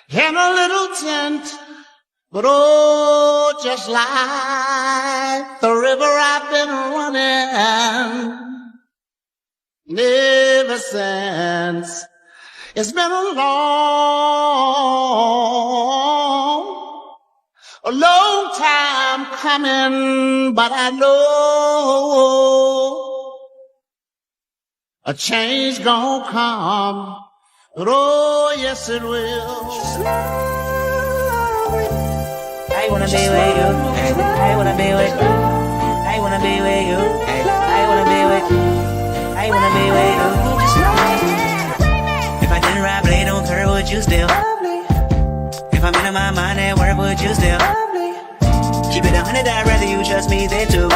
in a little tent. But oh, just like the river I've been running ever since. It's been a long time coming, but I know a change gonna come. But oh, yes it will. I wanna be with you. I wanna be with you. I wanna be with you. I wanna be with you. I wanna be with you. If I didn't ride blade on curve, would you still? If I'm in my mind at work, would you still? Keep it 100, I'd rather you trust me than to.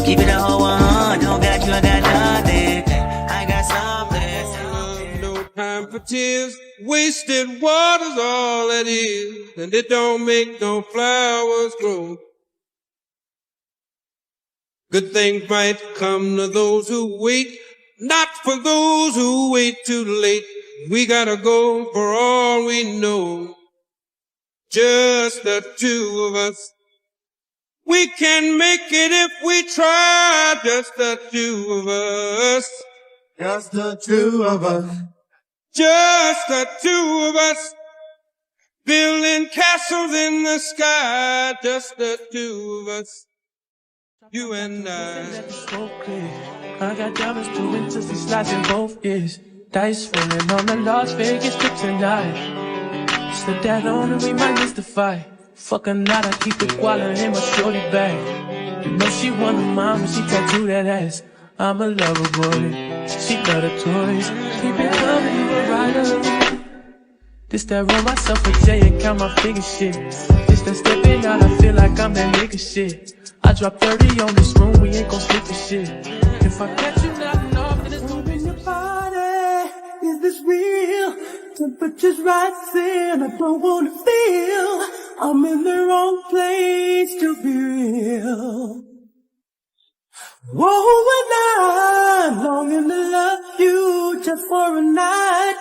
Keep it a whole 100, don't got you, I got nothing. I got something. No time for tears, wasted water's all it is, and it don't make no flowers grow. Good things might come to those who wait, not for those who wait too late. We gotta go for all we know. Just the two of us. We can make it if we try. Just the two of us. Just the two of us. Just the two of us. Building castles in the sky. Just the two of us. You and I. I got diamonds, 2 inches, and slides in both ears. Dice rolling on the Las Vegas trip tonight. Slip that on and we might miss the fight. Fuck a night, I keep the koala in my shorty bag. You know she want a mom when she tattoo that ass. I'm a lover boy, she love the toys. Keep it coming, you a rider. This that roll myself a J and count my figure shit. This that stepping out, I feel like I'm that nigga shit. I drop 30 on this room, we ain't gon' sleep for shit. If I catch you nothing off, then it's gon' be your body. Is this real? Temperature's rising, I don't wanna feel I'm in the wrong place to be real. Whoa, and I'm longing to love you just for a night.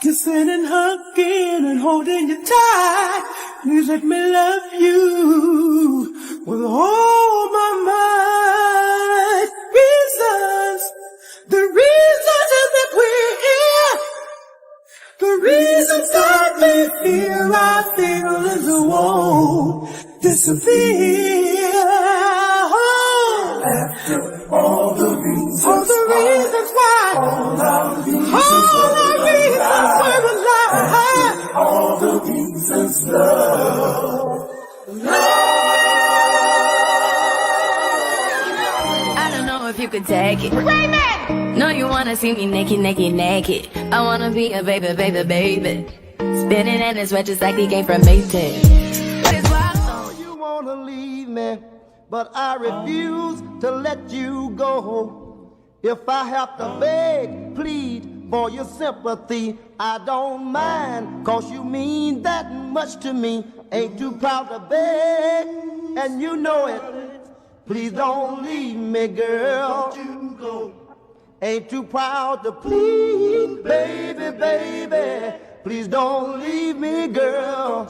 Kissing and hugging and holding you tight. Please let me love you with all my might. The reasons that we're here. The reasons that we feel our feelings won't disappear. After all the reasons why, all the reasons we're alive, all the reasons love. I don't know if you could take it. No, you wanna see me naked, naked, naked. I wanna be a baby, baby, baby. Spinning in his red just like he came from Maytag. You wanna leave me, but I refuse to let you go. If I have to beg, plead for your sympathy, I don't mind, 'cause you mean that much to me. Ain't too proud to beg, and you know it. Please don't leave me, girl. Ain't too proud to plead, baby, baby. Please don't leave me, girl.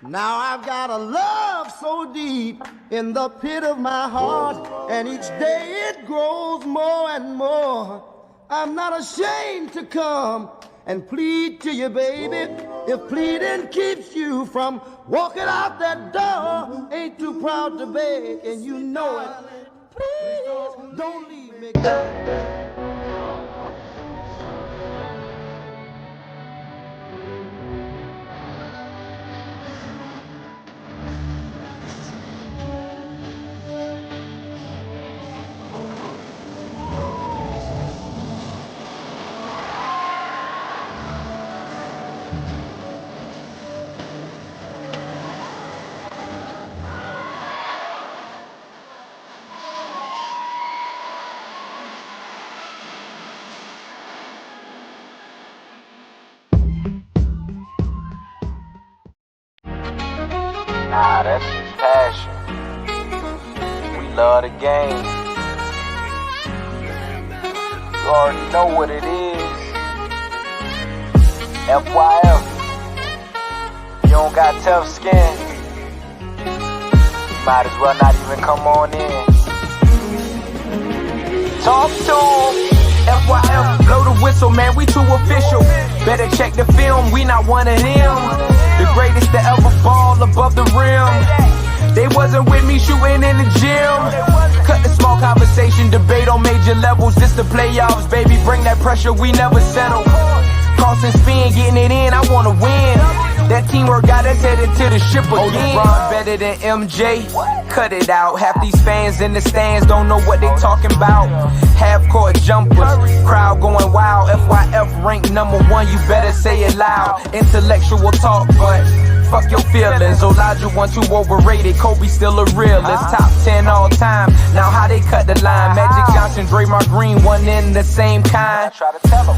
Now I've got a love so deep in the pit of my heart, and each day it grows more and more. I'm not ashamed to come and plead to you, baby. If pleading keeps you from walking out that door, ain't too proud to beg, and you know it. Please don't leave me, girl. Nah, that's just passion. We love the game. You already know what it is. FYF, you don't got tough skin, might as well not even come on in. Talk to him. FYF, blow the whistle, man, we too official. Better check the film, we not one of them. The greatest to ever ball above the rim. They wasn't with me shooting in the gym. Cut the small conversation, debate on major levels. This the playoffs, baby, bring that pressure, we never settle. Cross and spin, getting it in, I wanna win. That teamwork got us headed to the ship again. Oh, LeBron better than MJ? Cut it out. Half these fans in the stands don't know what they talking about. Half-court jumpers, crowd going wild. FYF ranked #1, you better say it loud. Intellectual talk, but fuck your feelings. Elijah 1 too overrated, Kobe still a realist. Top 10 all time, now how they cut the line. Magic Johnson, Draymond Green, one in the same kind.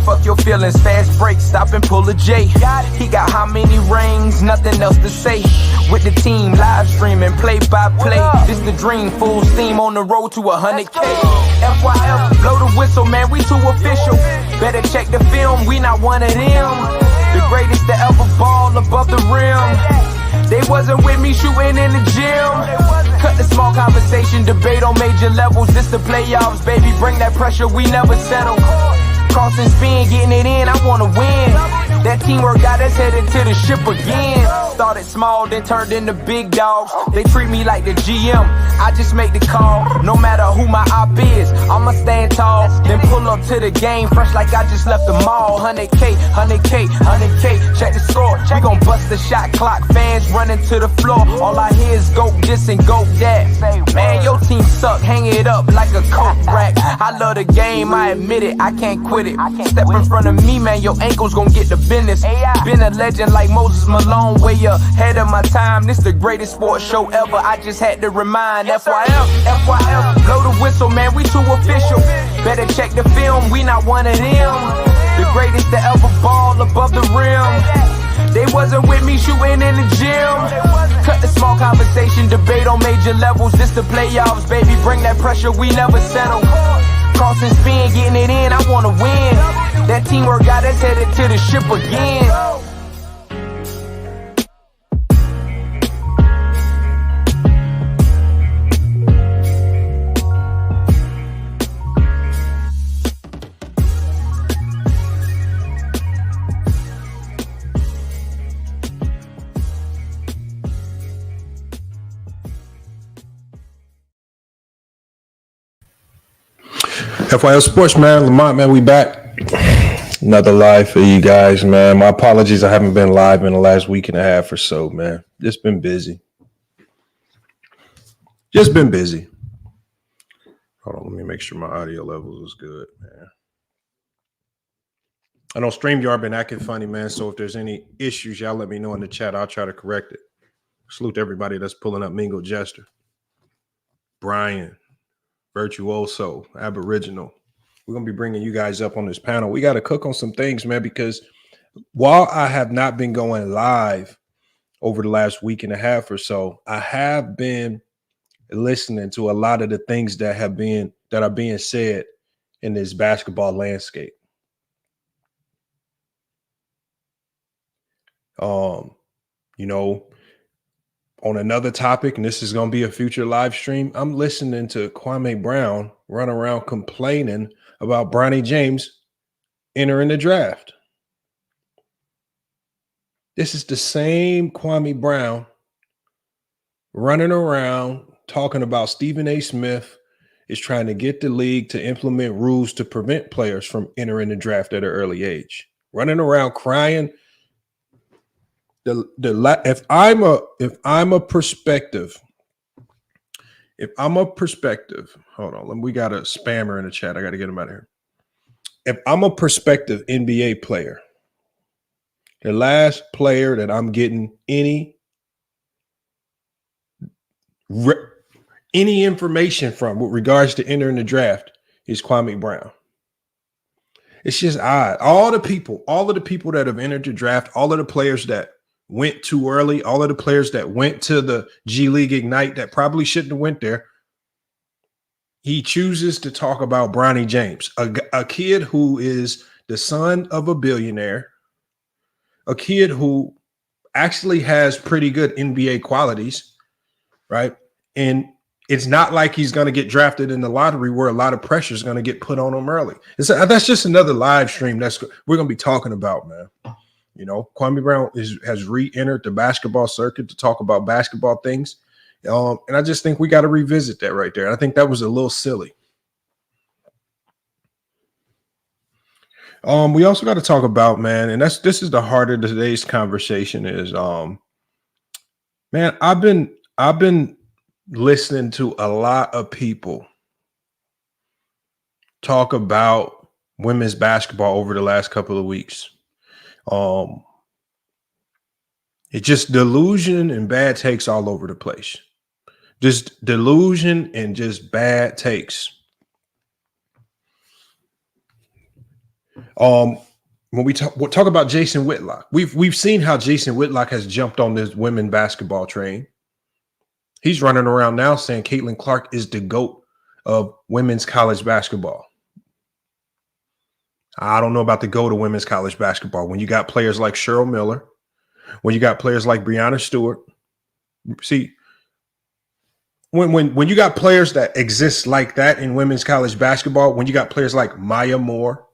Fuck your feelings, fast break, stop and pull a J. He got how many rings, nothing else to say. With the team, live streaming, play by play. This the dream, full steam on the road to 100K. FYF, blow the whistle, man, we too official. Better check the film, we not one of them. The greatest to ever ball above the rim. They wasn't with me shooting in the gym. Cut the small conversation, debate on major levels. This the playoffs, baby, bring that pressure, we never settle. Cross and spin, getting it in, I wanna win. That teamwork got us headed to the ship again. Started small, then turned into big dogs. They treat me like the GM, I just make the call. No matter who my op is, I'ma stand tall. Then pull up to the game, fresh like I just left the mall. 100K, 100K, 100K, check the score. We gon' bust the shot clock, fans running to the floor. All I hear is go this and go that. Man, your team suck, hang it up like a coke rack. I love the game, I admit it, I can't quit it. Step in front of me, man, your ankles gon' get the business. Been a legend like Moses Malone, way ahead of my time. This the greatest sports show ever, I just had to remind. FYF, FYF, blow the whistle, man, we too official. Better check the film, we not one of them. The greatest to ever ball above the rim. They wasn't with me shooting in the gym. Cut the small conversation, debate on major levels. This the playoffs, baby, bring that pressure, we never settle. Cross and spin, getting it in, I wanna win. That teamwork got us headed to the ship again. FYF Sports, man. Lamont, man, we back. Another live for you guys, man. My apologies, I haven't been live in the last week and a half or so, man. Just been busy. Hold on, let me make sure my audio levels is good, man. I know StreamYard been acting funny, man, so if there's any issues, y'all let me know in the chat. I'll try to correct it. Salute to everybody that's pulling up. Mingo Jester, Brian, Virtuoso, Aboriginal. We're going to be bringing you guys up on this panel. We got to cook on some things, man, because while I have not been going live over the last week and a half or so, I have been listening to a lot of the things that are being said in this basketball landscape. You know, on another topic, and this is going to be a future live stream, I'm listening to Kwame Brown run around complaining about Bronny James entering the draft. This is the same Kwame Brown running around talking about Stephen A. Smith is trying to get the league to implement rules to prevent players from entering the draft at an early age. Running around crying. If I'm a perspective, hold on, we got a spammer in the chat. I got to get him out of here. If I'm a prospective NBA player, the last player that I'm getting any information from with regards to entering the draft is Kwame Brown. It's just odd. All of the people that have entered the draft, all of the players that went too early, all of the players that went to the G League Ignite that probably shouldn't have went there, he chooses to talk about Bronny James, a kid who is the son of a billionaire, a kid who actually has pretty good NBA qualities, right? And it's not like he's going to get drafted in the lottery where a lot of pressure is going to get put on him early. That's just another live stream we're going to be talking about, man. You know, Kwame Brown has re-entered the basketball circuit to talk about basketball things. And I just think we got to revisit that right there. I think that was a little silly. We also got to talk about, man, and this is the heart of today's conversation is, man, I've been listening to a lot of people talk about women's basketball over the last couple of weeks. It's just delusion and bad takes all over the place. Just delusion and just bad takes. When we talk about Jason Whitlock, we've seen how Jason Whitlock has jumped on this women basketball train. He's running around now saying Caitlin Clark is the GOAT of women's college basketball. I don't know about the GOAT of women's college basketball. When you got players like Cheryl Miller, when you got players like Breanna Stewart, see, when you got players that exist like that in women's college basketball, when you got players like Maya Moore,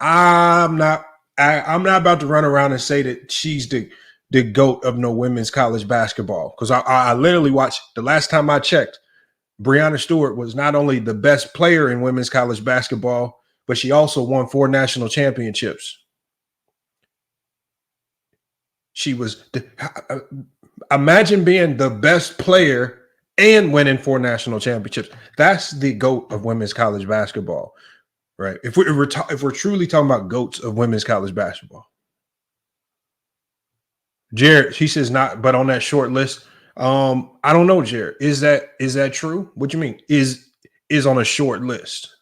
I'm not about to run around and say that she's the GOAT of no women's college basketball, because I literally watched, the last time I checked, Breanna Stewart was not only the best player in women's college basketball, but she also won 4 national championships. She was imagine being the best player and winning 4 national championships. That's the GOAT of women's college basketball, right? If we're truly talking about GOATs of women's college basketball. Jared, he says not, but on that short list, I don't know, Jared. Is that true? What do you mean? Is on a short list?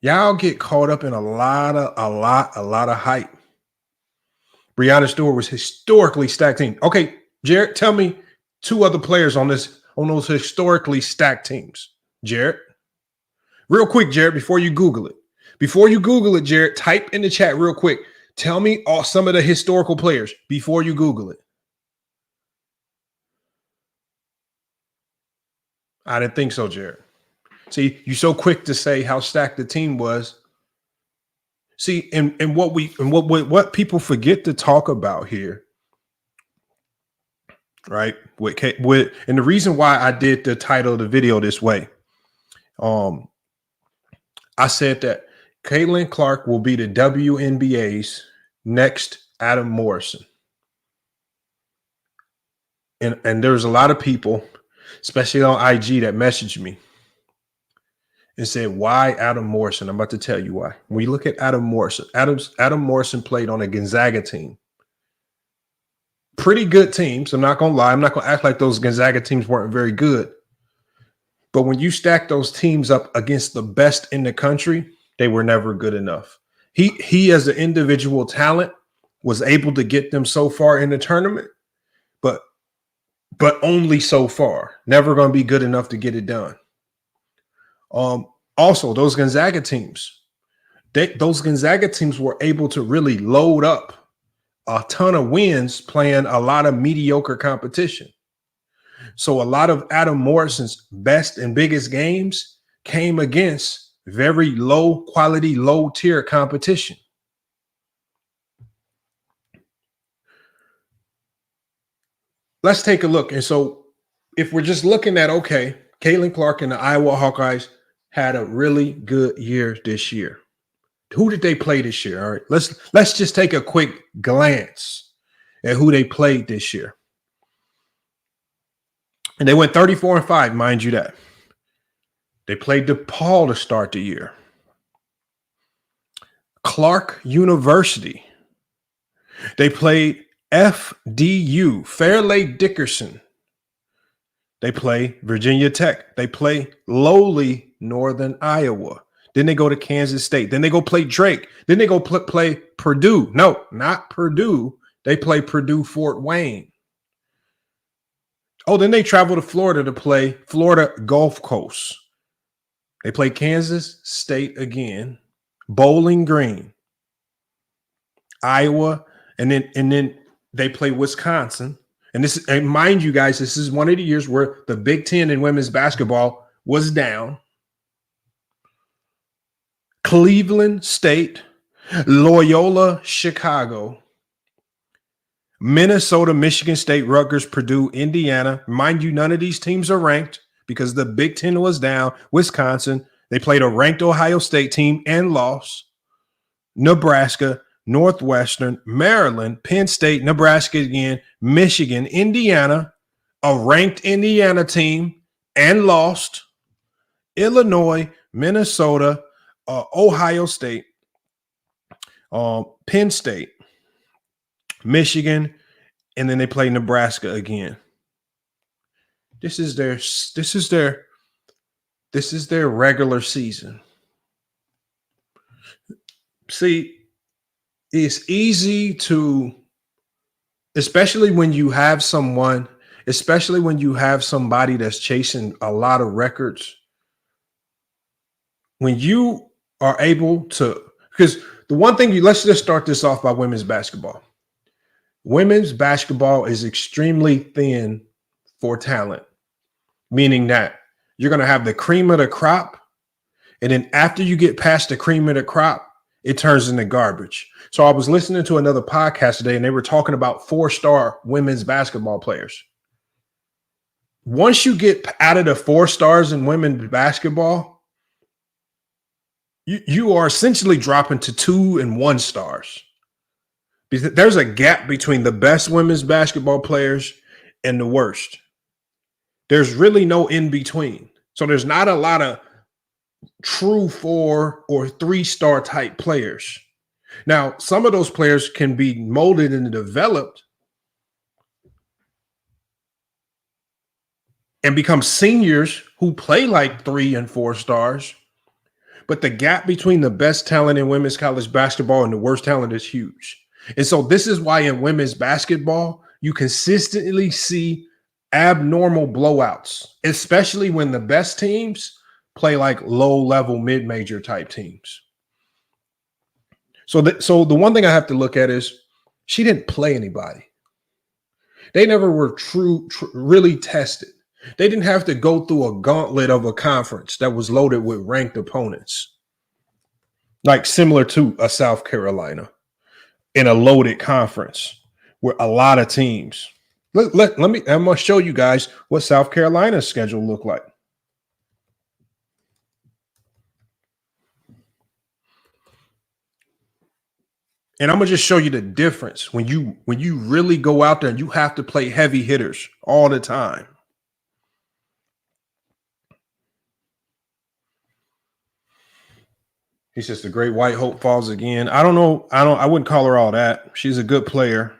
Y'all get caught up in a lot of hype. Breanna Stewart was historically stacked team. Okay, Jared, tell me 2 other players on those historically stacked teams. Jared, real quick, Jared, before you Google it, Jared, type in the chat real quick. Tell me some of the historical players before you Google it. I didn't think so, Jared. See, you're so quick to say how stacked the team was. See, and what people forget to talk about here, right? And the reason why I did the title of the video this way, I said that Caitlin Clark will be the WNBA's next Adam Morrison. And there's a lot of people, especially on IG, that messaged me and said, why Adam Morrison? I'm about to tell you why. When you look at Adam Morrison, Adam Morrison played on a Gonzaga team. Pretty good teams. I'm not going to lie. I'm not going to act like those Gonzaga teams weren't very good. But when you stack those teams up against the best in the country, they were never good enough. He as an individual talent was able to get them so far in the tournament, but only so far. Never going to be good enough to get it done. Also, those Gonzaga teams were able to really load up a ton of wins playing a lot of mediocre competition. So a lot of Adam Morrison's best and biggest games came against very low quality, low tier competition. Let's take a look. And so if we're just looking at, okay, Caitlin Clark and the Iowa Hawkeyes had a really good year this year. Who did they play this year? All right, let's just take a quick glance at who they played this year. And they went 34-5, mind you that. They played DePaul to start the year. Clark University. They played FDU, Fairleigh Dickinson. They play Virginia Tech. They play lowly Northern Iowa. Then they go to Kansas State. Then they go play Drake. Then they go play Purdue. No, not Purdue. They play Purdue Fort Wayne. Oh, then they travel to Florida to play Florida Gulf Coast. They play Kansas State again, Bowling Green. Iowa, and then they play Wisconsin. And mind you guys, this is one of the years where the Big Ten in women's basketball was down. Cleveland State, Loyola, Chicago, Minnesota, Michigan State, Rutgers, Purdue, Indiana. Mind you, none of these teams are ranked because the Big Ten was down. Wisconsin, they played a ranked Ohio State team and lost. Nebraska, Northwestern, Maryland, Penn State, Nebraska again, Michigan, Indiana, a ranked Indiana team and lost. Illinois, Minnesota, Ohio State, Penn State, Michigan, and then they play Nebraska again. This is their regular season. See, it's easy to, especially when you have somebody that's chasing a lot of records. When you are able to, because the one thing let's just start this off by women's basketball. Women's basketball is extremely thin for talent, meaning that you're going to have the cream of the crop. And then after you get past the cream of the crop, it turns into garbage. So I was listening to another podcast today and they were talking about 4-star women's basketball players. Once you get out of the 4 stars in women's basketball, you are essentially dropping to 2 and 1 stars. Because there's a gap between the best women's basketball players and the worst. There's really no in between. So there's not a lot of true 4 or 3-star type players. Now, some of those players can be molded and developed and become seniors who play like 3 and 4 stars. But the gap between the best talent in women's college basketball and the worst talent is huge. And so this is why in women's basketball, you consistently see abnormal blowouts, especially when the best teams play like low-level mid-major type teams. So the one thing I have to look at is she didn't play anybody. They never were really tested. They didn't have to go through a gauntlet of a conference that was loaded with ranked opponents, like similar to a South Carolina in a loaded conference where a lot of teams. I'm going to show you guys what South Carolina's schedule looked like. And I'm going to just show you the difference when you really go out there and you have to play heavy hitters all the time. He says the Great White Hope falls again. I don't know. I wouldn't call her all that. She's a good player.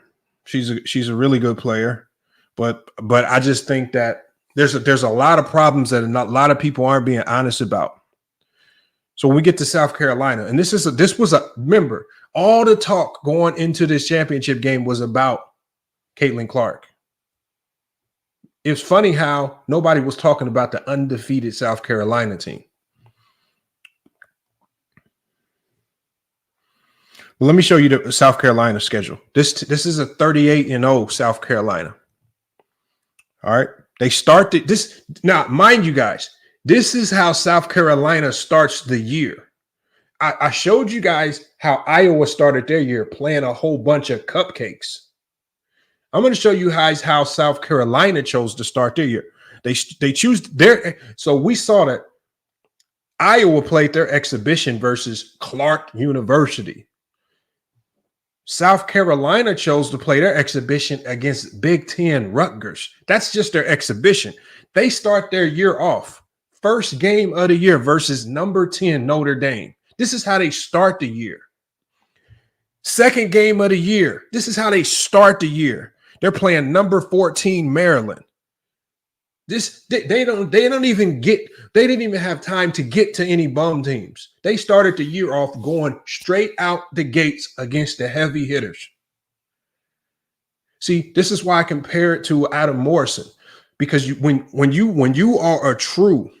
She's a really good player. But I just think that there's a lot of problems that a lot of people aren't being honest about. So when we get to South Carolina, and remember, all the talk going into this championship game was about Caitlin Clark. It's funny how nobody was talking about the undefeated South Carolina team. Well, let me show you the South Carolina schedule. This is a 38-0 South Carolina. All right. They started this. Now, mind you guys, this is how South Carolina starts the year. I showed you guys how Iowa started their year playing a whole bunch of cupcakes. I'm going to show you guys how South Carolina chose to start their year. They choose their. So we saw that Iowa played their exhibition versus Clark University. South Carolina chose to play their exhibition against Big Ten Rutgers. That's just their exhibition. They start their year off. First game of the year versus number 10 Notre Dame. This is how they start the year. Second game of the year. This is how they start the year. They're playing number 14 Maryland. They didn't even have time to get to any bum teams. They started the year off going straight out the gates against the heavy hitters. See, this is why I compare it to Adam Morrison, because when you are a true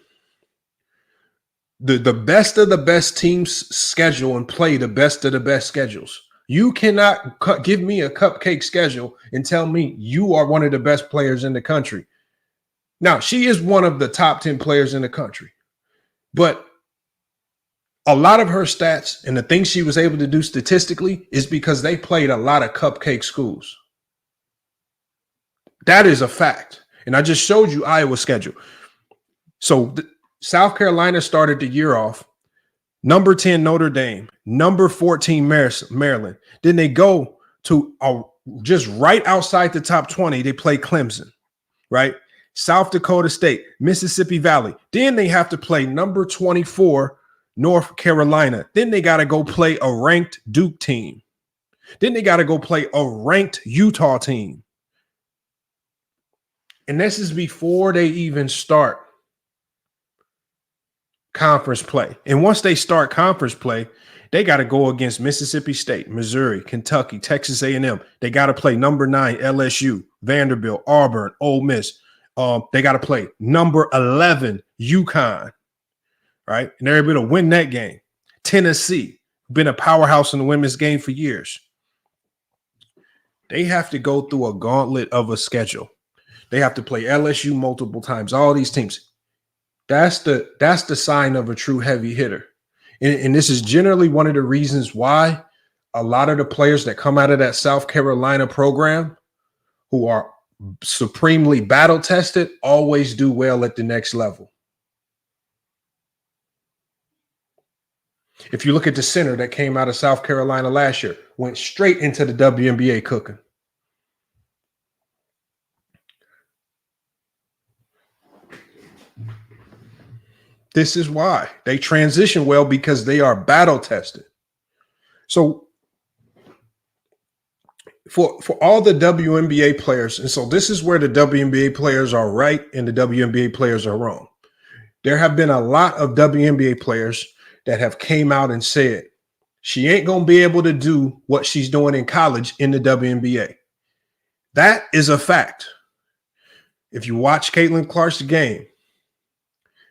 the best of the best teams schedule and play the best of the best schedules, You cannot give me a cupcake schedule and tell me you are one of the best players in the country. Now, she is one of the top 10 players in the country, but a lot of her stats and the things she was able to do statistically is because they played a lot of cupcake schools. That is a fact. And I just showed you Iowa's schedule. So South Carolina started the year off number 10 Notre Dame, number 14 Maryland. Then they go to just right outside the top 20. They play Clemson, right? South Dakota State, Mississippi Valley. Then they have to play number 24 North Carolina. Then they got to go play a ranked Duke team. Then they got to go play a ranked Utah team. And this is before they even start conference play. And once they start conference play, they got to go against Mississippi State, Missouri, Kentucky, Texas A&M. They got to play number 9 LSU, Vanderbilt, Auburn, Ole Miss. They got to play number 11 UConn, right? And they're able to win that game. Tennessee, been a powerhouse in the women's game for years. They have to go through a gauntlet of a schedule. They have to play LSU multiple times, all these teams. That's the sign of a true heavy hitter. And this is generally one of the reasons why a lot of the players that come out of that South Carolina program who are supremely battle tested always do well at the next level. If you look at the center that came out of South Carolina last year, went straight into the WNBA cooking. This is why they transition well, because they are battle tested. So for all the WNBA players, and so this is where the WNBA players are right and the WNBA players are wrong. There have been a lot of WNBA players that have came out and said she ain't going to be able to do what she's doing in college in the WNBA. That is a fact. If you watch Caitlin Clark's game,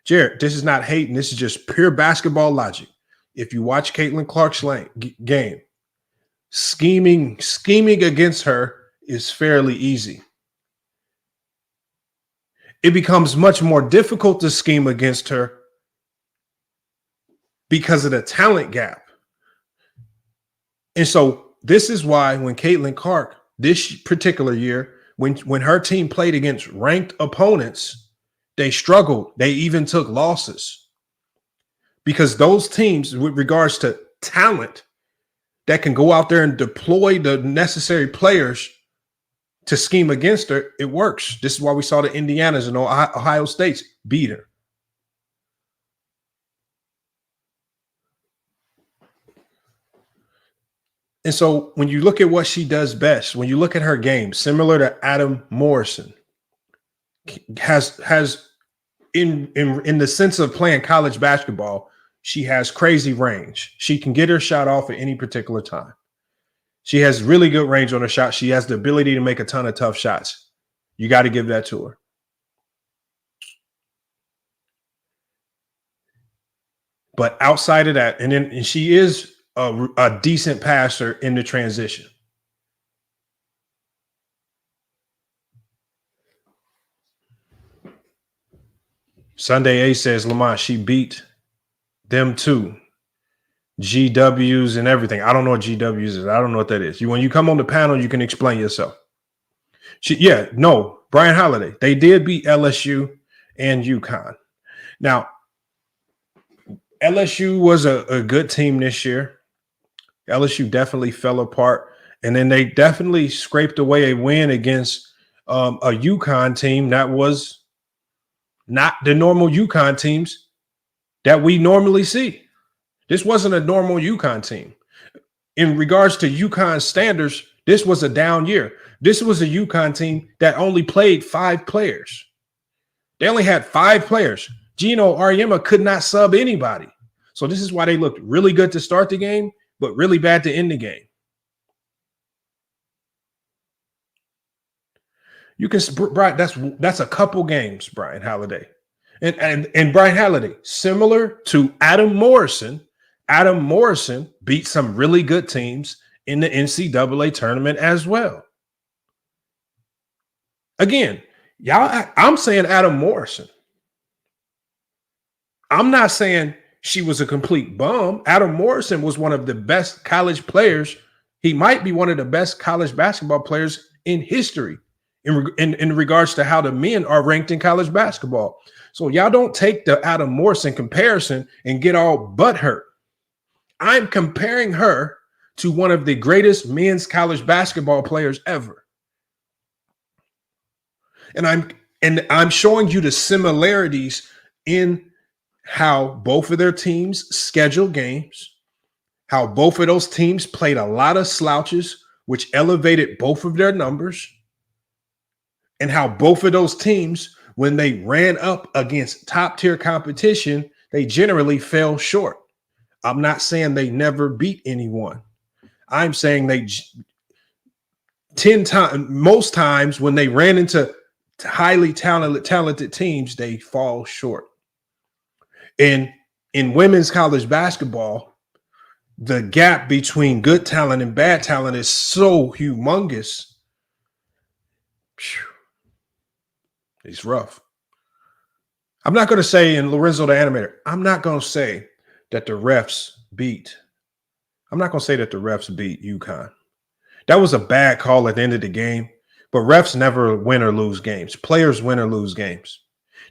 Jared, this is not hating. This is just pure basketball logic. If you watch Caitlin Clark's game, scheming against her is fairly easy. It becomes much more difficult to scheme against her because of the talent gap. And so this is why when Caitlin Clark, this particular year, when her team played against ranked opponents, they struggled. They even took losses because those teams, with regards to talent, that can go out there and deploy the necessary players to scheme against her, it works. This is why we saw the Indianas and Ohio States beat her. And so when you look at what she does best, when you look at her game, similar to Adam Morrison, has in the sense of playing college basketball, she has crazy range. She can get her shot off at any particular time. She has really good range on her shot. She has the ability to make a ton of tough shots. You got to give that to her. But outside of that, and she is a decent passer in the transition. Sunday A says, Lamont, she beat them too. GWs and everything. I don't know what GWs is. I don't know what that is. When you come on the panel, you can explain yourself. Brian Holiday. They did beat LSU and UConn. Now, LSU was a good team this year. LSU definitely fell apart. And then they definitely scraped away a win against a UConn team that was not the normal UConn teams that we normally see. This wasn't a normal UConn team. In regards to UConn standards, this was a down year. This was a UConn team that only played 5 players. They only had 5 players. Gino Auriemma could not sub anybody. So this is why they looked really good to start the game, but really bad to end the game. You can, Brian, that's a couple games, Brian Holiday. And Brian Holiday, similar to Adam Morrison beat some really good teams in the NCAA tournament as well. Again, I'm saying Adam Morrison. I'm not saying she was a complete bum. Adam Morrison was one of the best college players. He might be one of the best college basketball players in history in regards to how the men are ranked in college basketball. So y'all don't take the Adam Morrison comparison and get all butthurt. I'm comparing her to one of the greatest men's college basketball players ever. And I'm showing you the similarities in how both of their teams schedule games, how both of those teams played a lot of slouches, which elevated both of their numbers, and how both of those teams, when they ran up against top-tier competition, they generally fell short. I'm not saying they never beat anyone. I'm saying they 10 times, most times when they ran into highly talented teams, they fall short. And in women's college basketball, the gap between good talent and bad talent is so humongous. It's rough. I'm not going to say, in Lorenzo the Animator, I'm not going to say that the refs beat UConn. That was a bad call at the end of the game, but refs never win or lose games. Players win or lose games.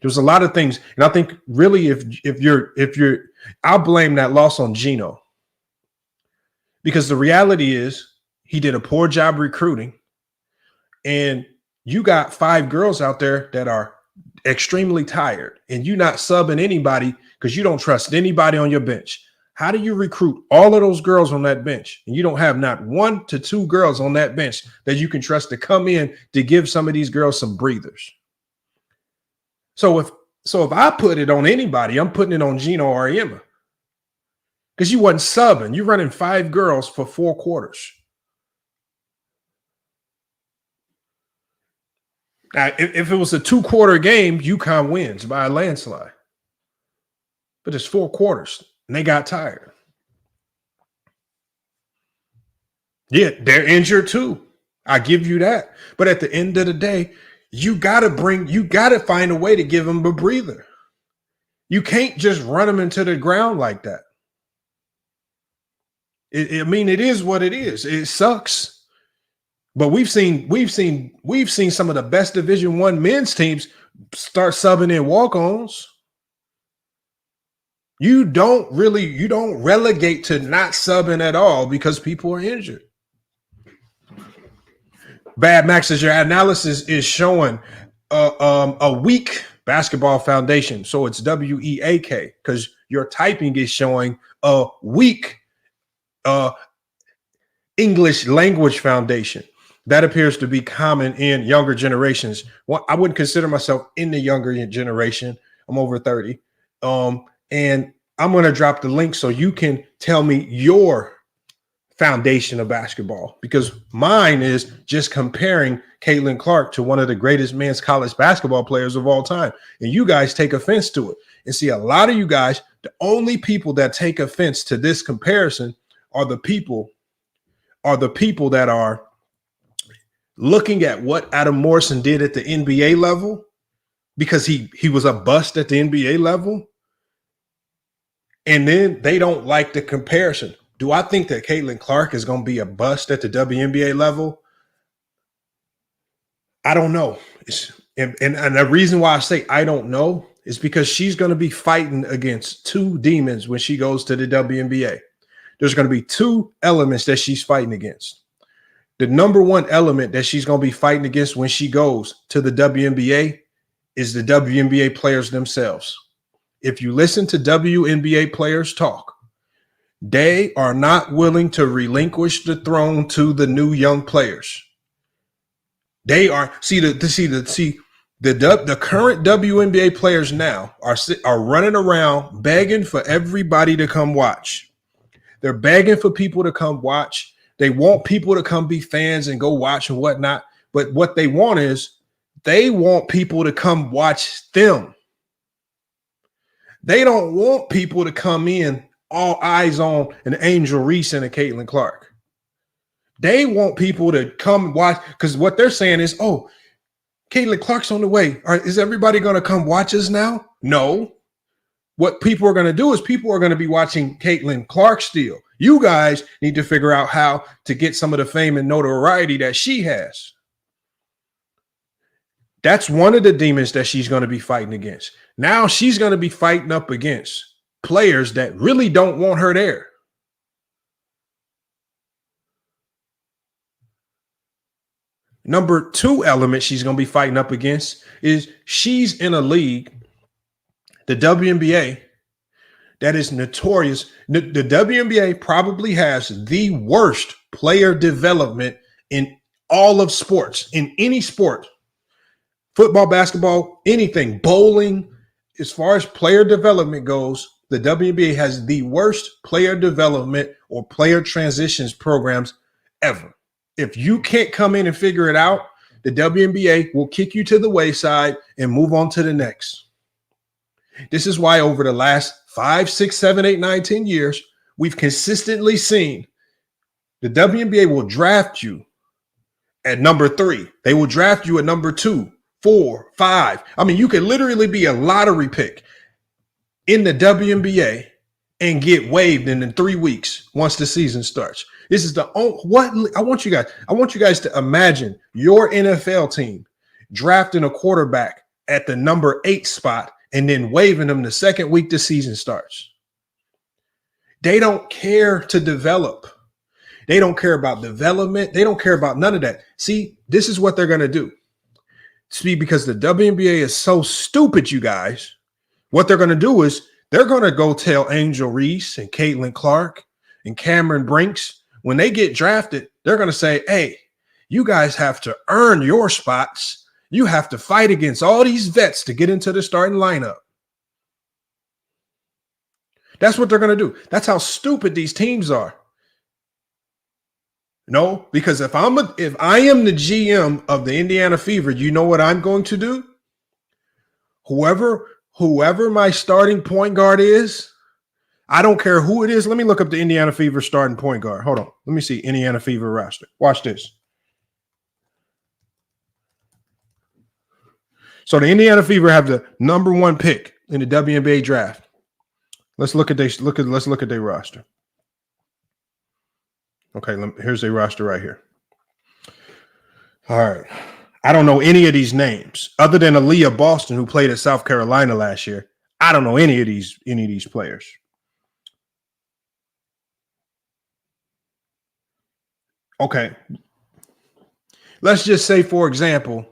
There's a lot of things, and I think really if you're, I'll blame that loss on Gino, because the reality is he did a poor job recruiting, and you got 5 girls out there that are extremely tired, and you're not subbing anybody because you don't trust anybody on your bench. How do you recruit all of those girls on that bench, and you don't have not 1 to 2 girls on that bench that you can trust to come in to give some of these girls some breathers? So if I put it on anybody, I'm putting it on Gino or Emma, because you wasn't subbing. You're running 5 girls for 4 quarters. Now, if it was a 2-quarter game, UConn wins by a landslide. But it's 4 quarters, and they got tired. Yeah, they're injured too. I give you that. But at the end of the day, you got to find a way to give them a breather. You can't just run them into the ground like that. It is what it is. It sucks. But we've seen some of the best Division I men's teams start subbing in walk-ons. You don't relegate to not subbing at all because people are injured. Bad Max, as your analysis is showing a weak basketball foundation. So it's WEAK, because your typing is showing a weak English language foundation. That appears to be common in younger generations. Well, I wouldn't consider myself in the younger generation. I'm over 30. And I'm going to drop the link so you can tell me your foundation of basketball, because mine is just comparing Caitlin Clark to one of the greatest men's college basketball players of all time. And you guys take offense to it. And see, a lot of you guys, the only people that take offense to this comparison are the people that are looking at what Adam Morrison did at the NBA level, because he was a bust at the NBA level. And then they don't like the comparison. Do I think that Caitlin Clark is going to be a bust at the WNBA level? I don't know. And the reason why I say I don't know is because she's going to be fighting against 2 demons when she goes to the WNBA. There's going to be 2 elements that she's fighting against. The number one element that she's going to be fighting against when she goes to the WNBA is the WNBA players themselves. If you listen to WNBA players talk, they are not willing to relinquish the throne to the new young players. They are the current WNBA players now are running around begging for everybody to come watch. They're begging for people to come watch. They want people to come be fans and go watch and whatnot. But what they want is they want people to come watch them. They don't want people to come in all eyes on an Angel Reese and a Caitlin Clark. They want people to come watch because what they're saying is, oh, Caitlin Clark's on the way. Is everybody going to come watch us now? No. What people are going to do is people are going to be watching Caitlin Clark still. You guys need to figure out how to get some of the fame and notoriety that she has. That's one of the demons that she's going to be fighting against. Now she's going to be fighting up against players that really don't want her there. Number 2 element she's going to be fighting up against is she's in a league, the WNBA, that is notorious. The WNBA probably has the worst player development in all of sports, in any sport. Football, basketball, anything, bowling. As far as player development goes, the WNBA has the worst player development or player transitions programs ever. If you can't come in and figure it out, the WNBA will kick you to the wayside and move on to the next. This is why over the last 5, 6, 7, 8, 9, 10 years, we've consistently seen the WNBA will draft you at number 3. They will draft you at number 2, 4, 5. I mean, you could literally be a lottery pick in the WNBA and get waived in 3 weeks once the season starts. This is what I want you guys to imagine your NFL team drafting a quarterback at the number 8 spot and then waiving them the second week the season starts. They don't care to develop. They don't care about development. They don't care about none of that. See, this is what they're going to do. See, because the WNBA is so stupid, you guys, what they're going to do is they're going to go tell Angel Reese and Caitlin Clark and Cameron Brinks, when they get drafted, they're going to say, hey, you guys have to earn your spots. You have to fight against all these vets to get into the starting lineup. That's what they're going to do. That's how stupid these teams are. No, because if I am the GM of the Indiana Fever, you know what I'm going to do? Whoever my starting point guard is, I don't care who it is. Let me look up the Indiana Fever starting point guard. Hold on. Let me see Indiana Fever roster. Watch this. So the Indiana Fever have the number 1 pick in the WNBA draft. Let's look at their roster. Okay, here's their roster right here. All right. I don't know any of these names other than Aaliyah Boston, who played at South Carolina last year. I don't know any of these players. Okay. Let's just say, for example,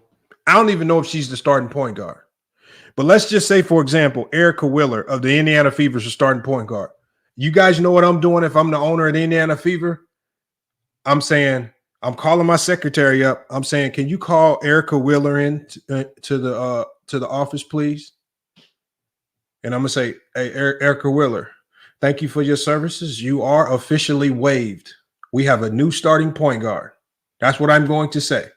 I don't even know if she's the starting point guard. But let's just say, for example, Erica Wheeler of the Indiana Fever is the starting point guard. You guys know what I'm doing if I'm the owner of the Indiana Fever? I'm saying, I'm calling my secretary up. I'm saying, can you call Erica Wheeler in to the office, please? And I'm going to say, hey, Erica Wheeler, thank you for your services. You are officially waived. We have a new starting point guard. That's what I'm going to say.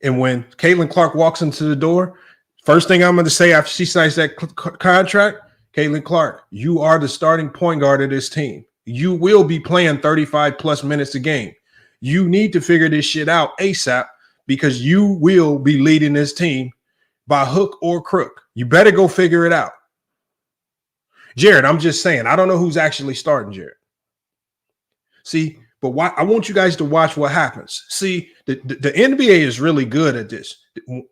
And when Caitlin Clark walks into the door, first thing I'm going to say after she signs that contract, Caitlin Clark, you are the starting point guard of this team. You will be playing 35 plus minutes a game. You need to figure this shit out ASAP because you will be leading this team by hook or crook. You better go figure it out. Jared, I'm just saying, I don't know who's actually starting, Jared. See, but why? I want you guys to watch what happens. See, the NBA is really good at this.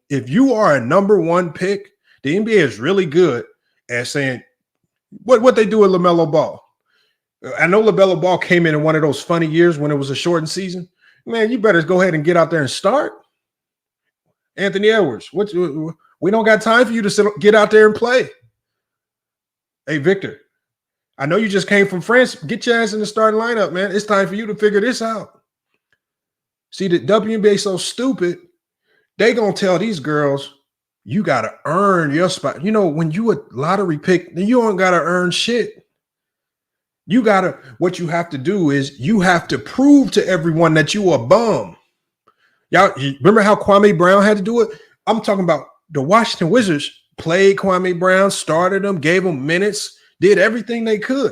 If you are a number 1 pick, the NBA is really good at saying what they do with LaMelo Ball. I know LaMelo Ball came in one of those funny years when it was a shortened season. Man, you better go ahead and get out there and start. Anthony Edwards, we don't got time for you to get out there and play. Hey, Victor, I know you just came from France. Get your ass in the starting lineup, man. It's time for you to figure this out. See, the WNBA so stupid, they going to tell these girls, you got to earn your spot. You know, when you a lottery pick, you don't got to earn shit. What you have to do is you have to prove to everyone that you a bum. Y'all remember how Kwame Brown had to do it? I'm talking about the Washington Wizards played Kwame Brown, started him, gave him minutes, did everything they could.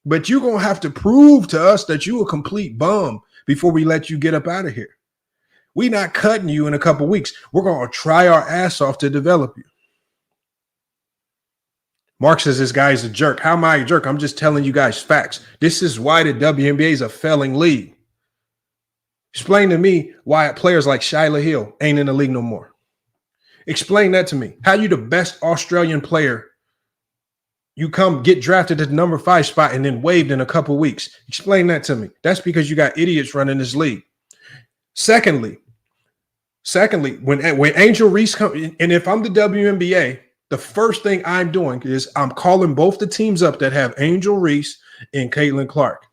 But you're going to have to prove to us that you a complete bum before we let you get up out of here. We not cutting you in a couple weeks. We're going to try our ass off to develop you. Mark says this guy is a jerk. How am I a jerk? I'm just telling you guys facts. This is why the WNBA is a failing league. Explain to me why players like Shyla Hill ain't in the league no more. Explain that to me. How you the best Australian player, you come get drafted at the number 5 spot and then waived in a couple weeks. Explain that to me. That's because you got idiots running this league. Secondly, when Angel Reese comes, and if I'm the WNBA, the first thing I'm doing is I'm calling both the teams up that have Angel Reese and Caitlin Clark.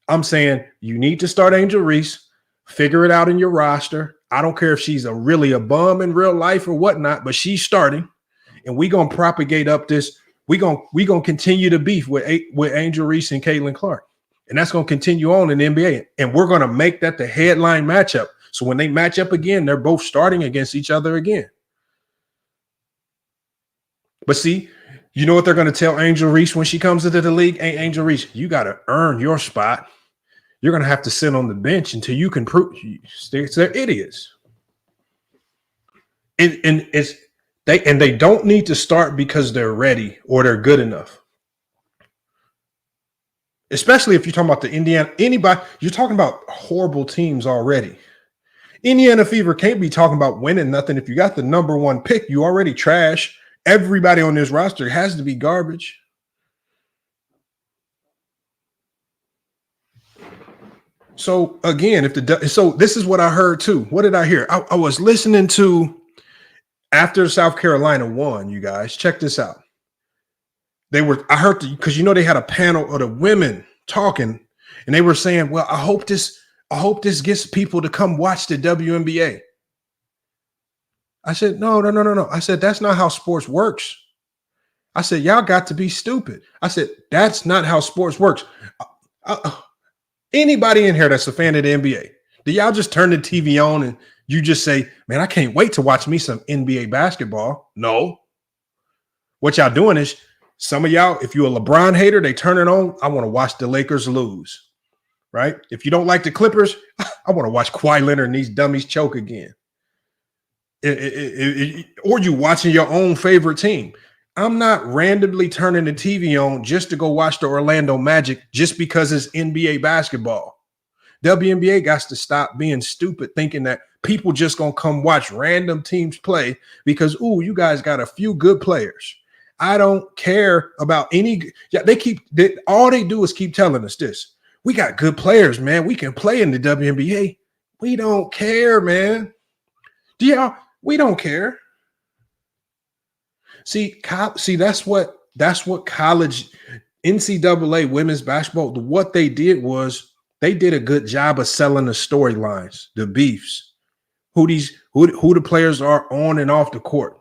I'm saying you need to start Angel Reese, figure it out in your roster. I don't care if she's really a bum in real life or whatnot, but she's starting, and we're gonna propagate up this. We're gonna continue to beef with Angel Reese and Caitlin Clark, and that's gonna continue on in the NBA. And we're gonna make that the headline matchup. So when they match up again, they're both starting against each other again. But see, you know what they're going to tell Angel Reese when she comes into the league? Hey, Angel Reese, you got to earn your spot. You're going to have to sit on the bench until you can prove they're idiots. And they don't need to start because they're ready or they're good enough. Especially if you're talking about the Indiana, anybody, you're talking about horrible teams already. Indiana Fever can't be talking about winning nothing. If you got the number 1 pick, you already trash. Everybody on this roster has to be garbage. So again, so this is what I heard too. What did I hear? I was listening to after South Carolina won. You guys, check this out. I heard because they had a panel of the women talking, and they were saying, "Well, I hope this gets people to come watch the WNBA." I said, no. I said, that's not how sports works. I said, y'all got to be stupid. I said, that's not how sports works. Anybody in here that's a fan of the NBA, do y'all just turn the TV on and you just say, man, I can't wait to watch me some NBA basketball? No. What y'all doing is, some of y'all, if you're a LeBron hater, they turn it on. I want to watch the Lakers lose, right? If you don't like the Clippers, I want to watch Kawhi Leonard and these dummies choke again. Or you watching your own favorite team. I'm not randomly turning the TV on just to go watch the Orlando Magic just because it's NBA basketball. WNBA got to stop being stupid, thinking that people just gonna come watch random teams play because you guys got a few good players. I don't care about any. Yeah, all they do is keep telling us this. We got good players, man. We can play in the WNBA. We don't care, man. We don't care. See, that's what college NCAA women's basketball, what they did was they did a good job of selling the storylines, the beefs, who the players are on and off the court.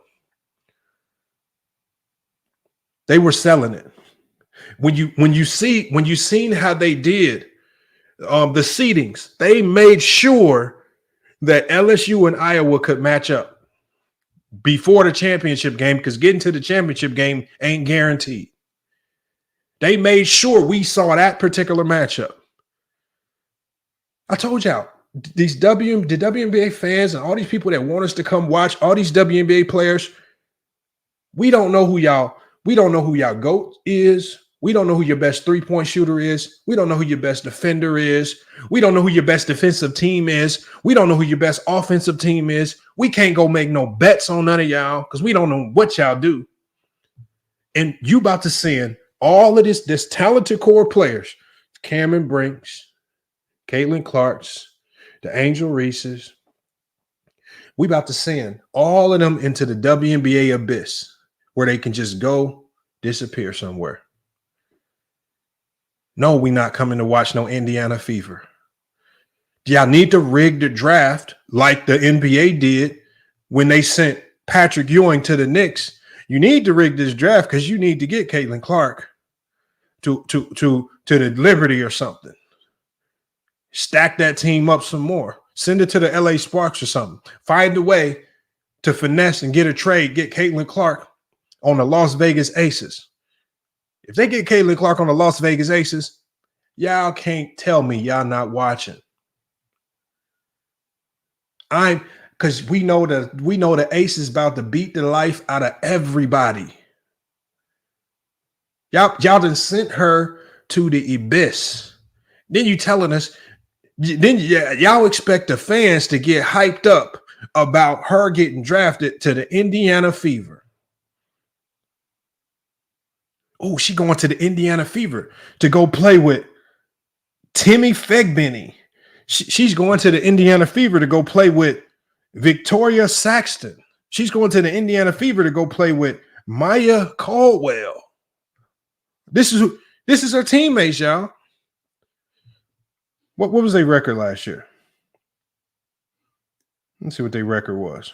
They were selling it. When you seen how they did the seedings, they made sure that LSU and Iowa could match up before the championship game, because getting to the championship game ain't guaranteed. They made sure we saw that particular matchup. I told y'all, the WNBA fans and all these people that want us to come watch, all these WNBA players, we don't know who y'all GOAT is. We don't know who your best three-point shooter is. We don't know who your best defender is. We don't know who your best defensive team is. We don't know who your best offensive team is. We can't go make no bets on none of y'all because we don't know what y'all do. And you about to send all of this talented core players, Cameron Brinks, Caitlin Clarks, the Angel Reeses. We about to send all of them into the WNBA abyss where they can just go disappear somewhere. No, we not coming to watch no Indiana Fever. Y'all need to rig the draft like the NBA did when they sent Patrick Ewing to the Knicks. You need to rig this draft because you need to get Caitlin Clark to the Liberty or something. Stack that team up some more. Send it to the LA Sparks or something. Find a way to finesse and get a trade, get Caitlin Clark on the Las Vegas Aces. If they get Caitlin Clark on the Las Vegas Aces, y'all can't tell me y'all not watching. Because we know the ace is about to beat the life out of everybody. Y'all done sent her to the abyss. Then you telling us, y'all expect the fans to get hyped up about her getting drafted to the Indiana Fever. Oh, she going to the Indiana Fever to go play with Timmy Fegbenny. She's going to the Indiana Fever to go play with Victoria Saxton. She's going to the Indiana Fever to go play with Maya Caldwell. This is her teammates, y'all. What was their record last year? Let's see what their record was.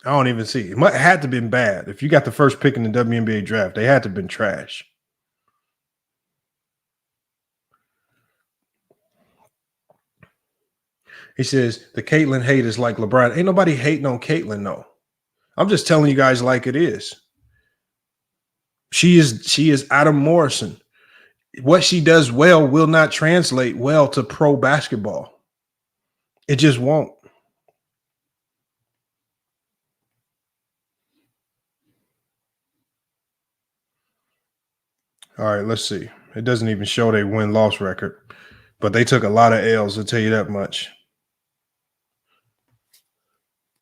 I don't even see. It had to have been bad. If you got the first pick in the WNBA draft, they had to have been trash. He says, the Caitlyn hate is like LeBron. Ain't nobody hating on Caitlyn, though. I'm just telling you guys like it is. She is Adam Morrison. What she does well will not translate well to pro basketball. It just won't. All right, let's see. It doesn't even show their win-loss record, but they took a lot of L's, I'll tell you that much.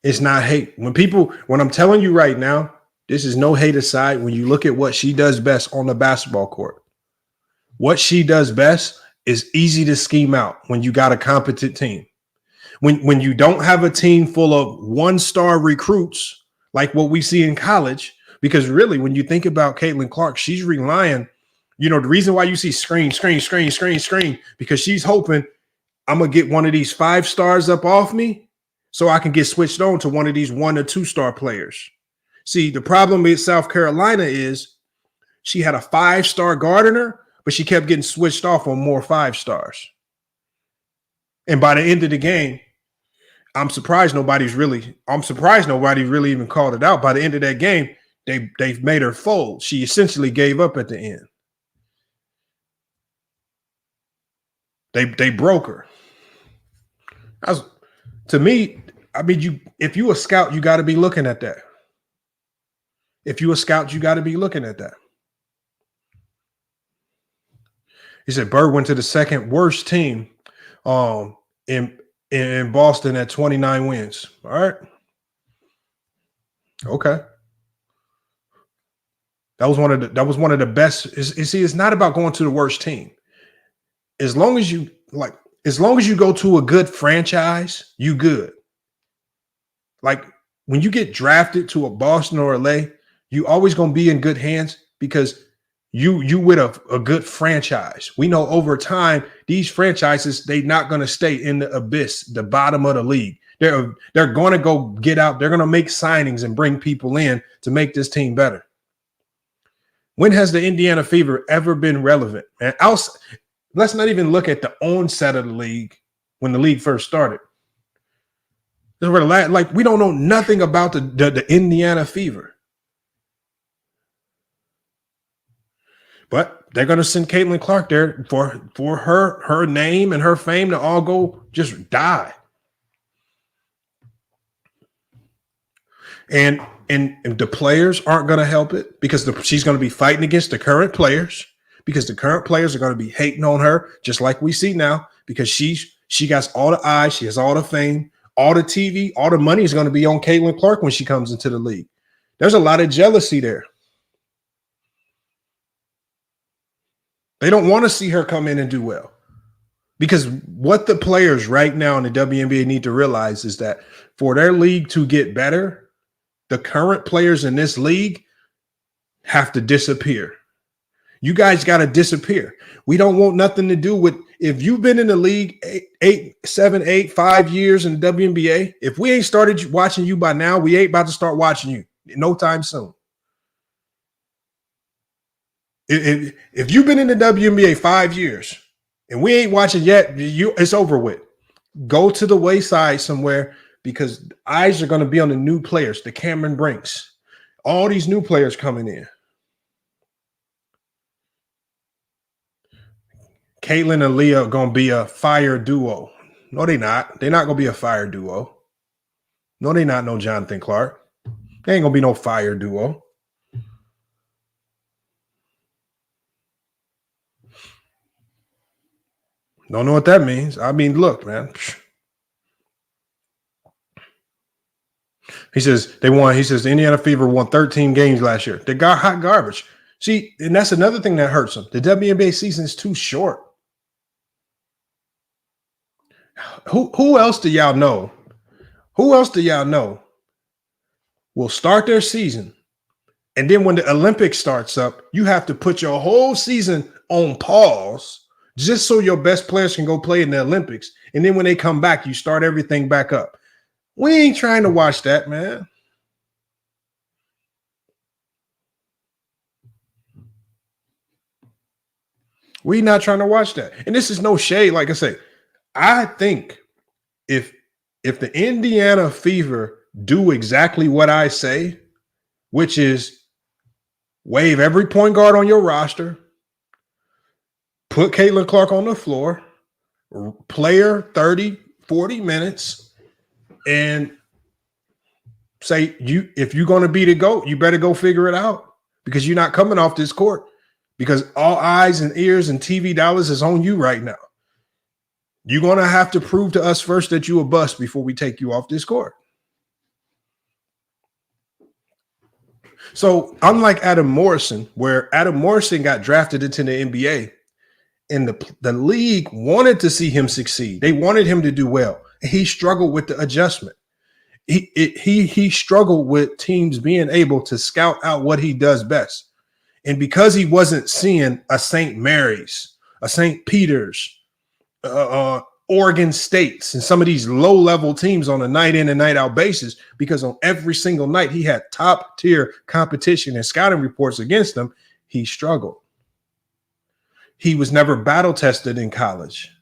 It's not hate. When I'm telling you right now, this is no hate aside. When you look at what she does best on the basketball court, what she does best is easy to scheme out when you got a competent team. When you don't have a team full of one-star recruits like what we see in college, because really when you think about Caitlin Clark, she's relying, the reason why you see screen, because she's hoping I'm going to get one of these 5 stars up off me so I can get switched on to one of these 1 or 2 star players. See, the problem with South Carolina is she had a 5-star guard in her, but she kept getting switched off on more 5 stars. And by the end of the game, I'm surprised nobody really even called it out. By the end of that game, they've made her fold. She essentially gave up at the end. They broke her. To me, if you a scout, you got to be looking at that. If you a scout, you got to be looking at that. He said Bird went to the second worst team in Boston at 29 wins. All right. Okay. That was one of the best. It's not about going to the worst team. As long as you go to a good franchise, you good. Like when you get drafted to a Boston or LA, you always gonna be in good hands because you with a good franchise. We know over time these franchises they not gonna stay in the abyss, the bottom of the league. They're gonna go get out. They're gonna make signings and bring people in to make this team better. When has the Indiana Fever ever been relevant? And let's not even look at the onset of the league when the league first started. Like we don't know nothing about the Indiana Fever. But they're going to send Caitlin Clark there for her name and her fame to all go just die. And the players aren't going to help it because she's going to be fighting against the current players because the current players are going to be hating on her just like we see now because she got all the eyes, she has all the fame, all the TV, all the money is going to be on Caitlin Clark when she comes into the league. There's a lot of jealousy there. They don't want to see her come in and do well because what the players right now in the WNBA need to realize is that for their league to get better, the current players in this league have to disappear. You guys got to disappear. We don't want nothing to do with if you've been in the league 5 years in the WNBA. If we ain't started watching you by now, we ain't about to start watching you no time soon. If you've been in the WNBA 5 years and we ain't watching yet, it's over with. Go to the wayside somewhere because eyes are going to be on the new players, the Cameron Brinks, all these new players coming in. Caitlin and Leah are going to be a fire duo. No, they're not. They're not going to be a fire duo. No, they're not no Jonathan Clark. They ain't going to be no fire duo. Don't know what that means. I mean, look, man. He says the Indiana Fever won 13 games last year. They got hot garbage. See, and that's another thing that hurts them. The WNBA season is too short. Who else do y'all know? Who else do y'all know will start their season, and then when the Olympics starts up, you have to put your whole season on pause just so your best players can go play in the Olympics, and then when they come back, you start everything back up. We ain't trying to watch that, man. We not trying to watch that. And this is no shade. Like I say, I think if the Indiana Fever do exactly what I say, which is waive every point guard on your roster, put Caitlin Clark on the floor, play her 30, 40 minutes, and say, if you're going to be the GOAT, you better go figure it out, because you're not coming off this court, because all eyes and ears and TV dollars is on you right now. You're going to have to prove to us first that you a bust before we take you off this court. So unlike Adam Morrison, where Adam Morrison got drafted into the NBA and the league wanted to see him succeed. They wanted him to do well. He struggled with the adjustment. He struggled with teams being able to scout out what he does best. And because he wasn't seeing a St. Mary's, a St. Peter's, Oregon States, and some of these low-level teams on a night in and night out basis, because on every single night he had top-tier competition and scouting reports against him, he struggled. He was never battle-tested in college.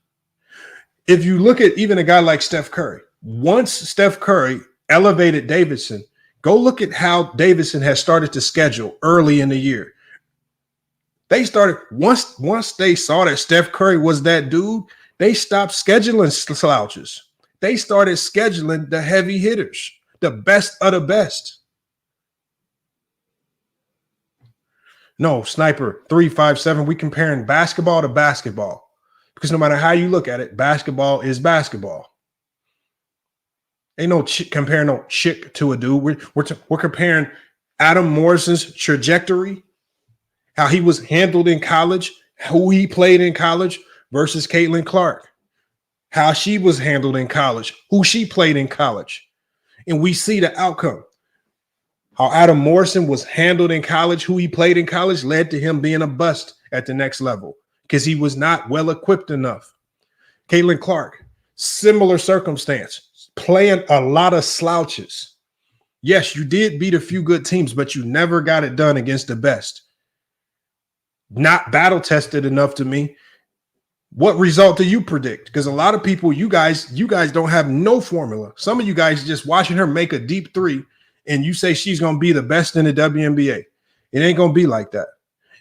If you look at even a guy like Steph Curry, once Steph Curry elevated Davidson, go look at how Davidson has started to schedule early in the year. They started, once they saw that Steph Curry was that dude, they stopped scheduling slouches. They started scheduling the heavy hitters, the best of the best. No, Sniper 357, we comparing basketball to basketball, because no matter how you look at it, basketball is basketball. Ain't no comparing no chick to a dude. We're comparing Adam Morrison's trajectory, how he was handled in college, who he played in college, versus Caitlin Clark, how she was handled in college, who she played in college. And we see the outcome. How Adam Morrison was handled in college, who he played in college, led to him being a bust at the next level because he was not well equipped enough. Caitlin Clark, similar circumstance, playing a lot of slouches. Yes, you did beat a few good teams, but you never got it done against the best. Not battle tested enough to me. What result do you predict? Because a lot of people, you guys don't have no formula. Some of you guys just watching her make a deep three and you say she's going to be the best in the WNBA. It ain't going to be like that.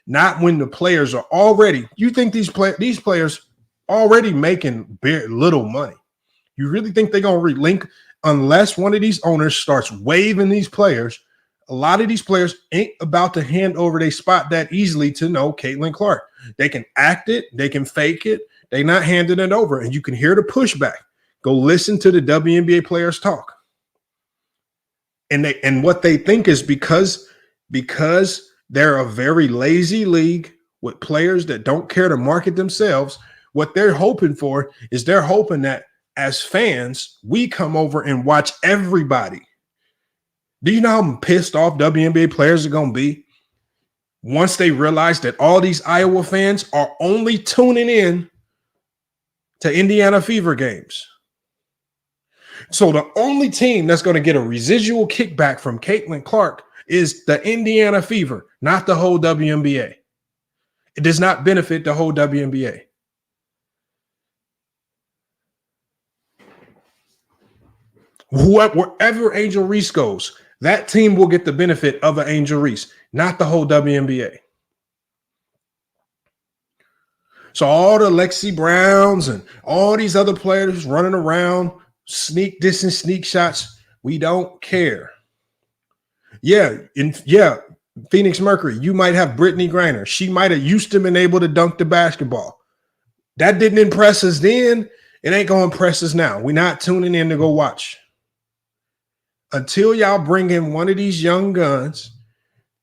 Not when the players are already, you think these players already making little money. You really think they're going to relink unless one of these owners starts waving these players? A lot of these players ain't about to hand over their spot that easily to no Caitlin Clark. They can act it. They can fake it. They're not handing it over. And you can hear the pushback. Go listen to the WNBA players talk. And what they think is because they're a very lazy league with players that don't care to market themselves, what they're hoping for is they're hoping that as fans, we come over and watch everybody. Do you know how pissed off WNBA players are going to be once they realize that all these Iowa fans are only tuning in to Indiana Fever games? So the only team that's going to get a residual kickback from Caitlin Clark is the Indiana Fever, not the whole WNBA. It does not benefit the whole WNBA. Wherever Angel Reese goes, that team will get the benefit of an Angel Reese, not the whole WNBA. So all the Lexi Browns and all these other players running around, sneak distance, sneak shots, we don't care. Yeah, Phoenix Mercury, you might have Brittany Griner. She might have used to been able to dunk the basketball. That didn't impress us then. It ain't going to impress us now. We're not tuning in to go watch. Until y'all bring in one of these young guns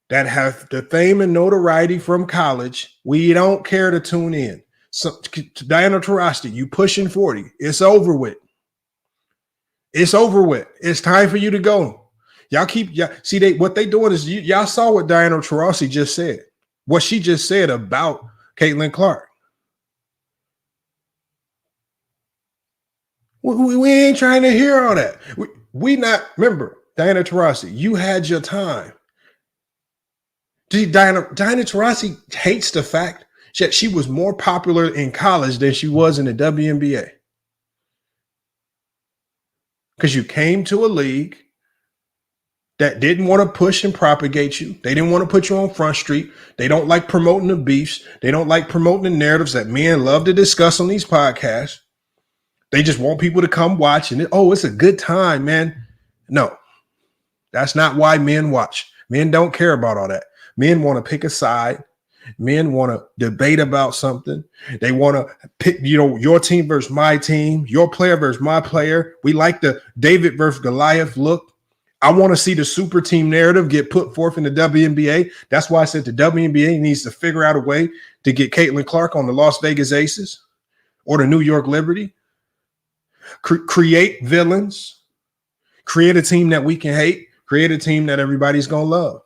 that have the fame and notoriety from college, we don't care to tune in. So, Diana Taurasi, you pushing 40. It's over with. It's over with. It's time for you to go. What they doing is y'all saw what Diana Taurasi just said. What she just said about Caitlin Clark. We ain't trying to hear all that. Remember, Diana Taurasi, you had your time. Diana Taurasi hates the fact that she was more popular in college than she was in the WNBA. Because you came to a league that didn't want to push and propagate you. They didn't want to put you on Front Street. They don't like promoting the beefs. They don't like promoting the narratives that men love to discuss on these podcasts. They just want people to come watch and it's a good time, man. No, that's not why men watch. Men don't care about all that. Men want to pick a side. Men want to debate about something. They want to pick, your team versus my team, your player versus my player. We like the David versus Goliath look. I want to see the super team narrative get put forth in the WNBA. That's why I said the WNBA needs to figure out a way to get Caitlin Clark on the Las Vegas Aces or the New York Liberty. Create villains. Create a team that we can hate. Create a team that everybody's going to love.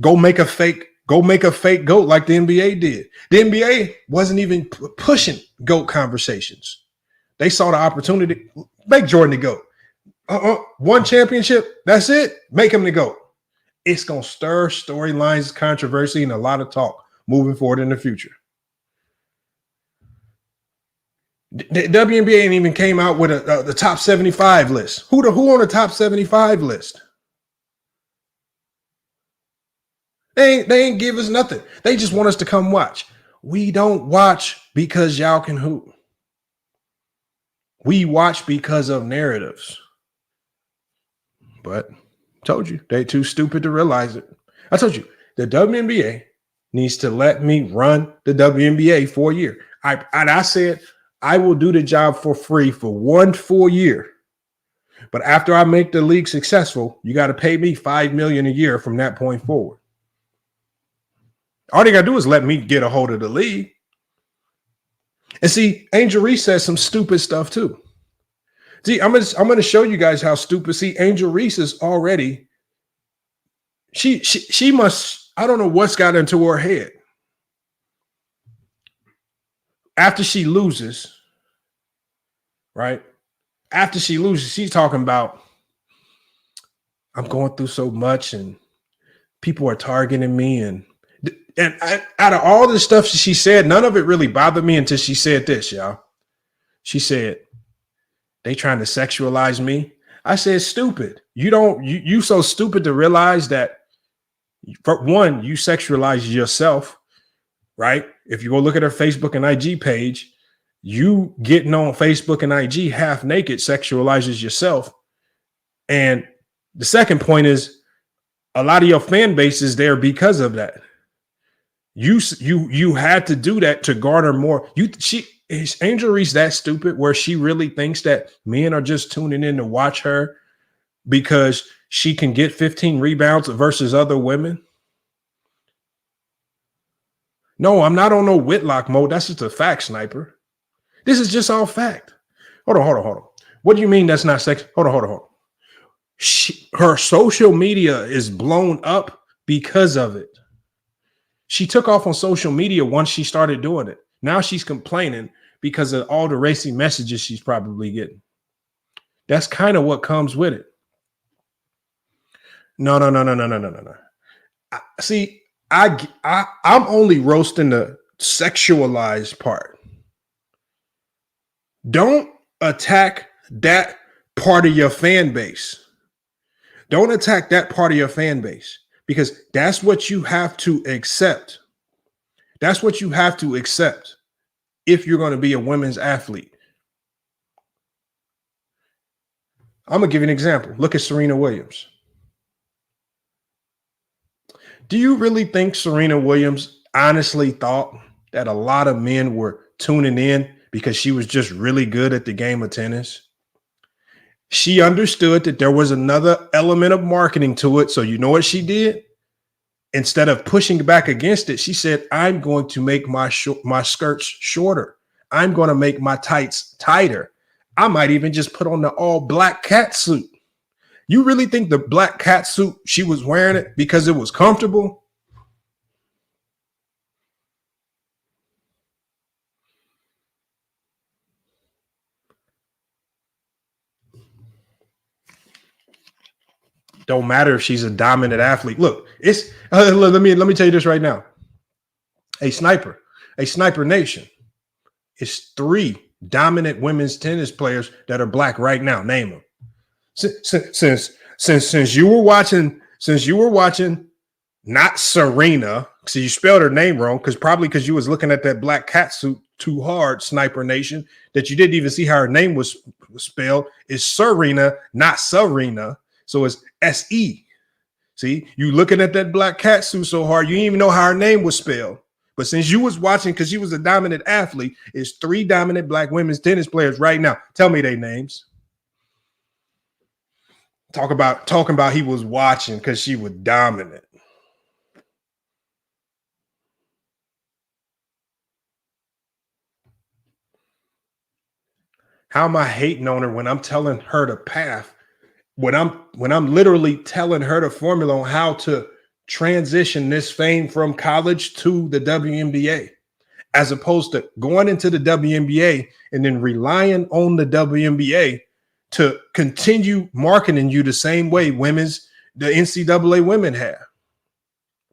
Go make a fake GOAT like the NBA did. The NBA wasn't even pushing GOAT conversations. They saw the opportunity. Make Jordan the GOAT. One championship, that's it. Make him the GOAT. It's going to stir storylines, controversy, and a lot of talk moving forward in the future. The WNBA ain't even came out with the top 75 list. Who on the top 75 list? They ain't give us nothing. They just want us to come watch. We don't watch because y'all can hoop. We watch because of narratives. But I told you, they too stupid to realize it. I told you, the WNBA needs to let me run the WNBA for a year. I said, I will do the job for free for 1 full year. But after I make the league successful, you got to pay me $5 million a year from that point forward. All they got to do is let me get a hold of the league. And see, Angel Reese says some stupid stuff too. See, I'm going to show you guys how stupid. See, Angel Reese is already, she must, I don't know what's got into her head. After she loses, right? After she loses, she's talking about, I'm going through so much and people are targeting me. And out of all the stuff she said, none of it really bothered me until she said this, y'all. She said, they trying to sexualize me. I said, stupid. You so stupid to realize that, for one, you sexualize yourself, right? If you go look at her Facebook and IG page, you getting on Facebook and IG half naked sexualizes yourself. And the second point is a lot of your fan base is there because of that. You had to do that to garner more. Is Angel Reese that stupid where she really thinks that men are just tuning in to watch her because she can get 15 rebounds versus other women? No, I'm not on no Whitlock mode. That's just a fact, sniper. This is just all fact. Hold on. What do you mean that's not sex? Hold on. Her social media is blown up because of it. She took off on social media once she started doing it. Now she's complaining because of all the racy messages she's probably getting. That's kind of what comes with it. No. See, I'm only roasting the sexualized part. Don't attack that part of your fan base. Don't attack that part of your fan base because that's what you have to accept. That's what you have to accept if you're going to be a women's athlete. I'm going to give you an example. Look at Serena Williams. Do you really think Serena Williams honestly thought that a lot of men were tuning in because she was just really good at the game of tennis? She understood that there was another element of marketing to it. So you know what she did? Instead of pushing back against it, she said, I'm going to make my skirts shorter. I'm going to make my tights tighter. I might even just put on the all black cat suit. You really think the black cat suit, she was wearing it because it was comfortable? Don't matter if she's a dominant athlete. Look, it's let me tell you this right now. A sniper nation. It's 3 dominant women's tennis players that are black right now. Name them. Since you were watching, not Serena, because you spelled her name wrong, because you was looking at that black cat suit too hard, Sniper Nation, that you didn't even see how her name was spelled. It's Serena, not Serena. So it's S-E. See, you looking at that black cat suit so hard, you didn't even know how her name was spelled. But since you was watching, because she was a dominant athlete, it's 3 dominant black women's tennis players right now. Tell me their names. Talking about he was watching because she was dominant. How am I hating on her when I'm telling her the path? When I'm literally telling her the formula on how to transition this fame from college to the WNBA, as opposed to going into the WNBA and then relying on the WNBA to continue marketing you the same way the NCAA women have.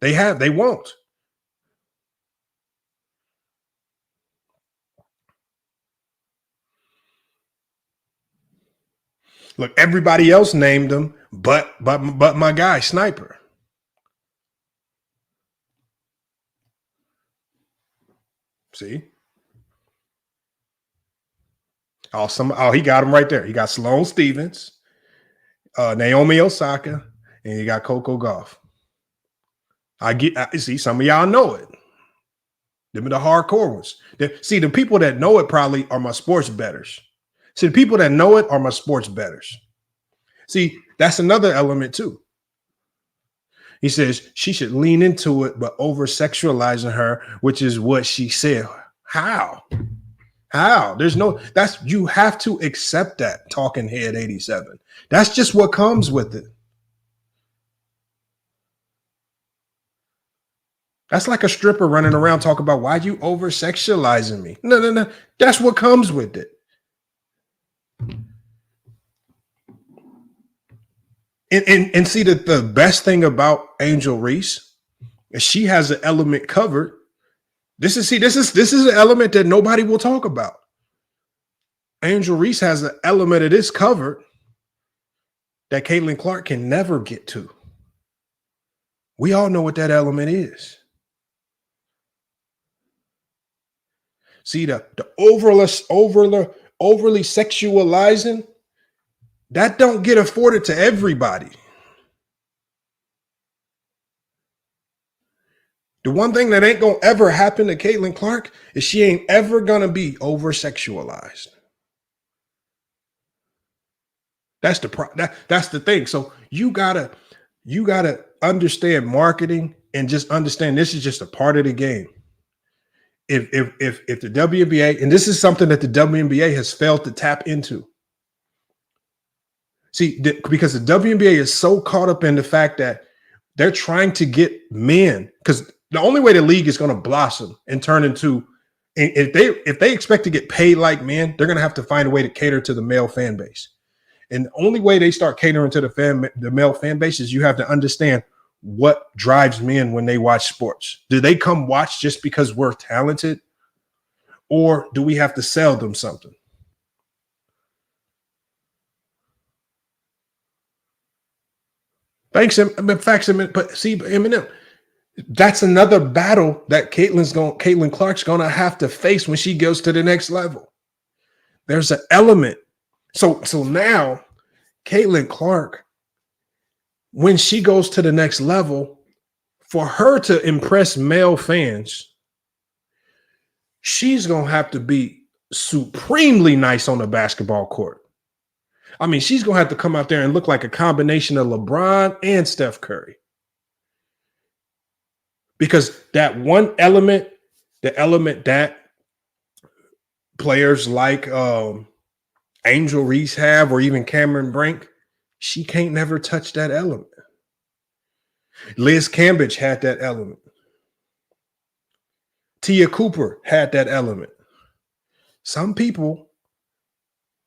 They won't. Look, everybody else named them, but my guy, Sniper. See? He got him right there. He got Sloane Stephens, Naomi Osaka, and he got Coco Gauff. I see some of y'all know it. Them are the hardcore ones. See, the people that know it probably are my sports bettors. See, the people that know it are my sports bettors. See, that's another element too. He says she should lean into it, but over-sexualizing her, which is what she said. How? You have to accept that, Talking Head 87. That's just what comes with it. That's like a stripper running around talking about, why you over-sexualizing me? No. That's what comes with it. And see that the best thing about Angel Reese is she has an element covered. This is an element that nobody will talk about. Angel Reese has an element of this covered that Caitlin Clark can never get to. We all know what that element is. See, the overly sexualizing, that don't get afforded to everybody. The one thing that ain't gonna ever happen to Caitlin Clark is she ain't ever gonna be over-sexualized. That's the thing. So you gotta understand marketing and just understand this is just a part of the game. If the WNBA, and this is something that the WNBA has failed to tap into. See, because the WNBA is so caught up in the fact that they're trying to get men, because the only way the league is going to blossom and turn into, if they expect to get paid like men, they're going to have to find a way to cater to the male fan base. And the only way they start catering to the male fan base is you have to understand what drives men when they watch sports. Do they come watch just because we're talented, or do we have to sell them something? Thanks, Eminem. But see, Eminem, That's another battle that Caitlin Clark's gonna have to face when she goes to the next level. There's an element. So now Caitlin Clark, when she goes to the next level, for her to impress male fans, she's gonna have to be supremely nice on the basketball court. I mean, she's gonna have to come out there and look like a combination of LeBron and Steph Curry. Because that one element, the element that players like Angel Reese have, or even Cameron Brink, she can't never touch that element. Liz Cambridge had that element. Tia Cooper had that element. Some people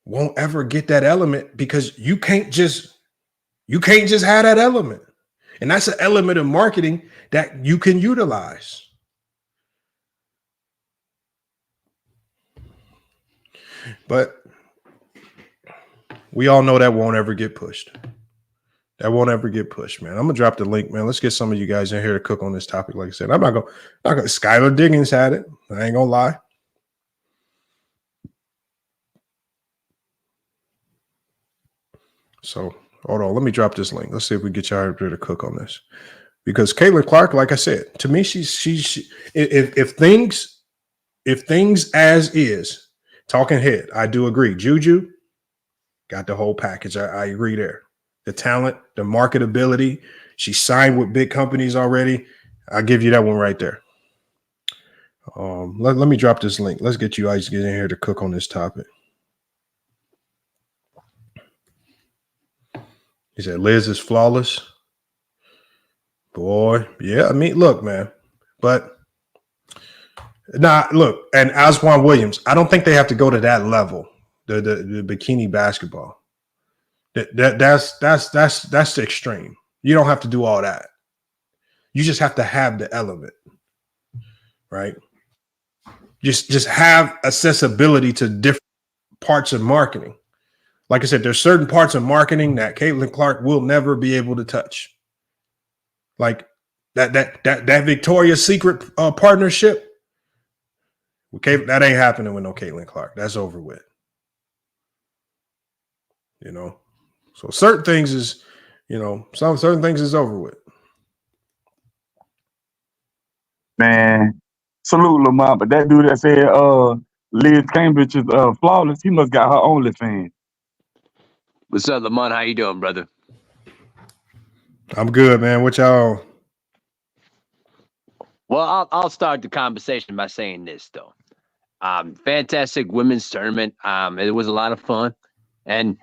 won't ever get that element because you can't just have that element. And that's an element of marketing that you can utilize. But we all know that won't ever get pushed. That won't ever get pushed, man. I'm gonna drop the link, man. Let's get some of you guys in here to cook on this topic. Like I said, I'm not gonna. Skylar Diggins had it. I ain't gonna lie. So hold on, let me drop this link. Let's see if we get y'all here to cook on this. Because Caitlin Clark, like I said, to me, if things as is, talking head, I do agree. Juju got the whole package. I agree there. The talent, the marketability. She signed with big companies already. I'll give you that one right there. Let me drop this link. Let's get you guys get in here to cook on this topic. He said Liz is flawless. Boy, yeah. I mean, look, man. But look, and Aswan Williams, I don't think they have to go to that level. The bikini basketball. That's the extreme. You don't have to do all that. You just have to have the element, right? Just have accessibility to different parts of marketing. Like I said, there's certain parts of marketing that Caitlin Clark will never be able to touch. Like that Victoria's Secret partnership. Okay, that ain't happening with no Caitlin Clark. That's over with. You know, so certain things is, certain things is over with. Man, salute Lamont, but that dude that said Liz Cambridge is flawless, he must got her OnlyFans. What's up, Lamont? How you doing, brother? I'm good, man. What y'all? Well, I'll start the conversation by saying this though. Fantastic women's tournament. It was a lot of fun, and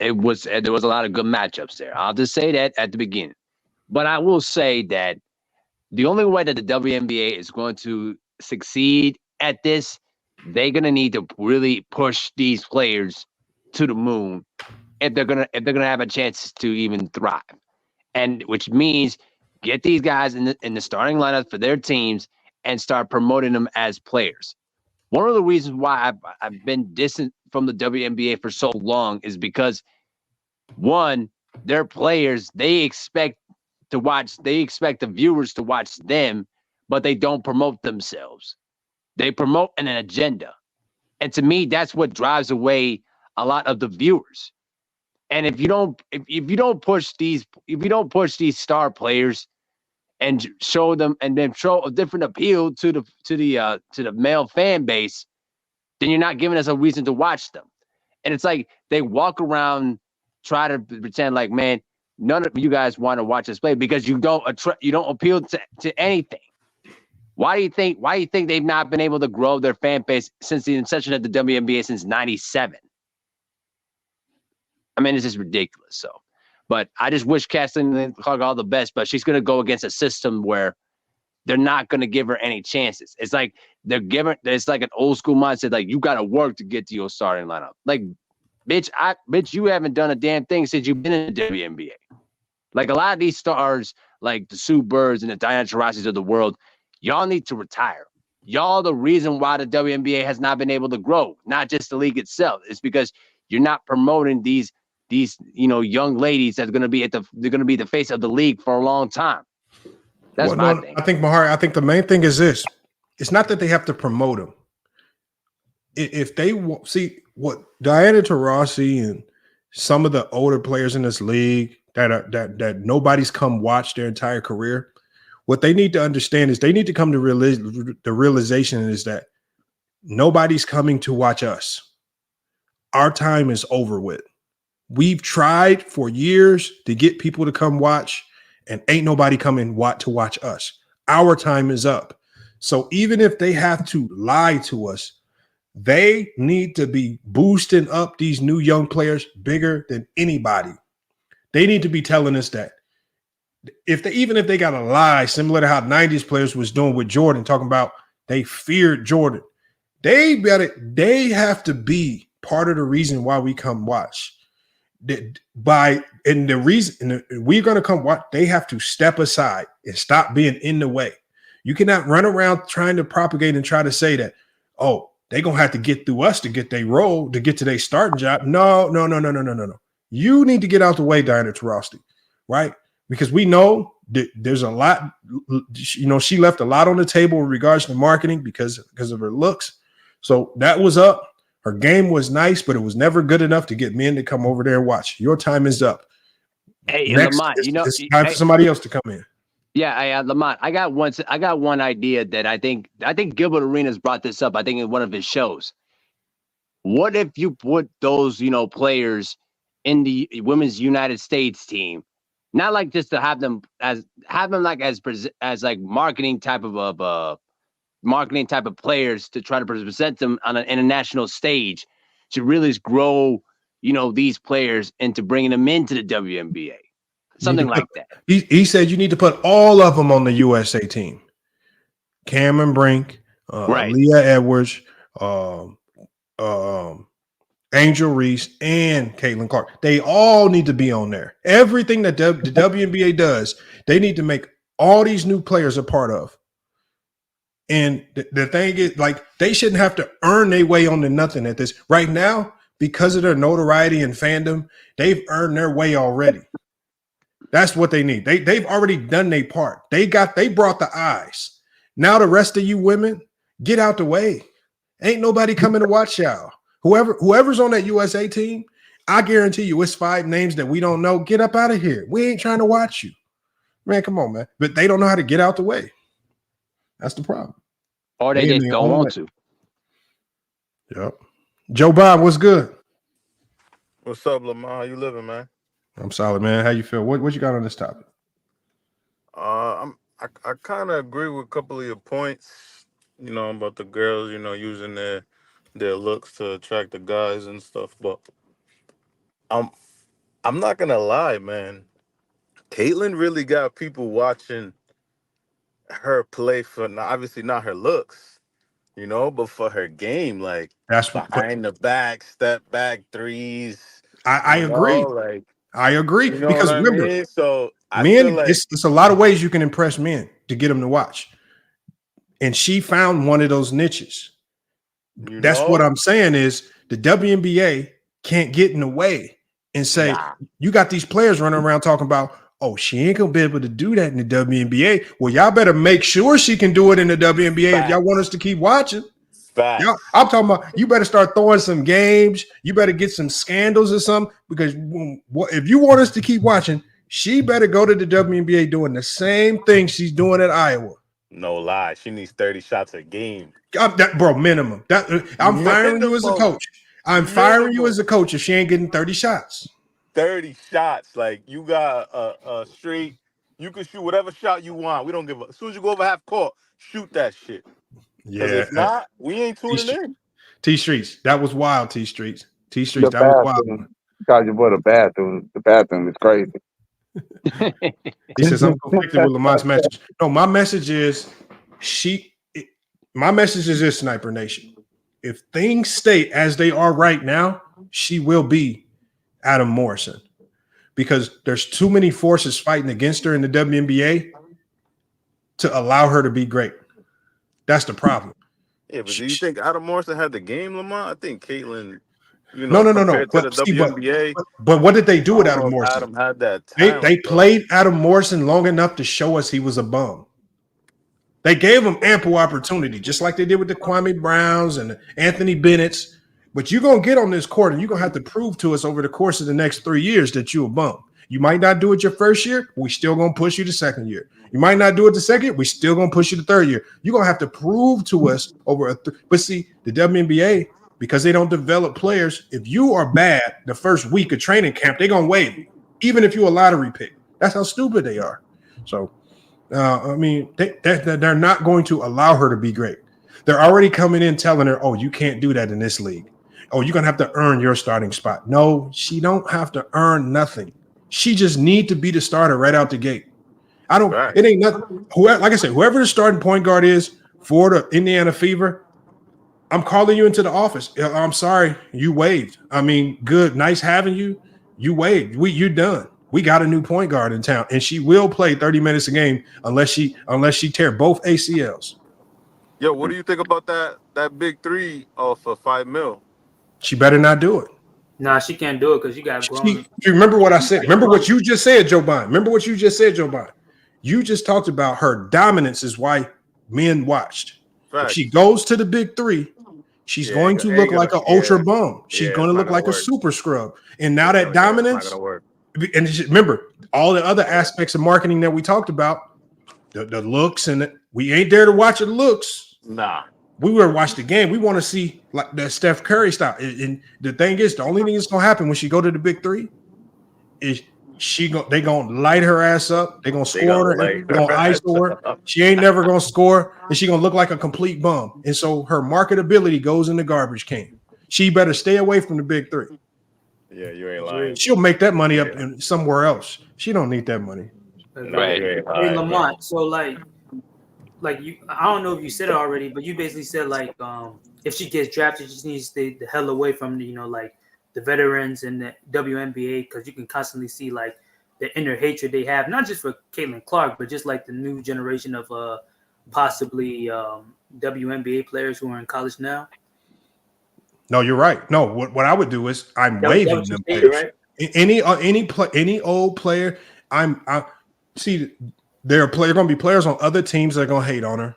there was a lot of good matchups there. I'll just say that at the beginning. But I will say that the only way that the WNBA is going to succeed at this, they're gonna need to really push these players to the moon if they're gonna have a chance to even thrive. And which means get these guys in the starting lineup for their teams and start promoting them as players. One of the reasons why I've been distant from the WNBA for so long is because, one, their players, they expect the viewers to watch them, but they don't promote themselves. They promote an agenda. And to me, that's what drives away a lot of the viewers. And if you don't push these star players and show them and then show a different appeal to the male fan base, then you're not giving us a reason to watch them. And it's like they walk around try to pretend like, man, none of you guys want to watch us play because you don't appeal to anything. Why do you think they've not been able to grow their fan base since the inception of the WNBA since '97? I mean, it's just ridiculous. So, but I just wish Caitlin Clark all the best, but she's going to go against a system where they're not going to give her any chances. It's like it's like an old school mindset. Like, you got to work to get to your starting lineup. Like, bitch, you haven't done a damn thing since you've been in the WNBA. Like, a lot of these stars, like the Sue Birds and the Diana Taurasi's of the world, y'all need to retire. Y'all the reason why the WNBA has not been able to grow, not just the league itself. It's because you're not promoting these young ladies that's going to be they're going to be the face of the league for a long time. That's my thing. I think the main thing is this. It's not that they have to promote him. If they see what Diana Taurasi and some of the older players in this league that nobody's come watch their entire career, what they need to understand is they need to come to the realization is that nobody's coming to watch us. Our time is over with. We've tried for years to get people to come watch, and ain't nobody coming to watch us. Our time is up. So even if they have to lie to us, they need to be boosting up these new young players bigger than anybody. They need to be telling us that. Even if they got to lie, similar to how 90s players was doing with Jordan, talking about they feared Jordan. They have to be part of the reason why we come watch. We're going to come watch, they have to step aside and stop being in the way. You cannot run around trying to propagate and try to say that, oh, they're going to have to get through us to get their role, to get to their starting job. No. You need to get out the way, Diana Taurasi, right? Because we know that there's a lot, she left a lot on the table in regards to marketing because of her looks. So that was up. Her game was nice, but it was never good enough to get men to come over there and watch. Your time is up. Hey, Next, Lamont, it's time for somebody else to come in. Yeah, Lamont, I got one idea that I think Gilbert Arenas brought this up, I think in one of his shows. What if you put those, players in the women's United States team, not like just to have them as like marketing type of players to try to present them on an international stage to really grow, these players into bringing them into the WNBA. Something like that. He said you need to put all of them on the USA team. Cameron Brink, right. Leah Edwards, Angel Reese, and Caitlin Clark. They all need to be on there. Everything that the WNBA does, they need to make all these new players a part of. And the thing is, like, they shouldn't have to earn their way onto nothing at this. Right now, because of their notoriety and fandom, they've earned their way already. That's what they need. They've already done their part. They brought the eyes. Now the rest of you women, get out the way. Ain't nobody coming to watch y'all. Whoever's on that USA team, I guarantee you it's 5 names that we don't know. Get up out of here. We ain't trying to watch you. Man, come on, man. But they don't know how to get out the way. That's the problem. Or they just don't want to. Yep. Joe Bob, what's good? What's up, Lamar? How you living, man? I'm solid, man. How you feel? What you got on this topic? I kind of agree with a couple of your points, about the girls, using their looks to attract the guys and stuff. But I'm not gonna lie, man. Caitlin really got people watching her play for obviously not her looks, but for her game, like that's behind the back, step back threes. I agree. I agree because remember, mean? So men, it's a lot of ways you can impress men to get them to watch, and she found one of those niches. That's what I'm saying is the WNBA can't get in the way and say you got these players running around talking about, oh, she ain't gonna be able to do that in the WNBA. Well, y'all better make sure she can do it in the WNBA if y'all want us to keep watching. Y'all, I'm talking about you better start throwing some games. You better get some scandals or something because if you want us to keep watching, she better go to the WNBA doing the same thing she's doing at Iowa. No lie, she needs 30 shots a game. Minimum. I'm firing you as a coach. I'm firing you as a coach if she ain't getting 30 shots. 30 shots. Like, you got a straight, you can shoot whatever shot you want. We don't give a. As soon as you go over half court, shoot that shit. Yeah. If not, we ain't tuning in. T Streets. That was wild, T Streets. T Streets, that was wild. Called you for the bathroom. The bathroom is crazy. He says I'm conflicted with Lamont's message. No, my message is this, Sniper Nation. If things stay as they are right now, she will be Adam Morrison because there's too many forces fighting against her in the WNBA to allow her to be great. That's the problem. Yeah, but do you think Adam Morrison had the game, Lamont? I think Caitlin You know, No. compared to the But, see, WNBA. but what did they do with I don't Adam know if Morrison? Adam had that They talent, bro. played Adam Morrison long enough to show us he was a bum. They gave him ample opportunity, just like they did with the Kwame Browns and the Anthony Bennett's. But you're going to get on this court, and you're going to have to prove to us over the course of the next 3 years that you're a bum. You might not do it your first year. We still going to push you the second year. You might not do it the second year. We still going to push you the third year. You're going to have to prove to us over but see, the WNBA, because they don't develop players, if you are bad the first week of training camp, they're going to waive you, even if you're a lottery pick. That's how stupid they are. So, I mean, they're not going to allow her to be great. They're already coming in telling her, oh, you can't do that in this league. Oh, you're going to have to earn your starting spot. No, she don't have to earn nothing. She just need to be the starter right out the gate. It ain't nothing. Like I said, whoever the starting point guard is for the Indiana Fever, I'm calling you into the office. I'm sorry, you waived. I mean, good, nice having you. You waived. You're done. We got a new point guard in town, and she will play 30 minutes a game unless she tear both ACLs. Yo, what do you think about that big three off of $5 million? She better not do it. Nah, she can't do it because you got grown. You remember what I said? Remember what you just said, Joe Biden. Remember what you just said, Joe Biden. You just talked about her dominance is why men watched. Right. If she goes to the big three, she's going to look like an ultra bum. She's going to look like a super scrub. And now that dominance, and remember all the other aspects of marketing that we talked about, the looks, and we ain't there to watch the looks. Nah. We were to watch the game. We want to see like that Steph Curry style. And the thing is, the only thing that's gonna happen when she go to the big three is they gonna light her ass up. They gonna score her. They gonna ice her. She ain't never gonna score, and she gonna look like a complete bum. And so her marketability goes in the garbage can. She better stay away from the big three. Yeah, you ain't lying. She'll make that money up in somewhere else. She don't need that money. Right. Hey, Lamont. So like you, I don't know if you said it already, but you basically said like if she gets drafted, she just needs to stay the hell away from like the veterans and the WNBA, because you can constantly see like the inner hatred they have, not just for Caitlin Clark, but just like the new generation of possibly WNBA players who are in college now. No, you're right. No, what I would do is I'm waiving them players. Right? Any old player, I see. There are going to be players on other teams that are going to hate on her.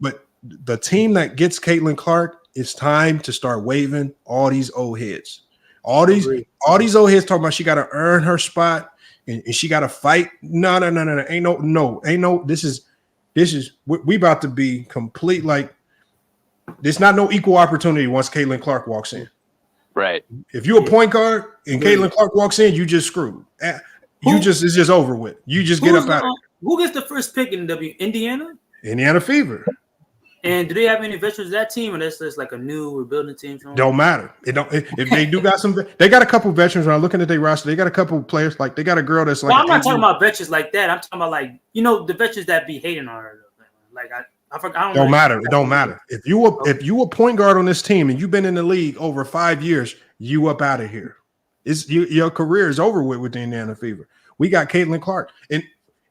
But the team that gets Caitlin Clark, it's time to start waiving all these old heads. All these old heads talking about she got to earn her spot and she got to fight. No. Ain't no. This is we about to be complete. Like, there's not no equal opportunity once Caitlin Clark walks in. Right. If you're a point guard and Caitlin Clark walks in, you just screwed. It's just over with. You just get up out of it. Who gets the first pick in Indiana? Indiana Fever. And do they have any veterans of that team, or that's just like a new rebuilding team? Don't matter. If they do got some, they got a couple veterans. When I'm looking at their roster, they got a couple players. Like they got a girl that's like. Well, I'm not talking about veterans like that. I'm talking about like the veterans that be hating on her. Like I don't matter. It don't matter. If you a point guard on this team and you've been in the league over 5 years, you up out of here. Your career is over with the Indiana Fever. We got Caitlin Clark. And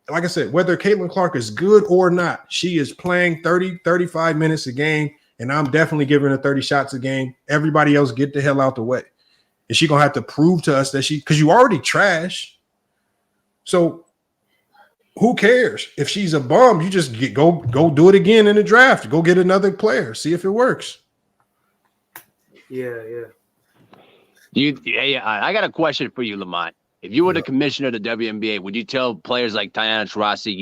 like I said, whether Caitlin Clark is good or not, she is playing 30, 35 minutes a game, and I'm definitely giving her 30 shots a game. Everybody else get the hell out the way. And she's going to have to prove to us that because you already trash. So who cares? If she's a bum, you just go do it again in the draft. Go get another player. See if it works. Yeah. I got a question for you, Lamont. If you were the commissioner of the WNBA, would you tell players like Diana Taurasi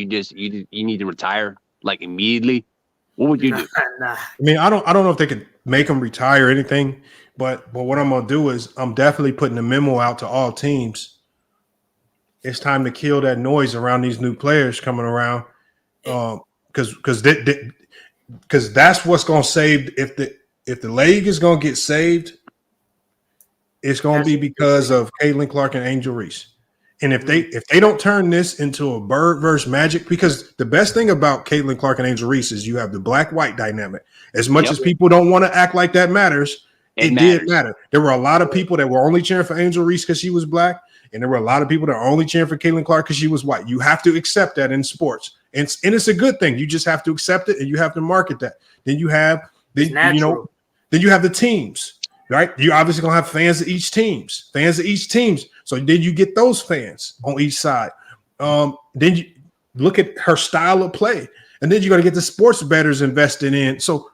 you need to retire like immediately? What would you do? Nah. I mean, I don't know if they could make them retire or anything, but what I'm gonna do is I'm definitely putting a memo out to all teams. It's time to kill that noise around these new players coming around, because that's what's gonna save if the league is gonna get saved. It's going to be because of Caitlin Clark and Angel Reese. And if they don't turn this into a Bird versus Magic, because the best thing about Caitlin Clark and Angel Reese is you have the black-white dynamic. As much as people don't want to act like that matters, it did matter. There were a lot of people that were only cheering for Angel Reese because she was black, and there were a lot of people that are only cheering for Caitlin Clark because she was white. You have to accept that in sports. And it's a good thing. You just have to accept it, and you have to market that. Then you have the teams. right? You obviously gonna have fans of each teams. So then you get those fans on each side. Then you look at her style of play, and then you're gonna get the sports bettors invested in. So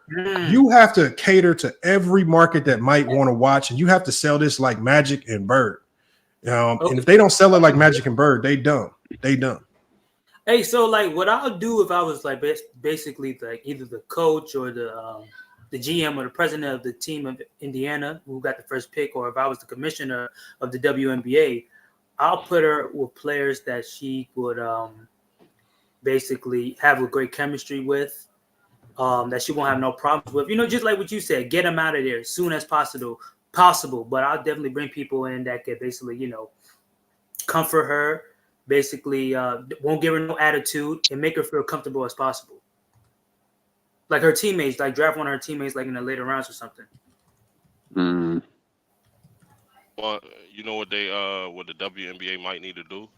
you have to cater to every market that might want to watch, and you have to sell this like Magic and Bird. And if they don't sell it like Magic and Bird, they dumb. Hey, so like, what I'll do if I was like basically like either the coach or the GM or the president of the team of Indiana who got the first pick, or if I was the commissioner of the WNBA, I'll put her with players that she would basically have a great chemistry with, that she won't have no problems with. Just like what you said, get them out of there as soon as possible. But I'll definitely bring people in that could basically, comfort her, basically won't give her no attitude and make her feel comfortable as possible. Like her teammates, like draft one of her teammates like in the later rounds or something. Well, you know what what the WNBA might need to do?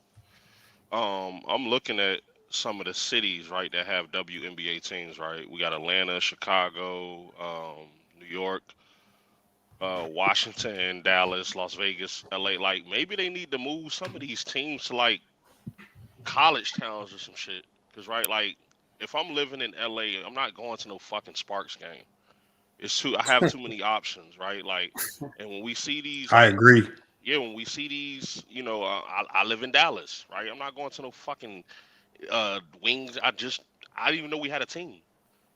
I'm looking at some of the cities, right, that have WNBA teams, right? We got Atlanta, Chicago, New York, Washington, Dallas, Las Vegas, LA. Like, maybe they need to move some of these teams to like college towns or some shit. Cause right, like if I'm living in LA, I'm not going to no fucking Sparks game. I have too many options, right? Like, and when we see these, I agree. Yeah, when we see these, I live in Dallas, right? I'm not going to no fucking Wings. I didn't even know we had a team,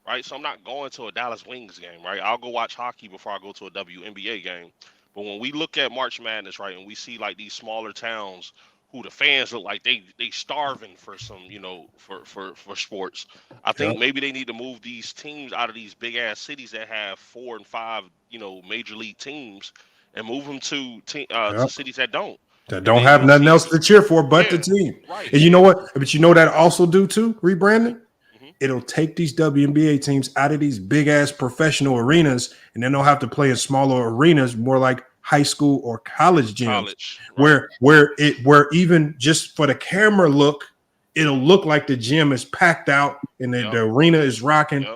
right? So I'm not going to a Dallas Wings game, right? I'll go watch hockey before I go to a WNBA game. But when we look at March Madness, right, and we see like these smaller towns who the fans look like they starving for some, for sports. I think maybe they need to move these teams out of these big ass cities that have 4 and 5, major league teams, and move them to cities that don't. That don't have nothing else to cheer for but the team. Right. And you know what? But you know that also do too, rebranding? It'll take these WNBA teams out of these big ass professional arenas, and then they'll have to play in smaller arenas, more like high school or college gyms, where even just for the camera look, it'll look like the gym is packed out and the arena is rocking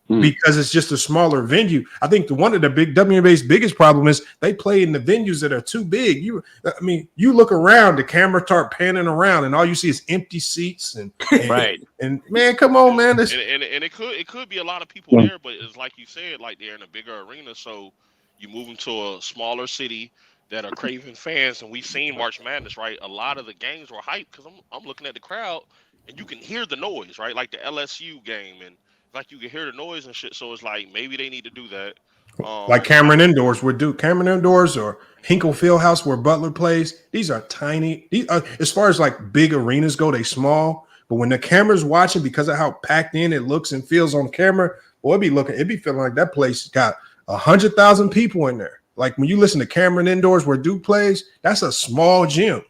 because it's just a smaller venue. I think one of the big WNBA's biggest problem is they play in the venues that are too big. You look around, the camera start panning around, and all you see is empty seats and right. And man, come on, man. And it could be a lot of people there, but it's like you said, like they're in a bigger arena, so you move them to a smaller city that are craving fans, and we've seen March Madness, right? A lot of the games were hyped because I'm looking at the crowd, and you can hear the noise, right? Like the LSU game, and like you can hear the noise and shit. So it's like maybe they need to do that. Like Cameron Indoors would do. Cameron Indoors or Hinkle Fieldhouse where Butler plays. These are tiny. As far as like big arenas go, they small. But when the camera's watching, because of how packed in it looks and feels on camera, boy, it'd be feeling like that place got 100,000 people in there. Like when you listen to Cameron Indoors where Duke plays, that's a small gym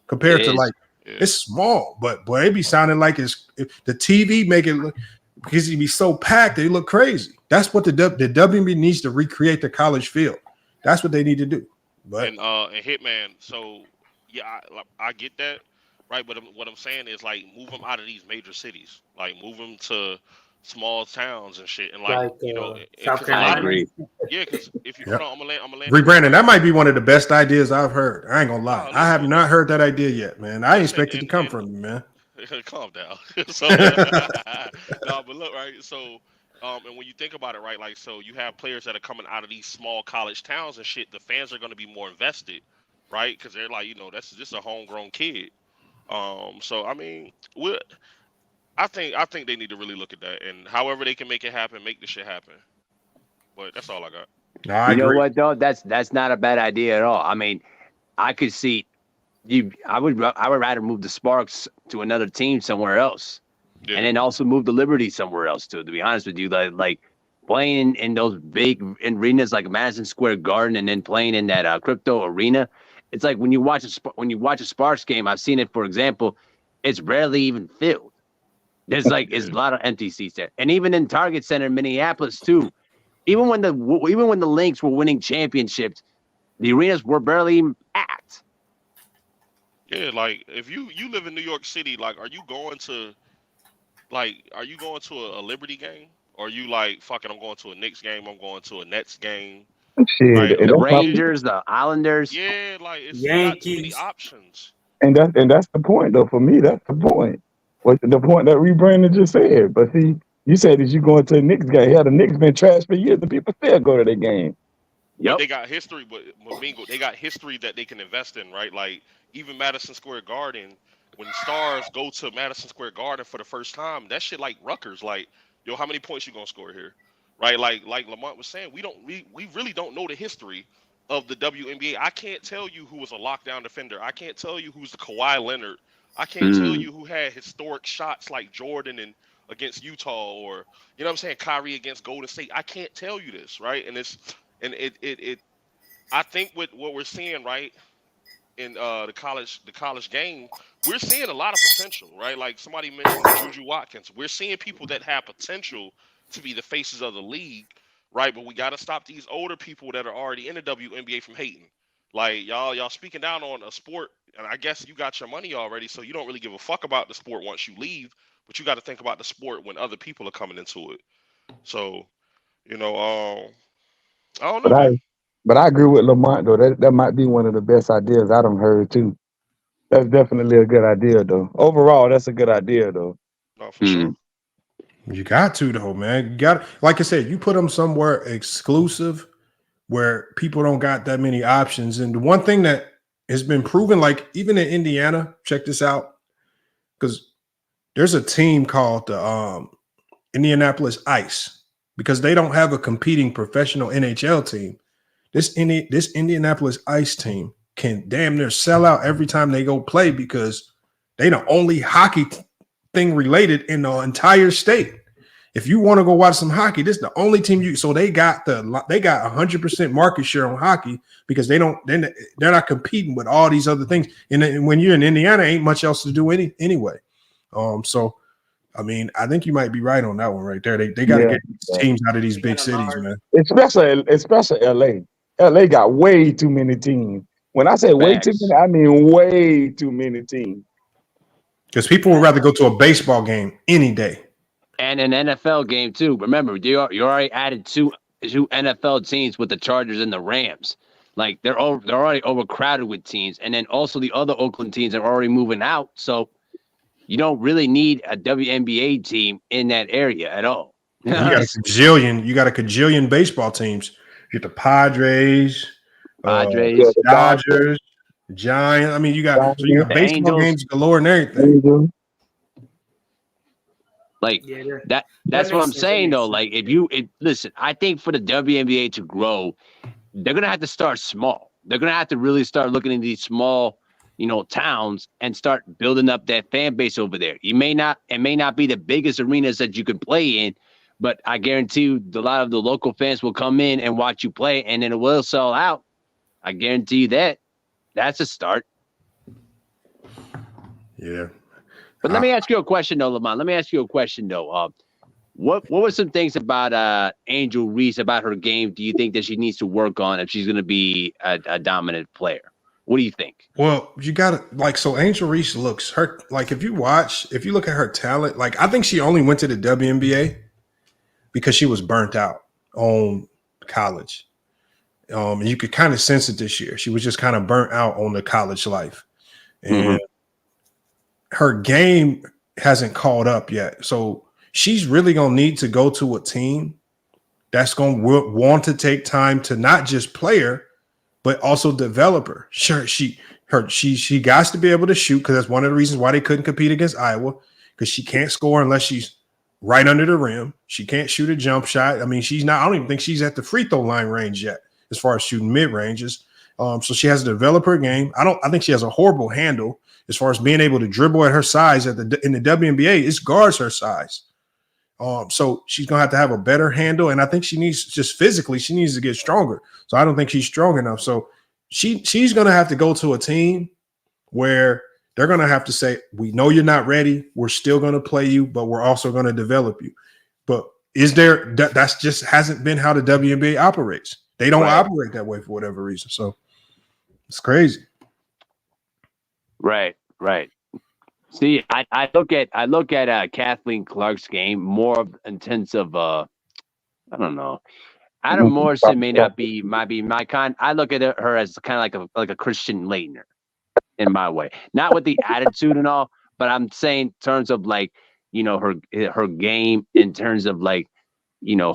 compared to like it's small, but boy, it'd be sounding like the TV make it look, because it'd be so packed, they look crazy. That's what the WNBA needs to recreate the college field. That's what they need to do. But and Hitman, so yeah, I get that, right? But what I'm saying is like move them out of these major cities, like move them to small towns and shit, and South Carolina. I agree. Yeah, because if you, I'm gonna land. Rebranding, that might be one of the best ideas I've heard. I ain't gonna lie, I have not heard that idea yet, man. I expect it to come from you, man. Calm down. So, no, but look, right. So, and when you think about it, right, like, so you have players that are coming out of these small college towns and shit. The fans are going to be more invested, right? Because they're like, that's just a homegrown kid. So I mean, I think they need to really look at that, and however they can make it happen, make the shit happen. But that's all I got. No, I agree. You know what though? That's not a bad idea at all. I mean, I could see I would rather move the Sparks to another team somewhere else, and then also move the Liberty somewhere else too. To be honest with you, like playing in those big arenas like Madison Square Garden, and then playing in that crypto arena, it's like when you watch a Sparks game. I've seen it, for example, it's rarely even filled. There's a lot of empty seats there, and even in Target Center in Minneapolis too. Even when the Lynx were winning championships, the arenas were barely even packed. Yeah, like if you live in New York City, like are you going to a Liberty game? Or are you like, fuck it, I'm going to a Knicks game, I'm going to a Nets game, Shit, Right? and The that's my, Rangers, the Islanders. Yeah, like you got too many Yankees. options. and that's the point though. For me, that's the point. What the point that Brandon just said. But see, you said that you going to the Knicks game. Yeah, the Knicks been trash for years, and people still go to their game. But Yep. they got history, but Mingo, they got history that they can invest in, right? Like even Madison Square Garden, when stars go to Madison Square Garden for the first time, that shit like Rutgers, like, yo, how many points you gonna score here? Right? Like Lamont was saying, we really don't know the history of the WNBA. I can't tell you who was a lockdown defender. I can't tell you who's the Kawhi Leonard. I can't tell you who had historic shots like Jordan and against Utah, or you know what I'm saying, Kyrie against Golden State. I can't tell you this, right? And it I think with what we're seeing, right, in the college game, we're seeing a lot of potential, right? Like somebody mentioned Juju Watkins. We're seeing people that have potential to be the faces of the league, right? But we got to stop these older people that are already in the WNBA from hating. Like y'all speaking down on a sport, and I guess you got your money already, so you don't really give a fuck about the sport once you leave. But you got to think about the sport when other people are coming into it. So, you know, I don't know, But I man. but I agree with Lamont though. That might be one of the best ideas I done heard too. That's definitely a good idea though. Overall, that's a good idea though. No, for sure. You got to though, man. You got, like I said, you put them somewhere exclusive where people don't got that many options. And the one thing that has been proven, like even in Indiana, check this out, because there's a team called the Indianapolis Ice, because they don't have a competing professional NHL team. This Indianapolis Ice team can damn near sell out every time they go play, because they the only hockey thing related in the entire state. If you want to go watch some hockey, this is the only team you. So they got 100% market share on hockey, because they're not competing with all these other things. And when you're in Indiana, ain't much else to do anyway. So I mean, I think you might be right on that one right there. They got to get these teams out of these big cities, man. Especially LA. LA got way too many teams. When I say way too many, I mean way too many teams. Because people would rather go to a baseball game any day. And an NFL game too. Remember, you already added two NFL teams with the Chargers and the Rams. Like they're already overcrowded with teams, and then also the other Oakland teams are already moving out. So you don't really need a WNBA team in that area at all. You got a cajillion baseball teams. You get the Padres, Dodgers, Giants. I mean, you got baseball Angels. games galore and everything. Like that's what I'm saying though. Like listen, I think for the WNBA to grow, they're gonna have to start small. They're gonna have to really start looking at these small, towns and start building up that fan base over there. It may not be the biggest arenas that you could play in, but I guarantee you a lot of the local fans will come in and watch you play, and then it will sell out. I guarantee you that. That's a start. Yeah. But let me ask you a question though, Lamont. Let me ask you a question though. What were some things about Angel Reese, about her game, do you think that she needs to work on if she's going to be a dominant player? What do you think? Well, you got to so Angel Reese looks her, like if you look at her talent, like I think she only went to the WNBA because she was burnt out on college. And you could kind of sense it this year. She was just kind of burnt out on the college life. And her game hasn't caught up yet. So she's really going to need to go to a team that's going to want to take time to not just play her, but also develop her. Sure, she got to be able to shoot, because that's one of the reasons why they couldn't compete against Iowa, because she can't score unless she's right under the rim. She can't shoot a jump shot. I mean, I don't even think she's at the free throw line range yet as far as shooting mid ranges. So she has to develop her game. I think she has a horrible handle as far as being able to dribble at her size in the WNBA. It guards her size. So she's gonna have to have a better handle, and I think she needs to get stronger. So I don't think she's strong enough. So she's gonna have to go to a team where they're gonna have to say, "We know you're not ready. We're still gonna play you, but we're also gonna develop you." But that's just hasn't been how the WNBA operates. They don't operate that way for whatever reason. So it's crazy. Right. See, I look at Kathleen Clark's game more intensive. I don't know. Adam Morrison might be my kind. I look at her as kind of like a Christian Leitner in my way, not with the attitude and all, but I'm saying in terms of like, you know, her game, in terms of like, you know,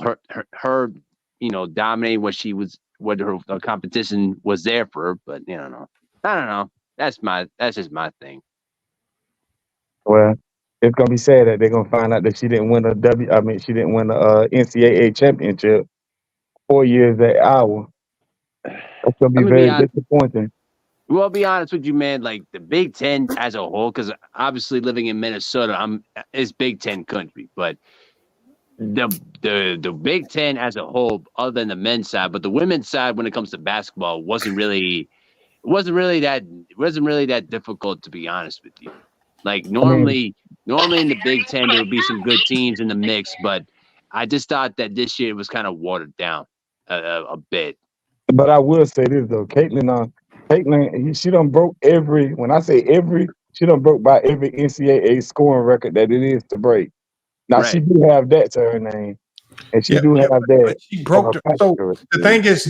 her you know, dominating what her competition was there for her. But you know, I don't know. That's just my thing. Well, it's gonna be sad that they're gonna find out that she didn't win she didn't win the NCAA championship 4 years at Iowa. That's gonna be very disappointing. Well, I'll be honest with you, man. Like the Big Ten as a whole, because obviously living in Minnesota, it's Big Ten country, but the Big Ten as a whole, other than the men's side, but the women's side when it comes to basketball wasn't really that difficult, to be honest with you. Like normally in the Big Ten there would be some good teams in the mix, but I just thought that this year it was kind of watered down a bit. But I will say this though, Caitlin, she done broke when I say every, she done broke by every NCAA scoring record that it is to break. Now she do have that to her name, and she do have that. She broke so the thing is,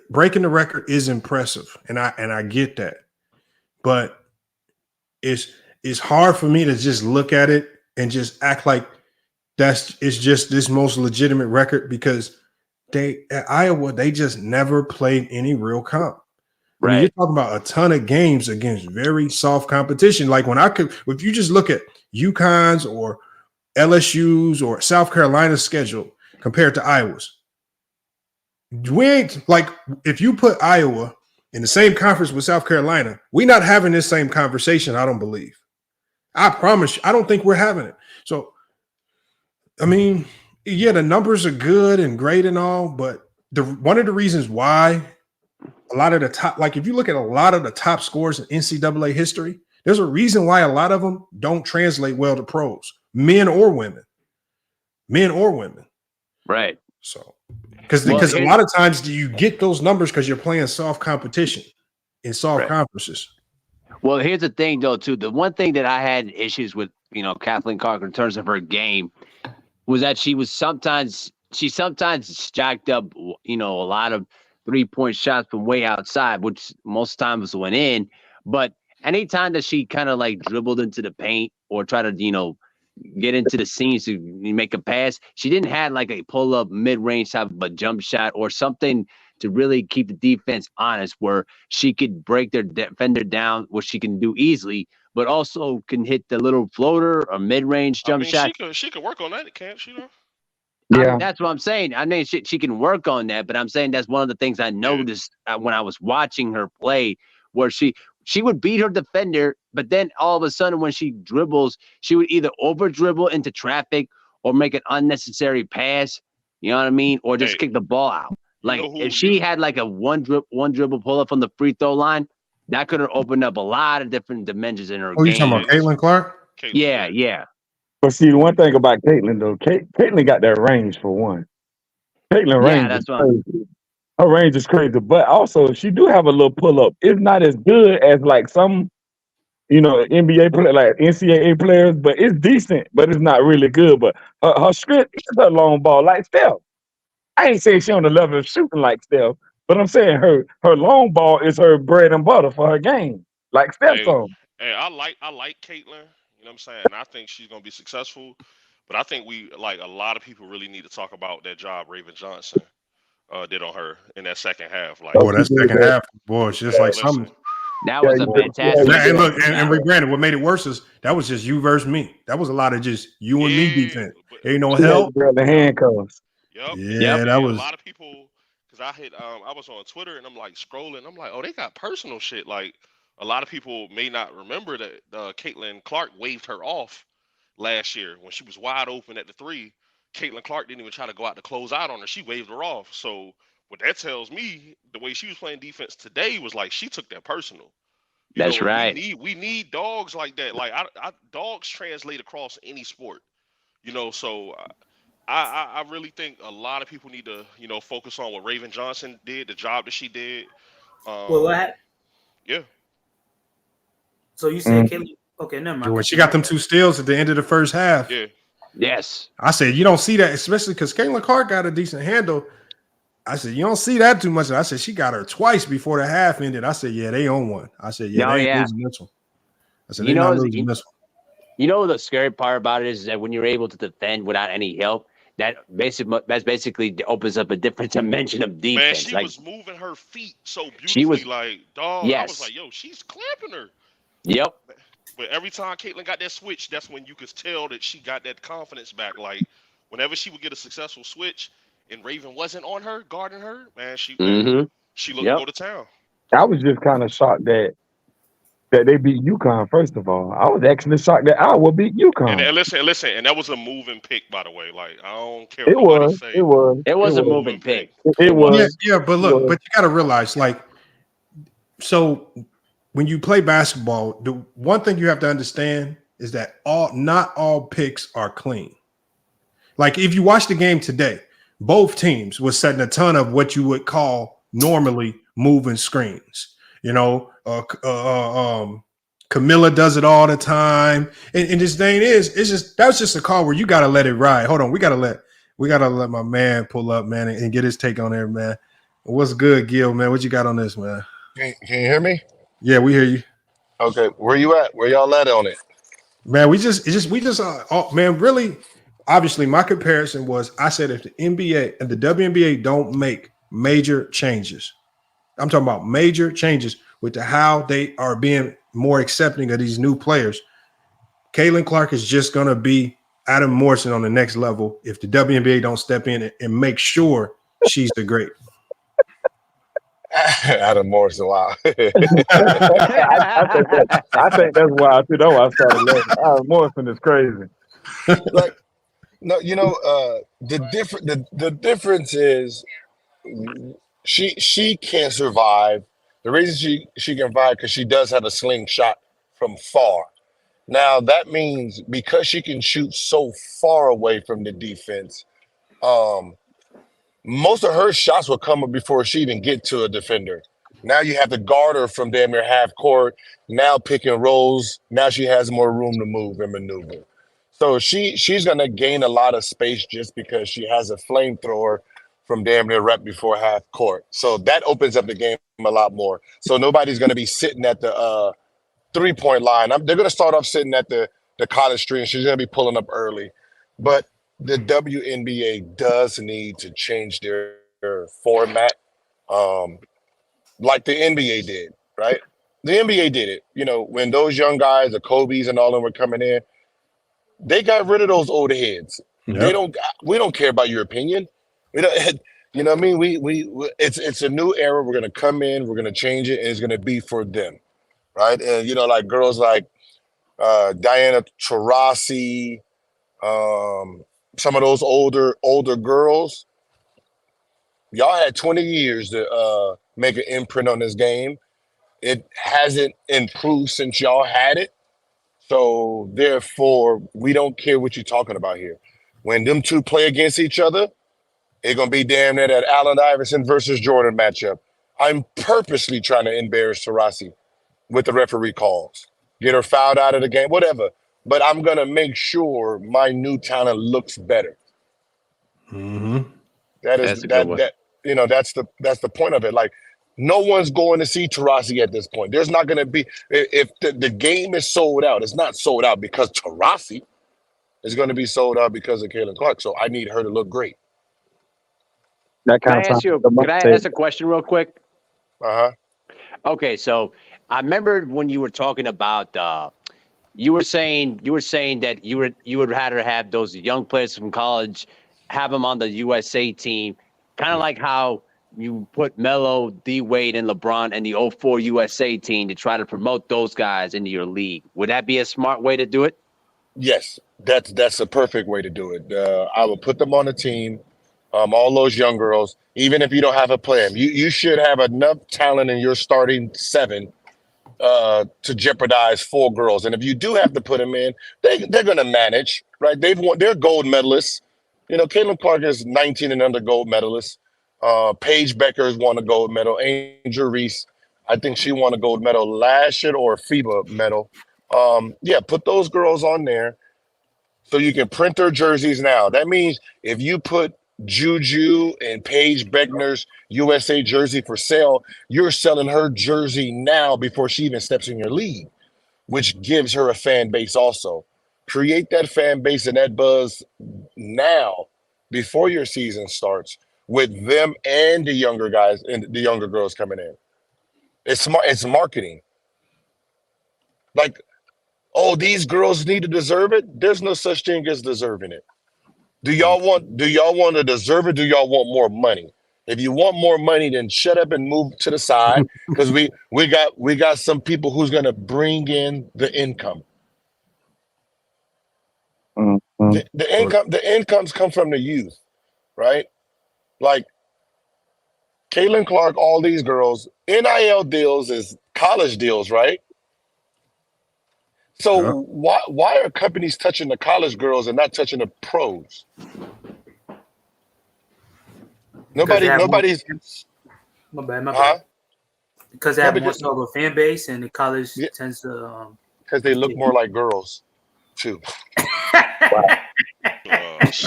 breaking the record is impressive, and I get that, but it's hard for me to just look at it and just act like it's just this most legitimate record, because at Iowa they just never played any real comp. Right. I mean, you're talking about a ton of games against very soft competition. Like if you just look at UConn's or LSU's or South Carolina's schedule compared to Iowa's, we ain't like, if you put Iowa in the same conference with South Carolina, we're not having this same conversation. I don't believe. I promise you, I don't think we're having it. So, I mean, yeah, the numbers are good and great and all, but one of the reasons why a lot of the top, like if you look at a lot of the top scores in NCAA history, there's a reason why a lot of them don't translate well to pros, men or women. Right. So, because a lot of times you get those numbers because you're playing soft competition in soft conferences. Well, here's the thing, though, too. The one thing that I had issues with, you know, Kathleen Clark in terms of her game was that she sometimes jacked up, you know, a lot of 3-point shots from way outside, which most times went in. But anytime that she kind of like dribbled into the paint or try to, you know, get into the scenes to make a pass, she didn't have like a pull-up mid-range type of a jump shot or something to really keep the defense honest, where she could break their defender down, which she can do easily, but also can hit the little floater or mid-range jump shot. She could work on that, can't she? Yeah, that's what I'm saying. I mean, she can work on that, but I'm saying that's one of the things I noticed when I was watching her play, where she would beat her defender, but then all of a sudden when she dribbles, she would either over dribble into traffic or make an unnecessary pass. You know what I mean? Or just kick the ball out. Like if she had like a one dribble pull up from the free throw line, that could have opened up a lot of different dimensions in her game. You talking about Caitlin Clark? Yeah. But see, the one thing about Caitlin though, Caitlin got that range for one. Caitlin range, that's crazy. Her range is crazy, but also she do have a little pull up. It's not as good as like some, you know, NBA player, like NCAA players, but it's decent. But it's not really good. But her strength is her long ball, like Steph. I ain't saying she on the level of shooting like Steph, but I'm saying her long ball is her bread and butter for her game, like Steph's on. Hey, I like Caitlin. You know what I'm saying? I think she's gonna be successful. But I think a lot of people really need to talk about that job Raven Johnson did on her in that second half. Like, that second half, boy, it's just like something. That was a fantastic. And look, and granted, what made it worse is that was just you versus me. That was a lot of just you and me defense. Ain't no help. The handcuffs. Yeah, that was a lot of people. Because I was on Twitter and I'm like scrolling. I'm like, oh, they got personal shit. Like a lot of people may not remember that Caitlin Clark waved her off last year when she was wide open at the three. Caitlin Clark didn't even try to go out to close out on her. She waved her off. So what that tells me, the way she was playing defense today was like she took that personal. That's right. We need dogs like that. Like dogs translate across any sport. You know, so I really think a lot of people need to, you know, focus on what Raven Johnson did, the job that she did. Well, what happened? Yeah. So you said Caitlin. Okay, never mind. When she got them 2 steals at the end of the first half. Yeah. Yes. I said you don't see that, especially because Caitlin Clark got a decent handle. I said, you don't see that too much. I said, she got her twice before the half ended. I said, yeah, they own one. I said, yeah, they ain't losing this one. I said, they're not losing this one. You know, the scary part about it is that when you're able to defend without any help, that basically opens up a different dimension of defense. Man, she was moving her feet so beautifully, like, dog. Yes. I was like, yo, she's clamping her. Yep. But every time Caitlin got that switch, that's when you could tell that she got that confidence back. Like, whenever she would get a successful switch and Raven wasn't on her, guarding her, man, she looked to go to town. I was just kind of shocked that they beat UConn, first of all. I was actually shocked that Iowa beat UConn. And listen, and that was a moving pick, by the way. Like, I don't care what nobody say. It was a moving pick. It was. Yeah, but look, but you got to realize, like, so when you play basketball, the one thing you have to understand is that not all picks are clean. Like, if you watch the game today, both teams were setting a ton of what you would call normally moving screens. You know, Camilla does it all the time. And this thing that's just a call where you got to let it ride. Hold on. We got to let my man pull up, man, and get his take on there, man. What's good, Gil, man? What you got on this, man? Can you hear me? Yeah, we hear you. Okay. Where you at? Where y'all at on it? Man, man, really, obviously my comparison was, I said, if the NBA and the WNBA don't make major changes, I'm talking about major changes with how they are being more accepting of these new players, Caitlin Clark is just going to be Adam Morrison on the next level if the WNBA don't step in and make sure she's the great. Adam Morrison, wow. I think that's why I started laughing. Adam Morrison is crazy. Like, no, you know, the difference is she can't survive. The reason she can survive because she does have a slingshot from far. Now that means because she can shoot so far away from the defense, most of her shots will come up before she even get to a defender. Now you have to guard her from damn near half court. Now pick and rolls. Now she has more room to move and maneuver. So she's gonna gain a lot of space just because she has a flamethrower from damn near right before half court. So that opens up the game a lot more. So nobody's gonna be sitting at the 3-point line. They're gonna start off sitting at the college street, and she's gonna be pulling up early. But the WNBA does need to change their format, like the NBA did, right? The NBA did it. You know, when those young guys, the Kobe's and all of them were coming in, they got rid of those old heads. Yep. We don't care about your opinion. We don't, you know what I mean? We it's a new era. We're gonna come in, we're gonna change it, and it's gonna be for them, right? And you know, like girls like Diana Taurasi, some of those older girls. Y'all had 20 years to make an imprint on this game. It hasn't improved since y'all had it. So therefore, we don't care what you're talking about here. When them two play against each other, it's gonna be damn near that Allen Iverson versus Jordan matchup. I'm purposely trying to embarrass Taurasi with the referee calls, get her fouled out of the game, whatever. But I'm gonna make sure my new talent looks better. Mm-hmm. That's the point of it. Like, no one's going to see Taurasi at this point. There's not going to be, if the game is sold out, it's not sold out because Taurasi is going to be sold out because of Caitlin Clark. So I need her to look great. Can I ask a question real quick? Uh-huh. Okay, so I remember when you were talking about you were saying that you would rather have those young players from college, have them on the USA team, kind of like how you put Melo, D Wade, and LeBron and the 04 USA team to try to promote those guys into your league. Would that be a smart way to do it? Yes, that's a perfect way to do it. I would put them on a team, all those young girls. Even if you don't have a plan, you should have enough talent in your starting 7 to jeopardize 4 girls. And if you do have to put them in, they're going to manage, right? They're gold medalists. You know, Caitlin Clark is 19 and under gold medalist. Paige Becker has won a gold medal. Angel Reese, I think she won a gold medal last year, or a FIBA medal. Put those girls on there so you can print their jerseys now. That means if you put Juju and Paige Beckner's USA jersey for sale, you're selling her jersey now before she even steps in your league, which gives her a fan base also. Create that fan base and that buzz now before your season starts with them and the younger guys and the younger girls coming in. It's smart. It's marketing. Like, oh, these girls need to deserve it. There's no such thing as deserving it. Do y'all want to deserve it? Do y'all want more money? If you want more money, then shut up and move to the side, because we got some people who's gonna bring in the income. The incomes come from the youth, right? Like Caitlin Clark, all these girls, NIL deals is college deals, right? So why are companies touching the college girls and not touching the pros? Nobody's. My bad. Because they have more so of a fan base, and the college tends to. Because they look more like girls, too. That's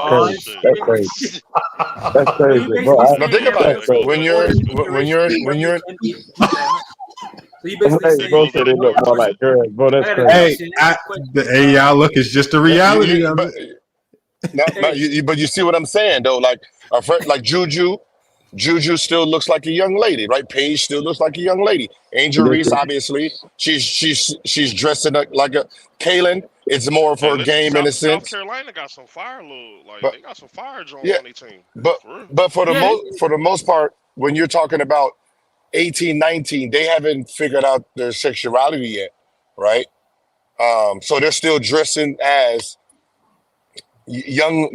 crazy. That's crazy. That's crazy, bro. Now think about it. When you're. So you basically bro said they look more like girls, bro. That's crazy. The AI look is just the reality of it. But you see what I'm saying, though? Like a friend, like Juju still looks like a young lady, right? Paige still looks like a young lady. Angel Reese, obviously, she's dressed in like a Kaylin. It's more of her game in a sense. South Carolina got some fire, they got some fire drones on their team. But for the most part, when you're talking about 18, 19, they haven't figured out their sexuality yet, right? So they're still dressing as young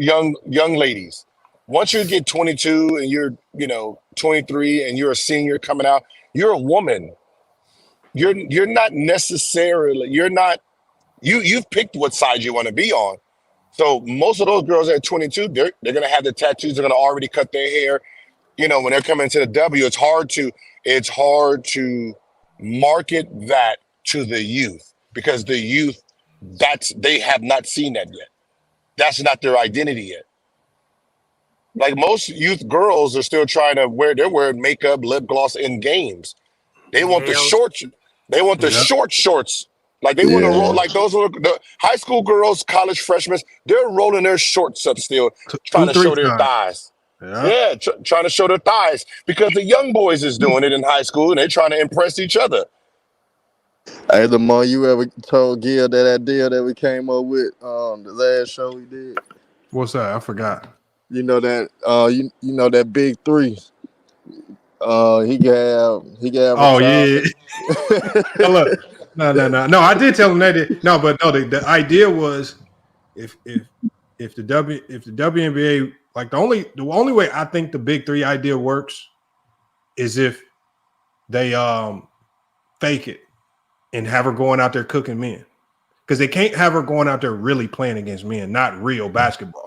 ladies. Once you get 22 and you're 23 and you're a senior coming out, you're a woman. You're not necessarily you've picked what side you want to be on. So most of those girls at 22, they're gonna have the tattoos. They're gonna already cut their hair. When they're coming to the W, it's hard to market that to the youth, because the youth, they have not seen that yet. That's not their identity yet. Like most youth girls are still trying to they're wearing makeup, lip gloss in games. They want the shorts. They want the short shorts. Like they want to roll, like those are the high school girls, college freshmen, they're rolling their shorts up still, trying to show their thighs. Yeah, trying to show their thighs, because the young boys is doing it in high school and they're trying to impress each other. Hey, Lamar, you ever told Gil that deal that we came up with the last show we did? What's that? I forgot. You know that you know that big three. He got. Oh yeah. Look, no. I did tell him that. No, but no. The idea was if the WNBA, like the only way I think the big three idea works is if they fake it and have her going out there cooking men, because they can't have her going out there really playing against men, not real basketball.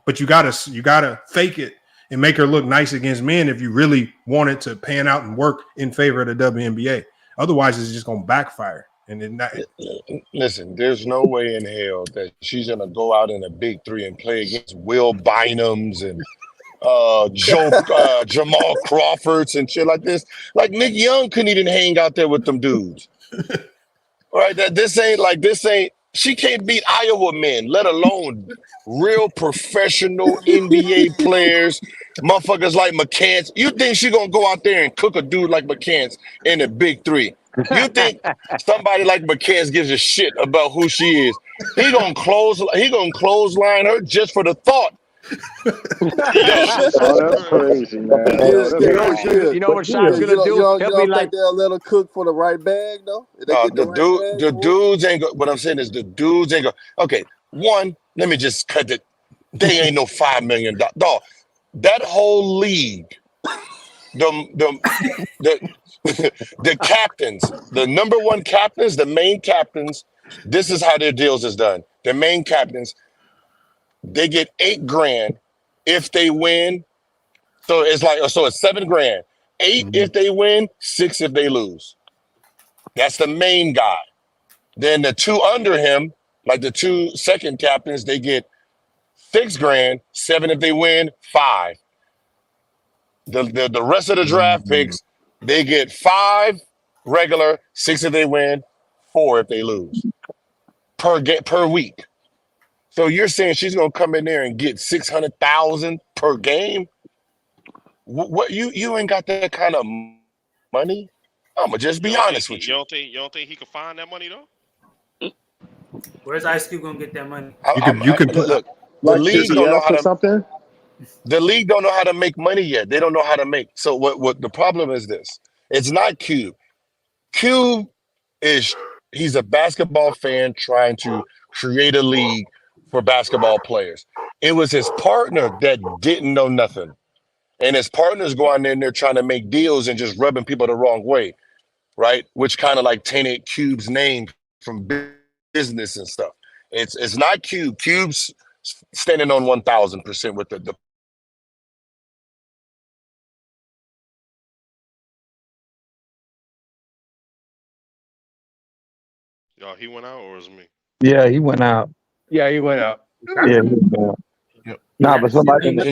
But you gotta fake it and make her look nice against men if you really want it to pan out and work in favor of the WNBA. Otherwise, it's just gonna backfire. And then listen, there's no way in hell that she's gonna go out in a big three and play against Will Bynums and Jamal Crawfords and shit like this. Like Nick Young couldn't even hang out there with them dudes. Right? This ain't. She can't beat Iowa men, let alone real professional NBA players, motherfuckers like McCants. You think she gonna go out there and cook a dude like McCants in the big three? You think somebody like McCants gives a shit about who she is? He gonna clothesline her just for the thought. That's crazy, man. You know what Shaq's gonna do? He'll be like, they'll let her cook for the right bag, though. The dudes ain't go. What I'm saying is the dudes ain't go. Okay, one. Let me just cut it. They ain't no $5 million dog. That whole league, the captains, the number one captains, the main captains. This is how their deals is done. The main captains, they get $8,000 if they win. So it's it's $7,000. $8 if they win, $6 if they lose. That's the main guy. Then the two under him, like the two second captains, they get $6 grand, 7 if they win, 5. The rest of the draft picks, they get 5 regular, 6 if they win, 4 if they lose per week. So you're saying she's gonna come in there and get 600,000 per game? What you ain't got that kind of money? I'm gonna just be honest with you. You don't think he could find that money though? Where's Ice Cube gonna get that money? You can put look. The league don't know how to. The league don't know how to make money yet. They don't know how to make. So what the problem is this? It's not Cube. Cube he's a basketball fan trying to create a league for basketball players. It was his partner that didn't know nothing. And his partner's going in there trying to make deals and just rubbing people the wrong way, right? Which kind of like tainted Cube's name from business and stuff. It's not Cube. Cube's standing on 1,000% with the Y'all, he went out or was it me? Yeah, he went out. Yeah, he went out. Yeah, he went out. Nah, but somebody in the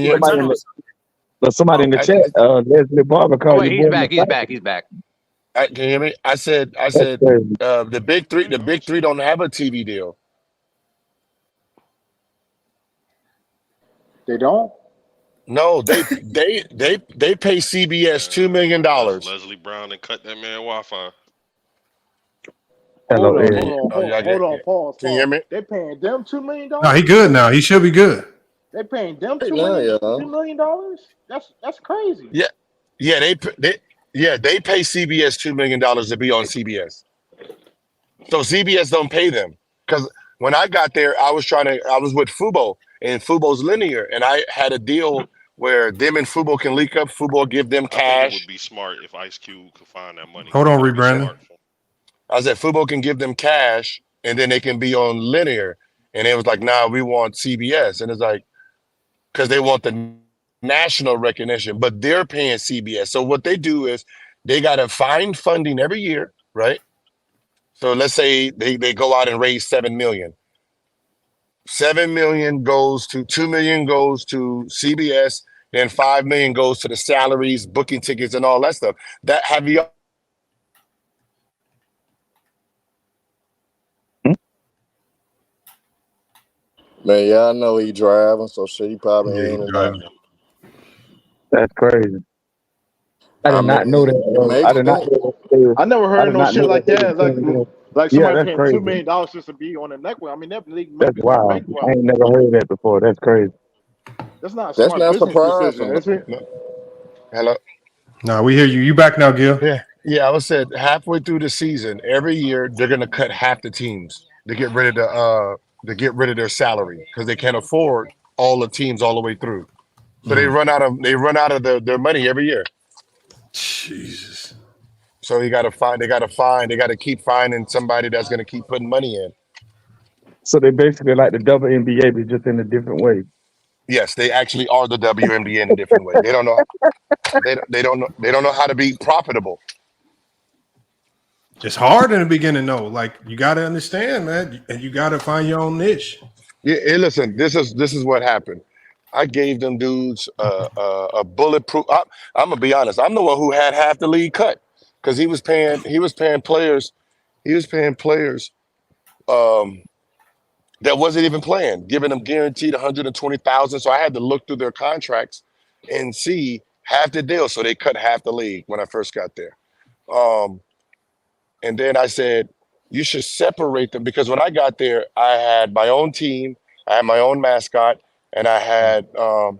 chat, Leslie Barber called you. He's back. Can you hear me? I said the big three don't have a TV deal. They don't? No, they pay CBS $2 million. Leslie Brown and cut that man Wi-Fi. Hold on, pause. Can you hear me? They paying them $2 million? No, he good now. He should be good. They paying them $2 million? That's crazy. Yeah, they pay CBS $2 million to be on CBS. So CBS don't pay them because when I got there, I was with Fubo, and Fubo's linear, and I had a deal where them and Fubo can link up. Fubo give them cash. I think it would be smart if Ice Cube could find that money. Hold on, rebranding. I said Fubo can give them cash, and then they can be on linear. And it was like, nah, we want CBS, and it's like because they want the national recognition, but they're paying CBS. So what they do is they got to find funding every year, right? So let's say they go out and raise $7 million. $7 million goes to $2 million goes to CBS, then $5 million goes to the salaries, booking tickets, and all that stuff. That have you? Man, y'all know he driving, so shit, he probably ain't driving. That's crazy. I did not know that. I did not know that. I never heard no shit like that. Like somebody paying crazy. $2 million just to be on the network. I mean, that league. That's wild. I ain't never heard that before. That's crazy. That's not. That's not surprising. Is it? Hello. No, we hear you. You back now, Gil? Yeah. I was said halfway through the season, every year they're gonna cut half the teams to get rid of their salary because they can't afford all the teams all the way through. So they run out of their money every year. Jesus. So they got to keep finding somebody that's going to keep putting money in. So they basically like the WNBA, but just in a different way. Yes, they actually are the WNBA in a different way. They don't know. They don't know how to be profitable. It's hard in the beginning, though. Like you got to understand, man, and you got to find your own niche. Yeah, hey, listen. This is what happened. I gave them dudes a bulletproof. I'm gonna be honest. I'm the one who had half the league cut because he was paying players. That wasn't even playing, giving them guaranteed 120,000. So I had to look through their contracts and see half the deal. So they cut half the league when I first got there. And then I said, you should separate them because when I got there, I had my own team, I had my own mascot, and I had I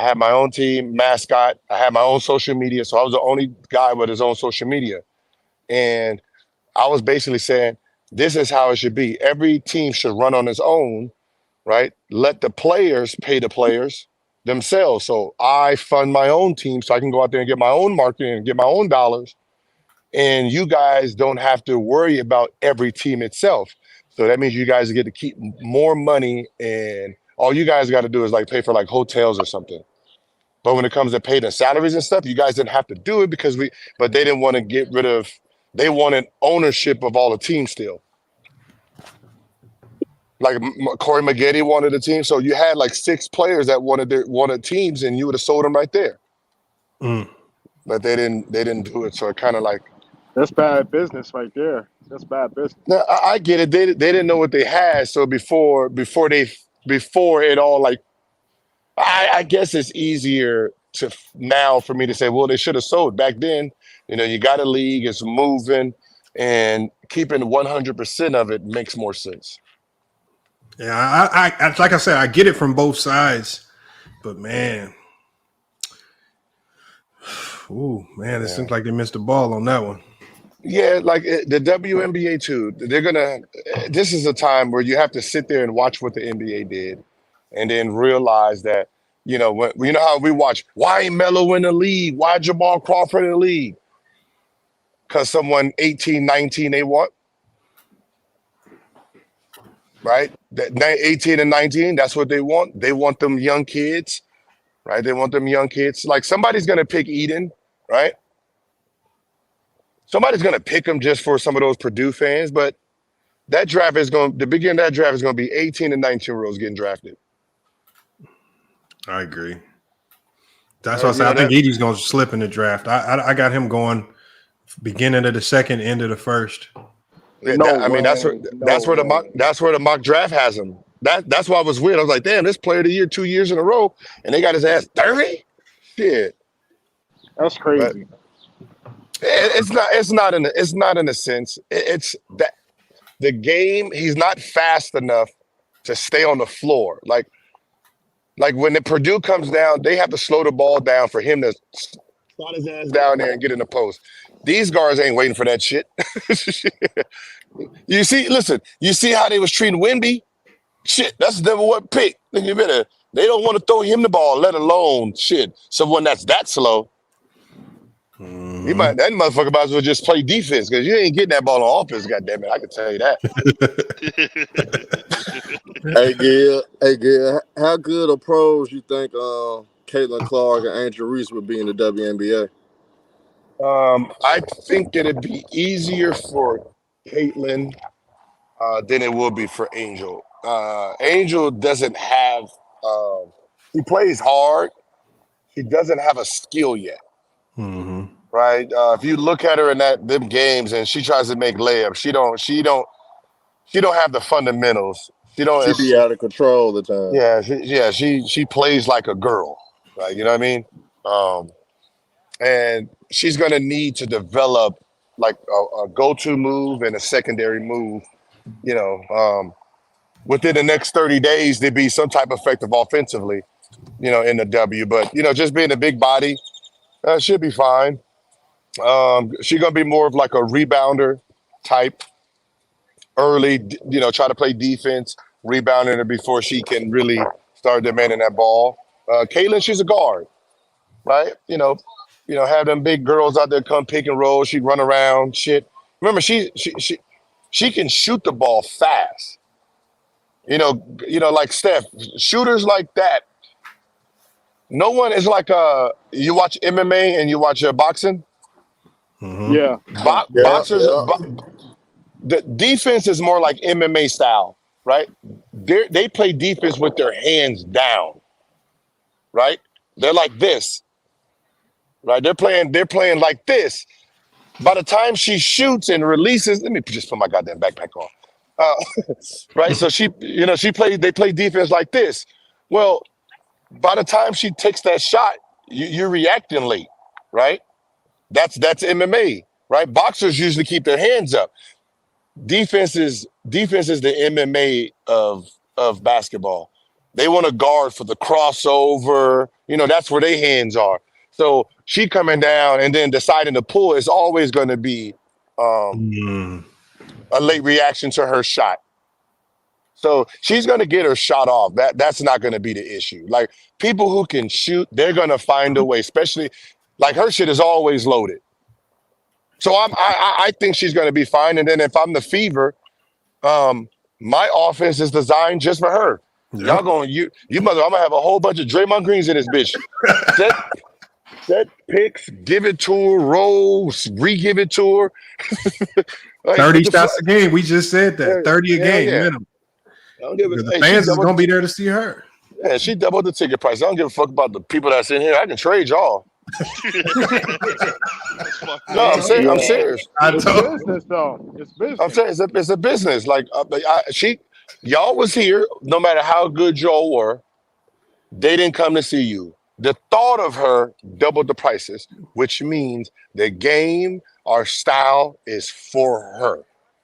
had my own team mascot. I had my own social media, so I was the only guy with his own social media. And I was basically saying, this is how it should be. Every team should run on its own, right? Let the players pay the players themselves. So I fund my own team so I can go out there and get my own marketing and get my own dollars. And you guys don't have to worry about every team itself. So that means you guys get to keep more money, and all you guys got to do is like pay for like hotels or something. But when it comes to pay the salaries and stuff, you guys didn't have to do it because but they didn't want to get rid of, they wanted ownership of all the teams still. Like Corey Maggette wanted a team, so you had like 6 players that wanted teams, and you would have sold them right there. But they didn't do it. So it kind of like That's bad business right there. That's bad business. now, I get it. They didn't know what they had, so before it all like I guess it's easier to now for me to say, well, they should have sold back then. You got a league, it's moving, and keeping 100% of it makes more sense. Yeah, I like I said, I get it from both sides, but man, it seems like they missed the ball on that one. Yeah, like the WNBA too. This is a time where you have to sit there and watch what the NBA did, and then realize that when how we watch, why ain't Melo in the league? Why Jamal Crawford in the league? Because someone 18, 19 they want. Right? That 18 and 19, that's what they want. They want them young kids, right? They want them young kids. Like somebody's going to pick Eden, right? Somebody's going to pick him just for some of those Purdue fans, but the beginning of that draft is going to be 18 and 19-year-olds getting drafted. I agree. That's why I said I think Edie's going to slip in the draft. I got him going beginning of the second, end of the first. Yeah, that's where the mock draft has him. That's why it was weird. I was like, damn, this player of the year 2 years in a row, and they got his ass 30. Shit, that's crazy. It's not in a sense. It's that the game. He's not fast enough to stay on the floor. Like when the Purdue comes down, they have to slow the ball down for him to slot his ass down there and get in the post. These guards ain't waiting for that shit. You see how they was treating Wemby? Shit, that's the number 1 pick. They don't want to throw him the ball, let alone someone that's that slow. That motherfucker might as well just play defense because you ain't getting that ball on offense, goddammit. I can tell you that. Hey Gil, how good of pros you think Caitlin Clark and Angel Reese would be in the WNBA? I think it'd be easier for Caitlin than it will be for Angel. Angel doesn't have he plays hard. He doesn't have a skill yet. Mm-hmm. Right? If you look at her in them games and she tries to make layups, she don't have the fundamentals. She be out of control all the time. She plays like a girl. Right? You know what I mean? And she's going to need to develop like a go-to move and a secondary move, within the next 30 days, there'd be some type of effective offensively, in the W. But, just being a big body, she'll be fine. She's going to be more of like a rebounder type early, try to play defense, rebounding her before she can really start demanding that ball. Caitlin, she's a guard, right? Have them big girls out there come pick and roll. She'd run around, shit. Remember, she can shoot the ball fast. Like Steph, shooters like that. No one is like you watch MMA and you watch boxing. Mm-hmm. Yeah. Boxers. The defense is more like MMA style, right? They play defense with their hands down, right? They're like this. Right, they're playing like this. By the time she shoots and releases, let me just put my goddamn backpack on. Right, so they play defense like this. Well, by the time she takes that shot, you're reacting late, right? That's MMA, right? Boxers usually keep their hands up. Defense is the MMA of basketball. They want to guard for the crossover. That's where their hands are. So she coming down and then deciding to pull is always going to be a late reaction to her shot. So she's going to get her shot off. That's not going to be the issue. Like people who can shoot, they're going to find a way, especially like her shit is always loaded. So I think she's going to be fine. And then if I'm the Fever, my offense is designed just for her. Yep. Y'all going, you mother, I'm going to have a whole bunch of Draymond Greens in this bitch. Set picks, give it to her, rolls, re-give it to her. 30 shots a game. We just said that. 30 a game minimum. I don't give a. The Hey, fans is gonna be there to see her. Yeah, she doubled the ticket price. I don't give a fuck about the people that's in here. I can trade y'all. No, I'm serious. I'm serious. It's business, though. It's business. I'm saying it's a business. Like y'all was here. No matter how good y'all were, they didn't come to see you. The thought of her doubled the prices, which means the game, our style is for her.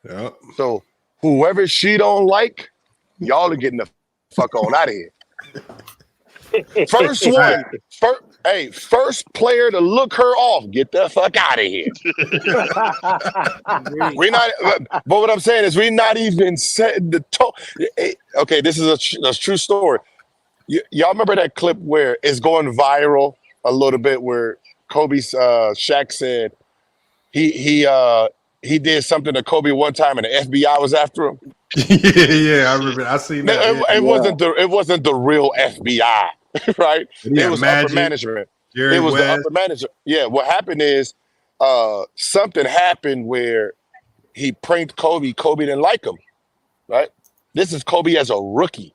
Yep. So whoever she don't like, y'all are getting the fuck on out of here. First one, first player to look her off, get the fuck out of here. We're not, but what I'm saying is we're not even setting the tone. Okay, this is a true story. Y'all remember that clip where it's going viral a little bit where Shaq said he did something to Kobe one time and the FBI was after him. Yeah, I remember. I seen that. It wasn't the real FBI, right? Yeah, it was Magic, upper management. Jerry It was West. the upper management. Yeah, what happened is something happened where he pranked Kobe. Kobe didn't like him, right? This is Kobe as a rookie.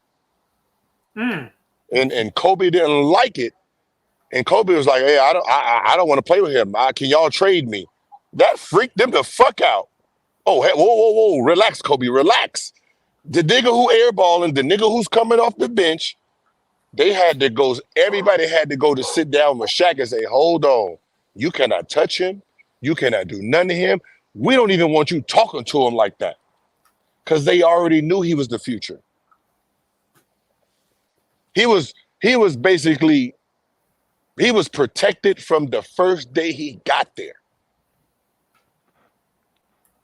And Kobe didn't like it. And Kobe was like, hey, I don't want to play with him. Can y'all trade me? That freaked them the fuck out. Oh, hey, whoa, relax, Kobe, relax. The nigga who airballing, the nigga who's coming off the bench, everybody had to go to sit down with Shaq and say, hold on, you cannot touch him. You cannot do nothing to him. We don't even want you talking to him like that. Because they already knew he was the future. He was protected from the first day he got there.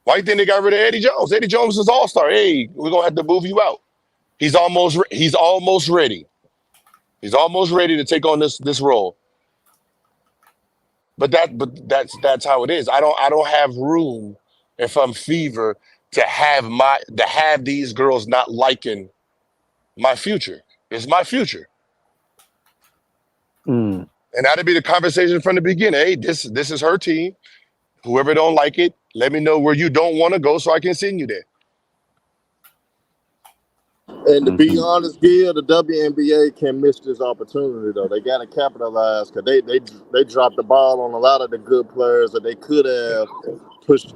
Why do you think they got rid of Eddie Jones? Eddie Jones is all-star. Hey, we're gonna have to move you out. He's almost ready. He's almost ready to take on this role. But that's how it is. I don't have room if I'm Fever to have these girls not liking my future. It's my future. And that'd be the conversation from the beginning. Hey, this is her team. Whoever don't like it, let me know where you don't want to go so I can send you there. And to be honest, Gil, the WNBA can miss this opportunity though. They got to capitalize because they dropped the ball on a lot of the good players that they could have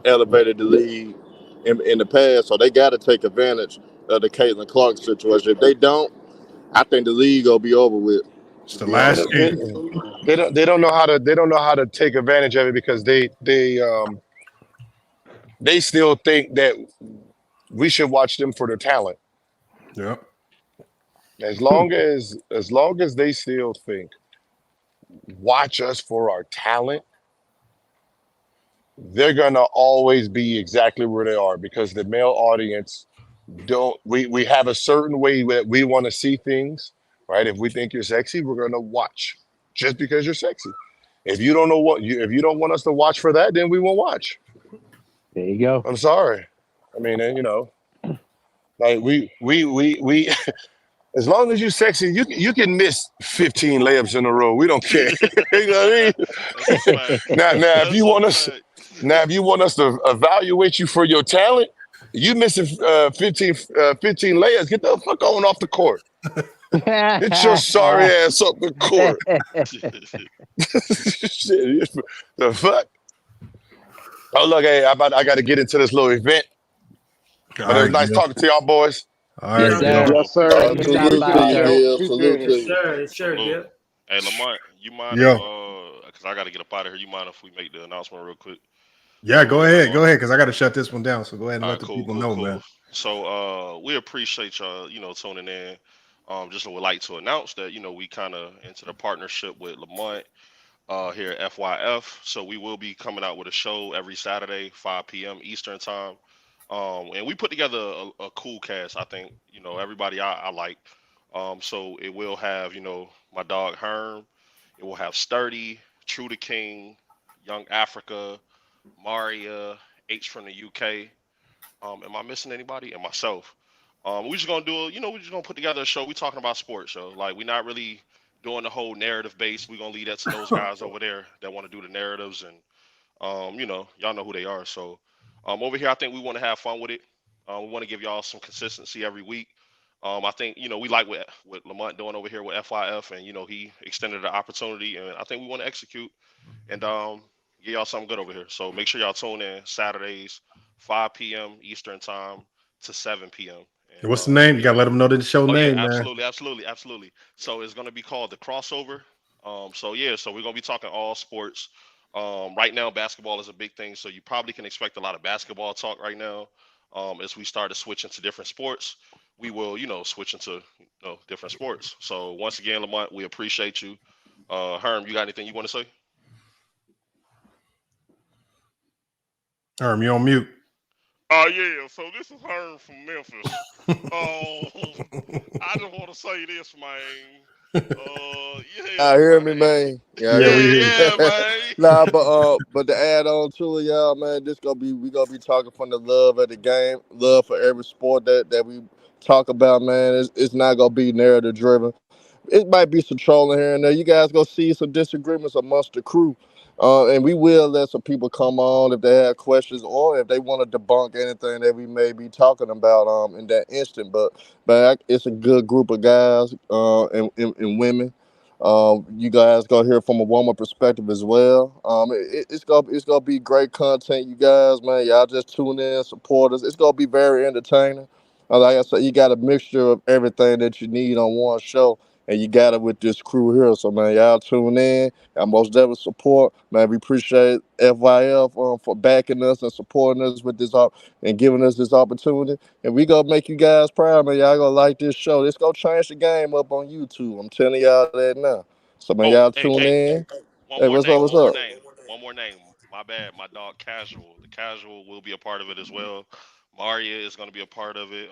elevated the league in the past. So they got to take advantage of the Caitlin Clark situation. If they don't, I think the league will be over with. It's the last game. They don't know how to take advantage of it because they still think that we should watch them for their talent. Yep. As long as they still think watch us for our talent, they're gonna always be exactly where they are because the male audience we have a certain way that we want to see things, right? If we think you're sexy, we're gonna watch just because you're sexy. If you don't want us to watch for that, then we won't watch. There you go. I'm sorry. I mean, like we as long as you're sexy, you can miss 15 layups in a row. We don't care. You know what I mean? Now if you want us to evaluate you for your talent, you missing 15 layups. Get the fuck off the court. Get your sorry ass up the court. Shit, the fuck? Oh look, hey, I got to get into this little event. But it was nice talking to y'all boys. All right, yes, sir. Sure, yeah. Hey, Lamont, you mind because I got to get up out of here. You mind if we make the announcement real quick? Yeah, go ahead, because I got to shut this one down. So go ahead and let the people know, man. So we appreciate y'all, tuning in. Just would like to announce that, we kind of into the partnership with Lamont here at FYF. So we will be coming out with a show every Saturday, 5 p.m. Eastern time. And we put together a cool cast, I think, everybody I like. So it will have, my dog Herm. It will have Sturdy, True the King, Young Africa, Maria, H from the UK. Am I missing anybody? And myself. We're just gonna we're just gonna put together a show. We're talking about sports show. Like we're not really doing the whole narrative base. We're gonna leave that to those guys over there that want to do the narratives and y'all know who they are. So over here I think we want to have fun with it. We want to give y'all some consistency every week. I think, we like what Lamont doing over here with FYF, and, he extended the opportunity, and I think we want to execute and get y'all something good over here. So make sure y'all tune in Saturdays, 5 p.m. Eastern time to 7 p.m. And, what's the name? You got to let them know the show name, man. Absolutely. So it's going to be called The Crossover. So we're going to be talking all sports. Right now, basketball is a big thing, so you probably can expect a lot of basketball talk right now. As we start to switch into different sports, we will, switch into different sports. So once again, Lamont, we appreciate you. Herm, you got anything you want to say? Herm, you on mute. Yeah, so this is Herm from Memphis. I just want to say this, man. Hear me, man. Yeah, man. Nah, but to add on to it, y'all, man, we gonna be talking from the love of the game, love for every sport that we talk about, man. It's not gonna be narrative driven. It might be some trolling here and there. You guys gonna see some disagreements amongst the crew. And we will let some people come on if they have questions or if they want to debunk anything that we may be talking about in that instant. But it's a good group of guys and women. You guys gonna hear from a woman perspective as well. It's gonna be great content, you guys, man. Y'all just tune in, support us. It's gonna be very entertaining. Like I said, you got a mixture of everything that you need on one show. And you got it with this crew here. So, man, y'all tune in. Y'all most definitely support. Man, we appreciate FYF for backing us and supporting us with this and giving us this opportunity. And we going to make you guys proud, man. Y'all going to like this show. It's going to change the game up on YouTube. I'm telling y'all that now. So, man, y'all tune in. Hey, what's up? One more name. My bad. My dog, Casual. The Casual will be a part of it as well. Maria is going to be a part of it.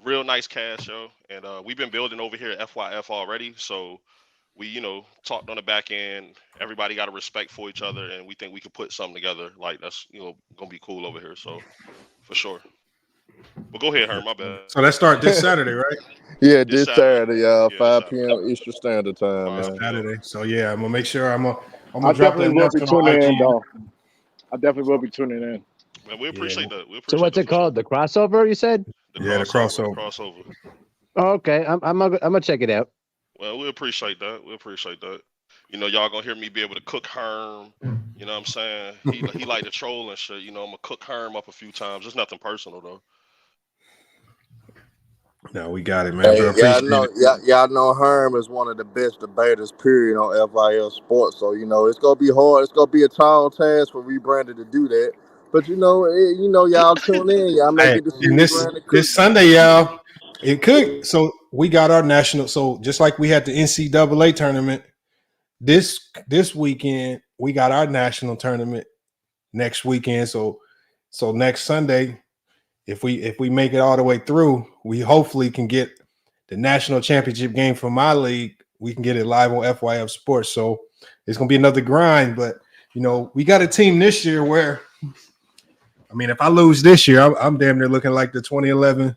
Real nice cast, yo. And we've been building over here at FYF already. So we, talked on the back end. Everybody got a respect for each other. And we think we could put something together. Like, that's, going to be cool over here. So, for sure. But go ahead, Herm. My bad. So let's start this Saturday, right? Yeah, this Saturday, y'all. 5 p.m. Eastern Standard Time, man. Saturday. So, yeah, I'm going to make sure I'm going I to drop that definitely will be tuning in, IG. though. I definitely will be tuning in. Man, we appreciate that. So what's it called? The crossover, you said? The crossover. Oh, okay, I'm gonna check it out. Well, we appreciate that. Y'all gonna hear me be able to cook Herm. You know what I'm saying? He like to troll and shit. I'm gonna cook Herm up a few times. It's nothing personal though. No, we got it, man. Hey, y'all know Herm is one of the best debaters, period, on FYF Sports. So, it's going to be hard. It's going to be a tall task for Rebranded to do that. But, y'all tune in. Y'all may get to see this Sunday, y'all. It could. So, we got our national. So, just like we had the NCAA tournament, this weekend, we got our national tournament next weekend. So next Sunday, if we make it all the way through, we hopefully can get the national championship game from my league. We can get it live on FYF Sports. So it's gonna be another grind, but we got a team this year where, if I lose this year, I'm damn near looking like the 2011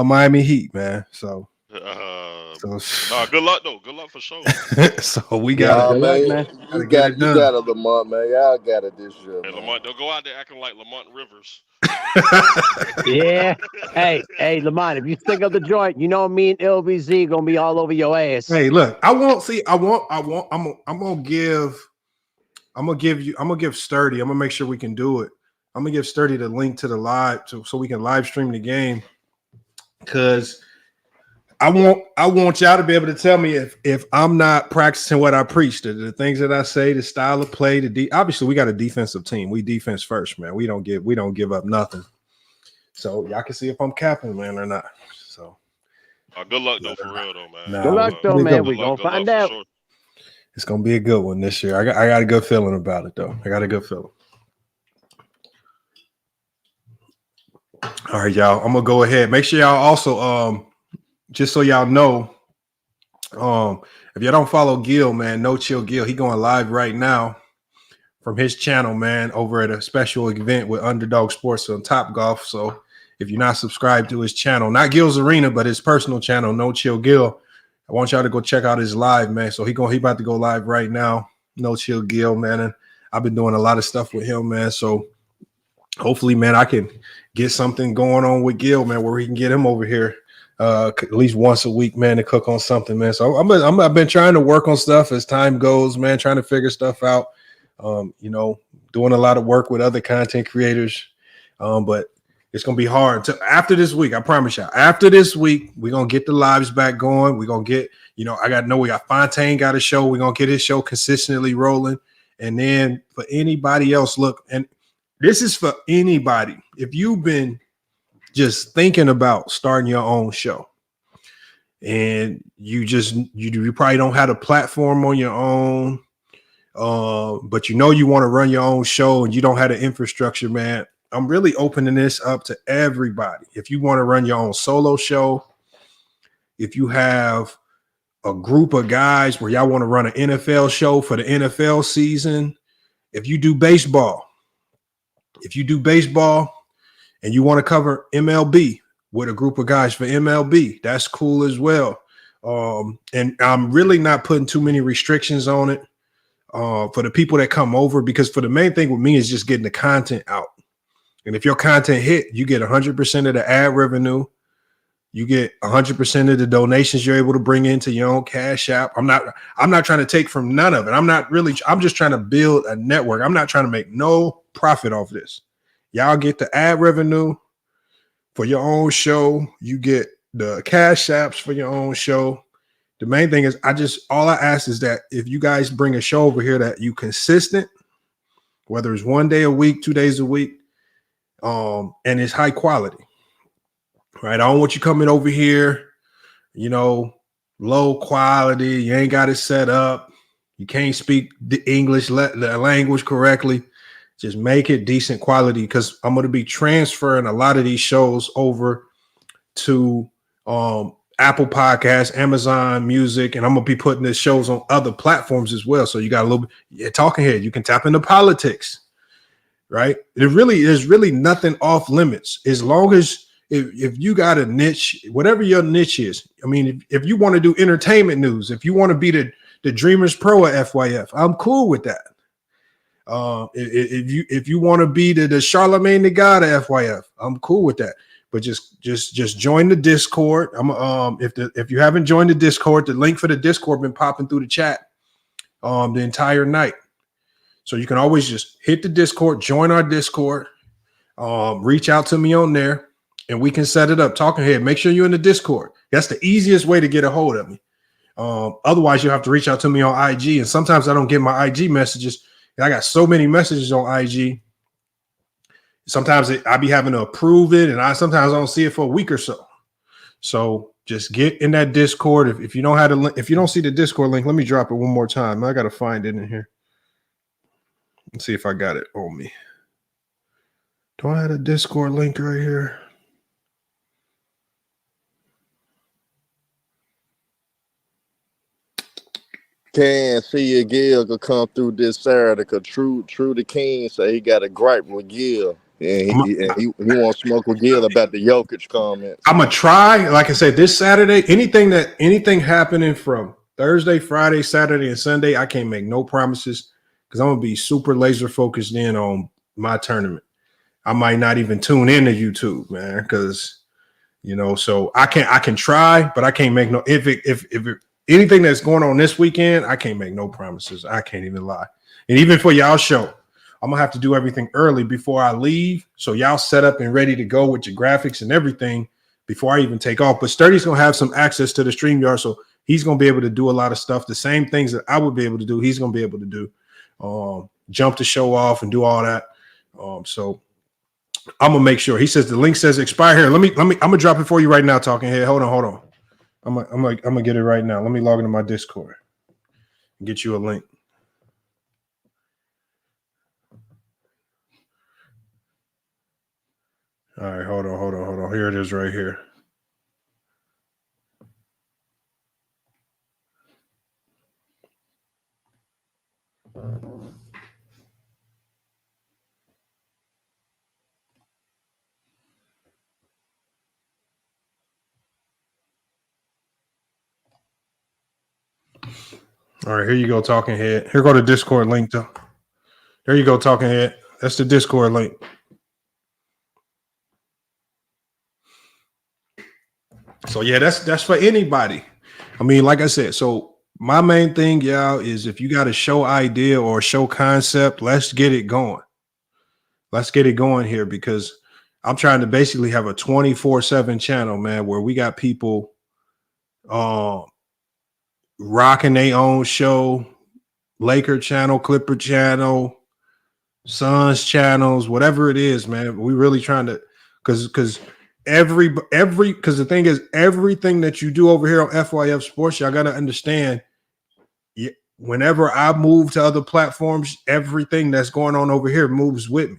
Miami Heat, man. So good luck though. Good luck for sure. So we got it, man. You got it, Lamont, man. Y'all got it this year. Hey, Lamont, don't go out there acting like Lamont Rivers. Yeah. Hey, Lamont, if you stick up the joint, me and LBZ gonna be all over your ass. Hey, look, I'm gonna give Sturdy. I'm gonna make sure we can do it. I'm gonna give Sturdy the link to the live so we can live stream the game. Because I want y'all to be able to tell me if I'm not practicing what I preach, the things that I say, the style of play, obviously we got a defensive team. We defense first, man. We don't give up nothing. So y'all can see if I'm capping, man, or not. So good luck though, for real though, man. Good luck though, man. We're gonna find out. Sure. It's gonna be a good one this year. I got a good feeling about it though. I got a good feeling. All right, y'all. I'm gonna go ahead. Make sure y'all also just so y'all know, if y'all don't follow Gil, man, No Chill Gil, he going live right now from his channel, man, over at a special event with Underdog Sports on Top Golf. So if you're not subscribed to his channel, not Gil's Arena, but his personal channel, No Chill Gil, I want y'all to go check out his live, man. So he about to go live right now, No Chill Gil, man. And I've been doing a lot of stuff with him, man. So hopefully, man, I can get something going on with Gil, man, where we can get him over here at least once a week, man, to cook on something, man. So I've been trying to work on stuff as time goes, man, trying to figure stuff out. Doing a lot of work with other content creators, but it's gonna be hard. After this week, I promise y'all. After this week, we're gonna get the lives back going. We're gonna get, we got Fontaine got a show. We're gonna get his show consistently rolling. And then for anybody else, look, and this is for anybody. If you've been just thinking about starting your own show and you probably don't have a platform on your own, but you want to run your own show and you don't have the infrastructure, man, I'm really opening this up to everybody. If you want to run your own solo show, if you have a group of guys where y'all want to run an NFL show for the NFL season, if you do baseball and you want to cover MLB with a group of guys for MLB, that's cool as well. And I'm really not putting too many restrictions on it for the people that come over, because for the main thing with me is just getting the content out. And if your content hit, you get 100% of the ad revenue. You get 100% of the donations you're able to bring into your own Cash App. I'm not trying to take from none of it. I'm just trying to build a network. I'm not trying to make no profit off this. Y'all get the ad revenue for your own show. You get the Cash Apps for your own show. The main thing is all I ask is that if you guys bring a show over here that you consistent, whether it's 1 day a week, 2 days a week, and it's high quality, right? I don't want you coming over here, low quality. You ain't got it set up. You can't speak the English language correctly. Just make it decent quality, because I'm going to be transferring a lot of these shows over to Apple Podcasts, Amazon Music, and I'm going to be putting these shows on other platforms as well. So you got a little bit, talking head. You can tap into politics, right? There's really nothing off limits, as long as if you got a niche, whatever your niche is. I mean, if you want to do entertainment news, if you want to be the Dreamers Pro at FYF, I'm cool with that. If you want to be the Charlemagne the God of FYF, I'm cool with that. But just join the Discord. If you haven't joined the Discord, the link for the Discord been popping through the chat the entire night. So you can always just hit the Discord, join our Discord, reach out to me on there, and we can set it up. Talking head, make sure you're in the Discord. That's the easiest way to get a hold of me. Otherwise, you'll have to reach out to me on IG, and sometimes I don't get my IG messages. And I got so many messages on IG. Sometimes I be having to approve it, and sometimes I don't see it for a week or so. So just get in that Discord. If you don't have if you don't see the Discord link, let me drop it one more time. I gotta find it in here. Let's see if I got it on me. Do I have a Discord link right here? Can't see a Gil could come through this Saturday, because True the King say he got a gripe with Gil. And he won't smoke with Gil about the Jokic comments. I'm gonna try. Like I said, this Saturday, anything happening from Thursday, Friday, Saturday, and Sunday, I can't make no promises, because I'm gonna be super laser focused in on my tournament. I might not even tune in to YouTube, man, because so I can try, but I can't make no if anything that's going on this weekend, I can't make no promises. I can't even lie. And even for y'all show, I'm gonna have to do everything early before I leave, so y'all set up and ready to go with your graphics and everything before I even take off. But Sturdy's gonna have some access to the StreamYard, so he's gonna be able to do a lot of stuff. The same things that I would be able to do, he's gonna be able to do. Jump the show off and do all that. So I'm gonna make sure. He says the link says expire here. I'm gonna drop it for you right now, talking head. Hold on. I'm gonna get it right now. Let me log into my Discord and get you a link. All right, hold on. Here it is right here. All right, here you go, talking head. Here go the Discord link, though. There you go, talking head. That's the Discord link. So yeah, that's for anybody. I mean, like I said, so my main thing, y'all, is if you got a show idea or a show concept, let's get it going. Let's get it going here because I'm trying to basically have a 24/7 channel, man, where we got people rocking their own show, Laker channel, Clipper channel, Suns channels, whatever it is, man. We really trying to because the thing is, everything that you do over here on FYF Sports, y'all gotta understand. Whenever I move to other platforms, everything that's going on over here moves with me.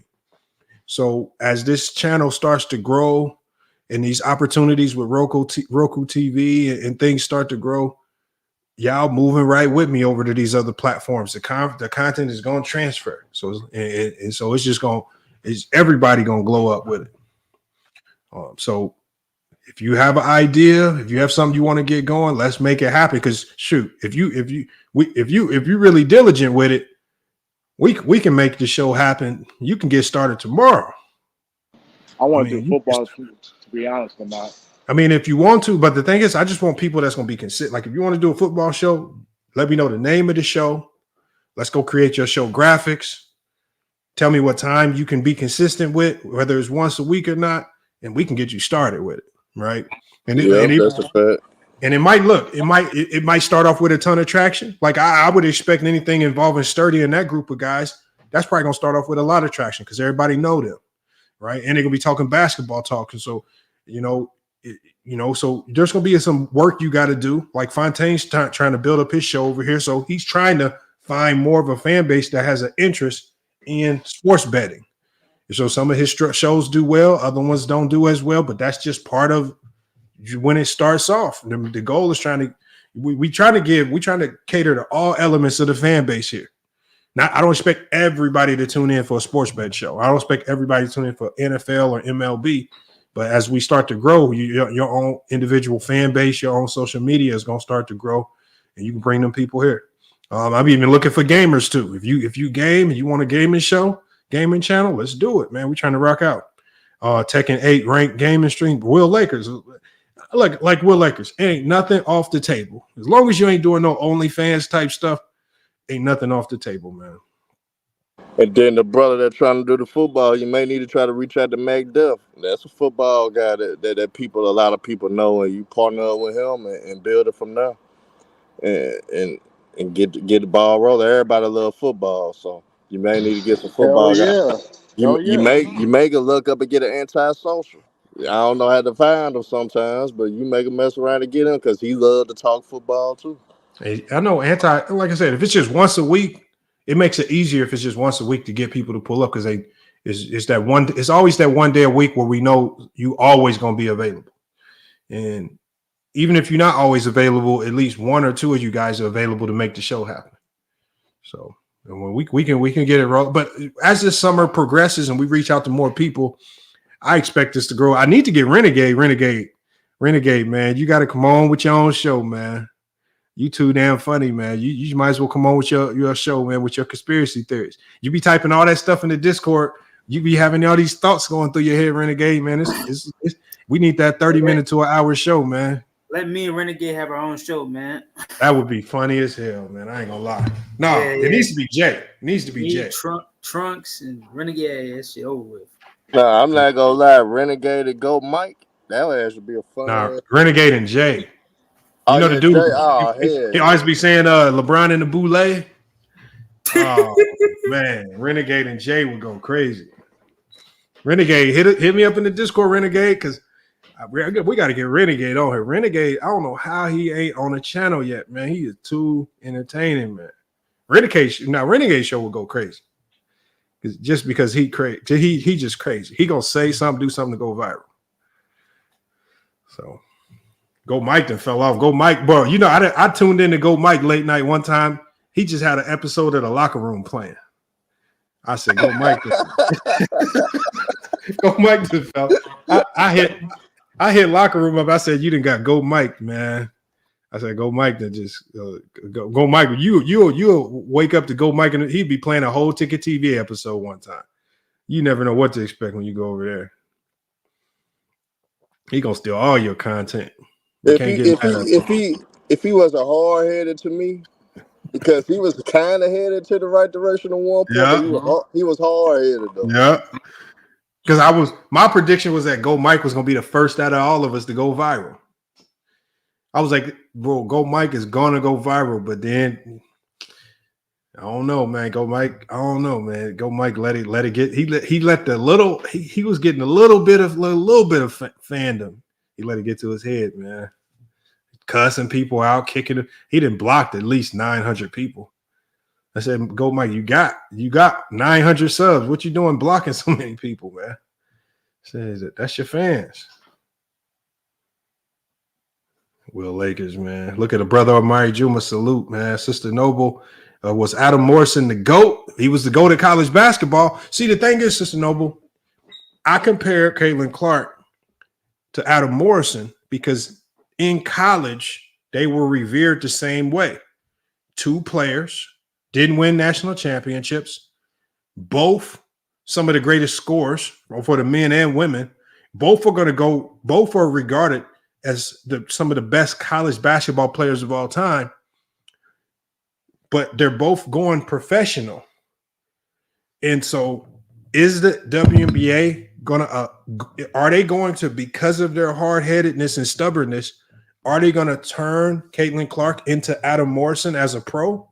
So as this channel starts to grow and these opportunities with Roku TV and things start to grow, y'all moving right with me over to these other platforms. The content is going to transfer. So so it's just everybody going to glow up with it. So if you have an idea, if you have something you want to get going, let's make it happen. Because shoot, if you really diligent with it, we can make the show happen. You can get started tomorrow. I want to do football to be honest or not. I mean, if you want to, but the thing is, I just want people that's going to be consistent. Like if you want to do a football show, let me know the name of the show. Let's go create your show graphics. Tell me what time you can be consistent with, whether it's once a week or not, and we can get you started with it. Right. And that's a fact. And it might start off with a ton of traction. Like I would expect anything involving Sturdy in that group of guys, that's probably gonna start off with a lot of traction because everybody know them, right? And they're gonna be talking basketball talk. And so, so there's gonna be some work you got to do. Like Fontaine's trying to build up his show over here, so he's trying to find more of a fan base that has an interest in sports betting. So some of his shows do well, other ones don't do as well, but that's just part of when it starts off. The goal is we trying to cater to all elements of the fan base here. Now, I don't expect everybody to tune in for a sports bet show. I don't expect everybody to tune in for NFL or MLB, but as we start to grow, your own individual fan base, your own social media is going to start to grow, and you can bring them people here. I'm even looking for gamers too. If you game and you want a gaming channel, let's do it, man. We're trying to rock out. Tekken 8 ranked gaming stream. Will Lakers, like Will Lakers, ain't nothing off the table. As long as you ain't doing no OnlyFans type stuff, ain't nothing off the table, man. And then the brother that's trying to do the football, you may need to try to reach out to Mac Duff. That's a football guy that a lot of people know, and you partner up with him and build it from there, and get the ball rolling. Everybody love football, so you may need to get some football guys. You may go look up and get an antisocial. I don't know how to find him sometimes, but you make him mess around to get him because he loves to talk football too. Hey, I know like I said, if it's just once a week, it makes it easier if it's just once a week to get people to pull up because it's always that one day a week where we know you always going to be available. And even if you're not always available, at least one or two of you guys are available to make the show happen. So when we can get it rolling. But as this summer progresses and we reach out to more people, I expect this to grow. I need to get Renegade, man. You got to come on with your own show, man. You too damn funny, man. You might as well come on with your show, man, with your conspiracy theories. You be typing all that stuff in the Discord. You be having all these thoughts going through your head, Renegade, man. We need that 30-minute to an hour show, man. Let me and Renegade have our own show, man. That would be funny as hell, man. I ain't gonna lie. No, it needs to be Jay. It needs to be Jay. Trunks and Renegade, that shit over with. No, I'm not gonna lie. Renegade and Go Mike. That would actually be a fun. Nah, Renegade and Jay. You know the dude. He always be saying LeBron and the Boule. Oh man, Renegade and Jay would go crazy. Renegade, hit me up in the Discord, Renegade, because we got to get Renegade on here. Renegade, I don't know how he ain't on the channel yet, man. He is too entertaining, man. Renegade show will go crazy. Just because he crazy, he just crazy. He gonna say something, do something to go viral. So, Go Mike then fell off. Go Mike, bro. You know, I tuned in to Go Mike late night one time. He just had an episode of The Locker Room playing. I said, Go Mike. Go Mike just fell. I hit Locker Room up. I said, you done got Go Mike, man. I said, Go Mike, then just go Mike. You'll wake up to Go Mike, and he'd be playing a whole Ticket TV episode one time. You never know what to expect when you go over there. He gonna steal all your content. We can't get mad at him. If he was a hard headed to me, because he was kind of headed to the right direction at one point, but he was hard headed though. Yeah. Because my prediction was that Go Mike was gonna be the first out of all of us to go viral. I was like, bro, Go Mike is gonna go viral, but then I don't know, man. Go Mike, I don't know, man. Go Mike, let it get. He let the little. He was getting a little bit of fandom. He let it get to his head, man. Cussing people out, kicking them. He didn't block at least 900 people. I said, Go Mike, you got 900 subs. What you doing blocking so many people, man? Says that's your fans. Will Lakers, man. Look at the brother of Mari Juma. Salute, man. Sister Noble. Was Adam Morrison the GOAT? He was the GOAT at college basketball. See, the thing is, Sister Noble, I compare Caitlin Clark to Adam Morrison because in college, they were revered the same way. Two players, didn't win national championships, both some of the greatest scorers for the men and women. Both are regarded as some of the best college basketball players of all time. But they're both going professional. And so is the WNBA are they going to, because of their hard-headedness and stubbornness, are they going to turn Caitlin Clark into Adam Morrison as a pro?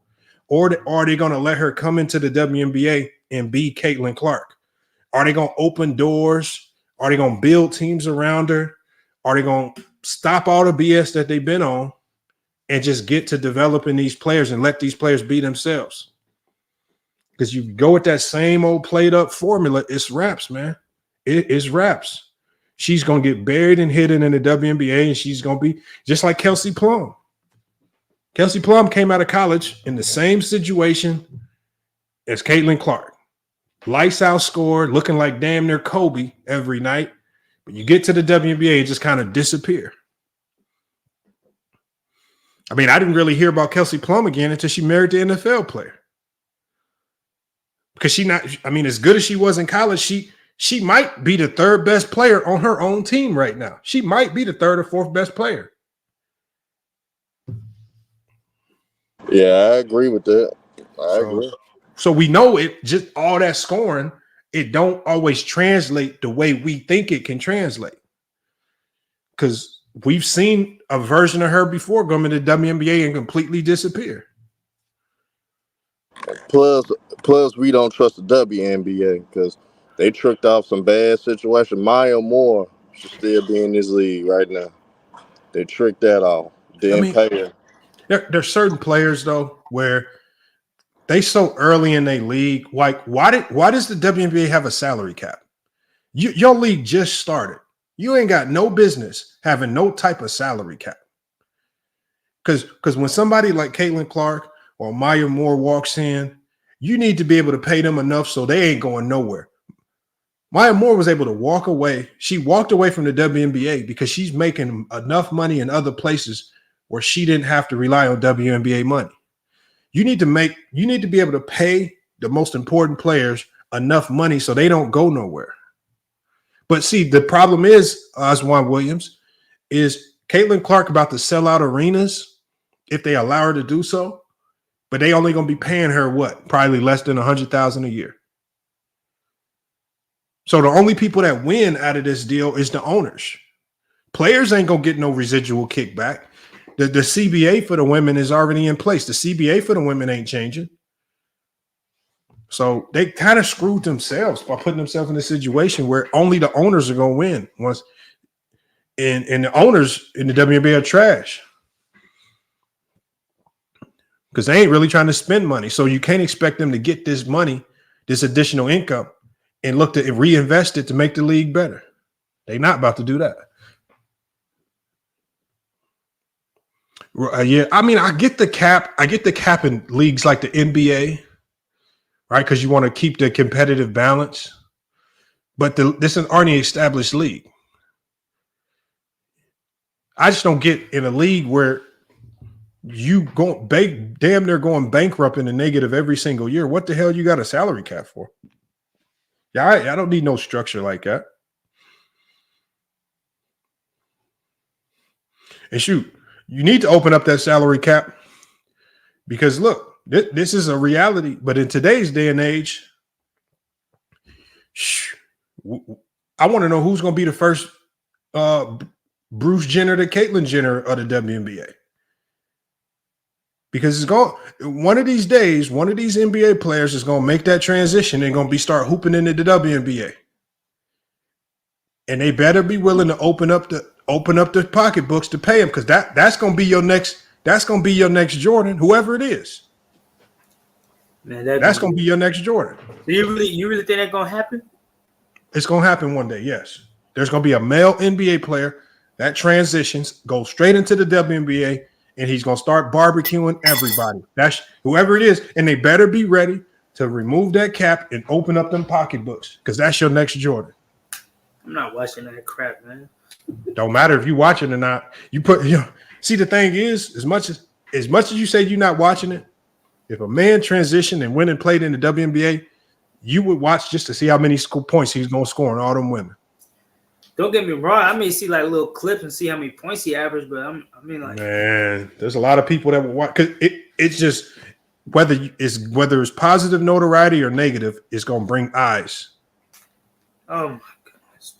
Or are they going to let her come into the WNBA and be Caitlin Clark? Are they going to open doors? Are they going to build teams around her? Are they going to stop all the BS that they've been on and just get to developing these players and let these players be themselves? Because you go with that same old played up formula, it's raps, man. It's raps. She's going to get buried and hidden in the WNBA, and she's going to be just like Kelsey Plum. Kelsey Plum came out of college in the same situation as Caitlin Clark. Lights out scored, looking like damn near Kobe every night. But you get to the WNBA and just kind of disappear. I mean, I didn't really hear about Kelsey Plum again until she married the NFL player. Because as good as she was in college, she might be the third best player on her own team right now. She might be the third or fourth best player. Yeah, I agree with that. I agree. So we know it, just all that scoring, it don't always translate the way we think it can translate. Because we've seen a version of her before go into the WNBA and completely disappear. Plus, we don't trust the WNBA because they tricked off some bad situations. Maya Moore should still be in this league right now. They tricked that off. Didn't pay her. There's certain players though where they so early in their league. Like, why does the WNBA have a salary cap? Your league just started. You ain't got no business having no type of salary cap. Because when somebody like Caitlin Clark or Maya Moore walks in, you need to be able to pay them enough so they ain't going nowhere. Maya Moore was able to walk away. She walked away from the WNBA because she's making enough money in other places where she didn't have to rely on WNBA money. You need to be able to pay the most important players enough money so they don't go nowhere. But see, the problem is, Oswan Williams, is Caitlin Clark about to sell out arenas if they allow her to do so, but they only going to be paying her what? Probably less than $100,000 a year. So the only people that win out of this deal is the owners. Players ain't going to get no residual kickback. The CBA for the women is already in place. The CBA for the women ain't changing. So they kind of screwed themselves by putting themselves in a situation where only the owners are going to win once. And the owners in the WNBA are trash because they ain't really trying to spend money. So you can't expect them to get this money, this additional income, and look to reinvest it to make the league better. They're not about to do that. Yeah, I mean, I get the cap. I get the cap in leagues like the NBA, right? Because you want to keep the competitive balance. But this is an already established league. I just don't get in a league where you go damn near going bankrupt in the negative every single year. What the hell you got a salary cap for? Yeah, I don't need no structure like that. And shoot, you need to open up that salary cap because look, this is a reality. But in today's day and age, I want to know who's going to be the first Bruce Jenner to Caitlyn Jenner of the WNBA. Because it's going one of these days, one of these NBA players is going to make that transition and going to start hooping into the WNBA. And they better be willing to open up the pocketbooks to pay him, because that's going to be your next Jordan, whoever it is. Man, that's going to be your next Jordan. Do you really think that's going to happen? It's going to happen one day, yes. There's going to be a male NBA player that transitions, goes straight into the WNBA, and he's going to start barbecuing everybody. That's whoever it is, and they better be ready to remove that cap and open up them pocketbooks, because that's your next Jordan. I'm not watching that crap, man. Don't matter if you watch it or not. See, the thing is, as much as you say you're not watching it, if a man transitioned and went and played in the WNBA, you would watch just to see how many points he's going to score on all them women. Don't get me wrong. I may see like little clips and see how many points he averaged, but man, there's a lot of people that will watch, because it's just whether it's positive notoriety or negative, it's going to bring eyes. Oh my goodness.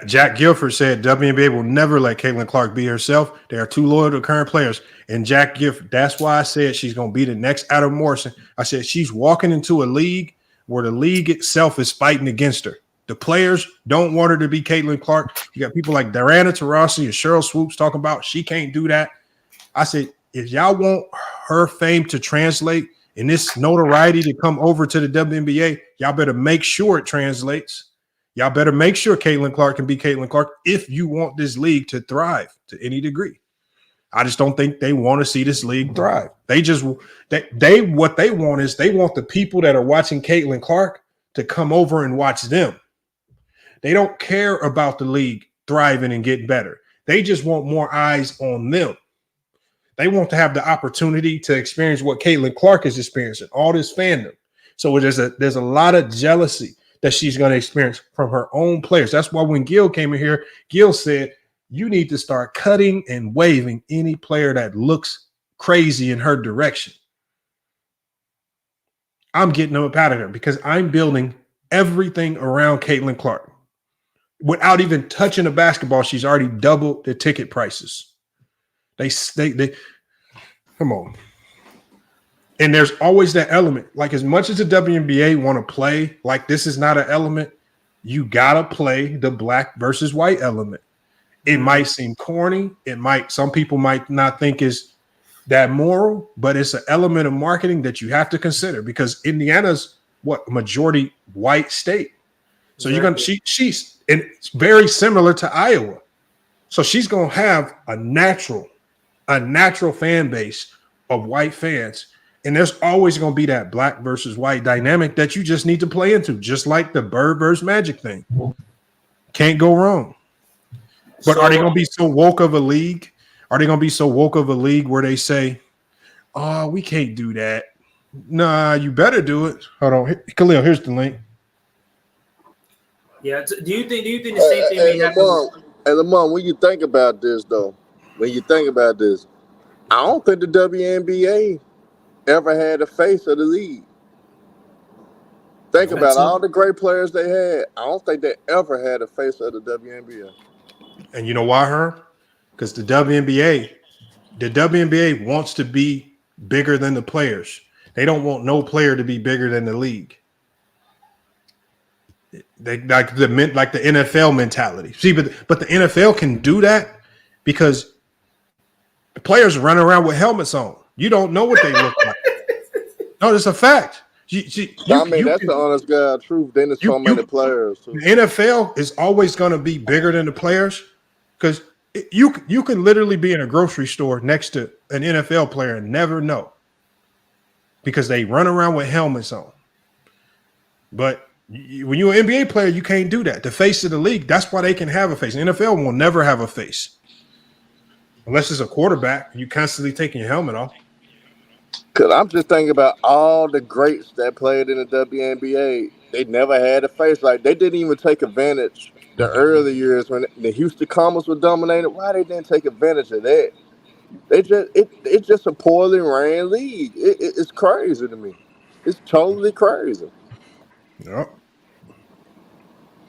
Jack Guilford said WNBA will never let Caitlin Clark be herself. They are too loyal to current players. And Jack Gifford, that's why I said she's going to be the next Adam Morrison. I said she's walking into a league where the league itself is fighting against her. The players don't want her to be Caitlin Clark. You got people like Diana Taurasi and Cheryl Swoops talking about she can't do that. I said, if y'all want her fame to translate and this notoriety to come over to the WNBA, y'all better make sure it translates. Y'all better make sure Caitlin Clark can be Caitlin Clark if you want this league to thrive to any degree. I just don't think they want to see this league thrive. What they want is they want the people that are watching Caitlin Clark to come over and watch them. They don't care about the league thriving and getting better. They just want more eyes on them. They want to have the opportunity to experience what Caitlin Clark is experiencing, all this fandom. So there's a lot of jealousy that she's going to experience from her own players. That's why when Gil came in here, Gil said, you need to start cutting and waving any player that looks crazy in her direction. I'm getting them up out of there because I'm building everything around Caitlin Clark. Without even touching a basketball, she's already doubled the ticket prices. They come on. And there's always that element. Like, as much as the WNBA want to play like this is not an element, you got to play the black versus white element. It might seem corny. Some people might not think is that moral, but it's an element of marketing that you have to consider, because Indiana's majority white state. So she's and it's very similar to Iowa. So she's going to have a natural fan base of white fans. And there's always going to be that black versus white dynamic that you just need to play into, just like the Bird versus Magic thing. Can't go wrong. But are they going to be so woke of a league? Are they going to be so woke of a league where they say, oh, we can't do that? Nah, you better do it. Hold on. Khalil, here's the link. Yeah. Do you think the same thing may happen? Hey, Lamont, when you think about this, though, I don't think the WNBA ever had a face of the league. Think about all the great players they had. I don't think they ever had a face of the WNBA. And you know why, Herm? Because the WNBA wants to be bigger than the players. They don't want no player to be bigger than the league. They like the NFL mentality. See, but the NFL can do that because the players run around with helmets on. You don't know what they look like. No, it's a fact. That's the honest God truth. Then there's so many players. Too. The NFL is always going to be bigger than the players, because you can literally be in a grocery store next to an NFL player and never know, because they run around with helmets on. But when you're an NBA player, you can't do that. The face of the league, that's why they can have a face. The NFL will never have a face. Unless it's a quarterback, you constantly taking your helmet off. Because I'm just thinking about all the greats that played in the WNBA. They never had a face. Like, they didn't even take advantage the early years when the Houston Comets were dominated, why they didn't take advantage of that? It's just a poorly ran league. It's crazy to me. It's totally crazy. Yep.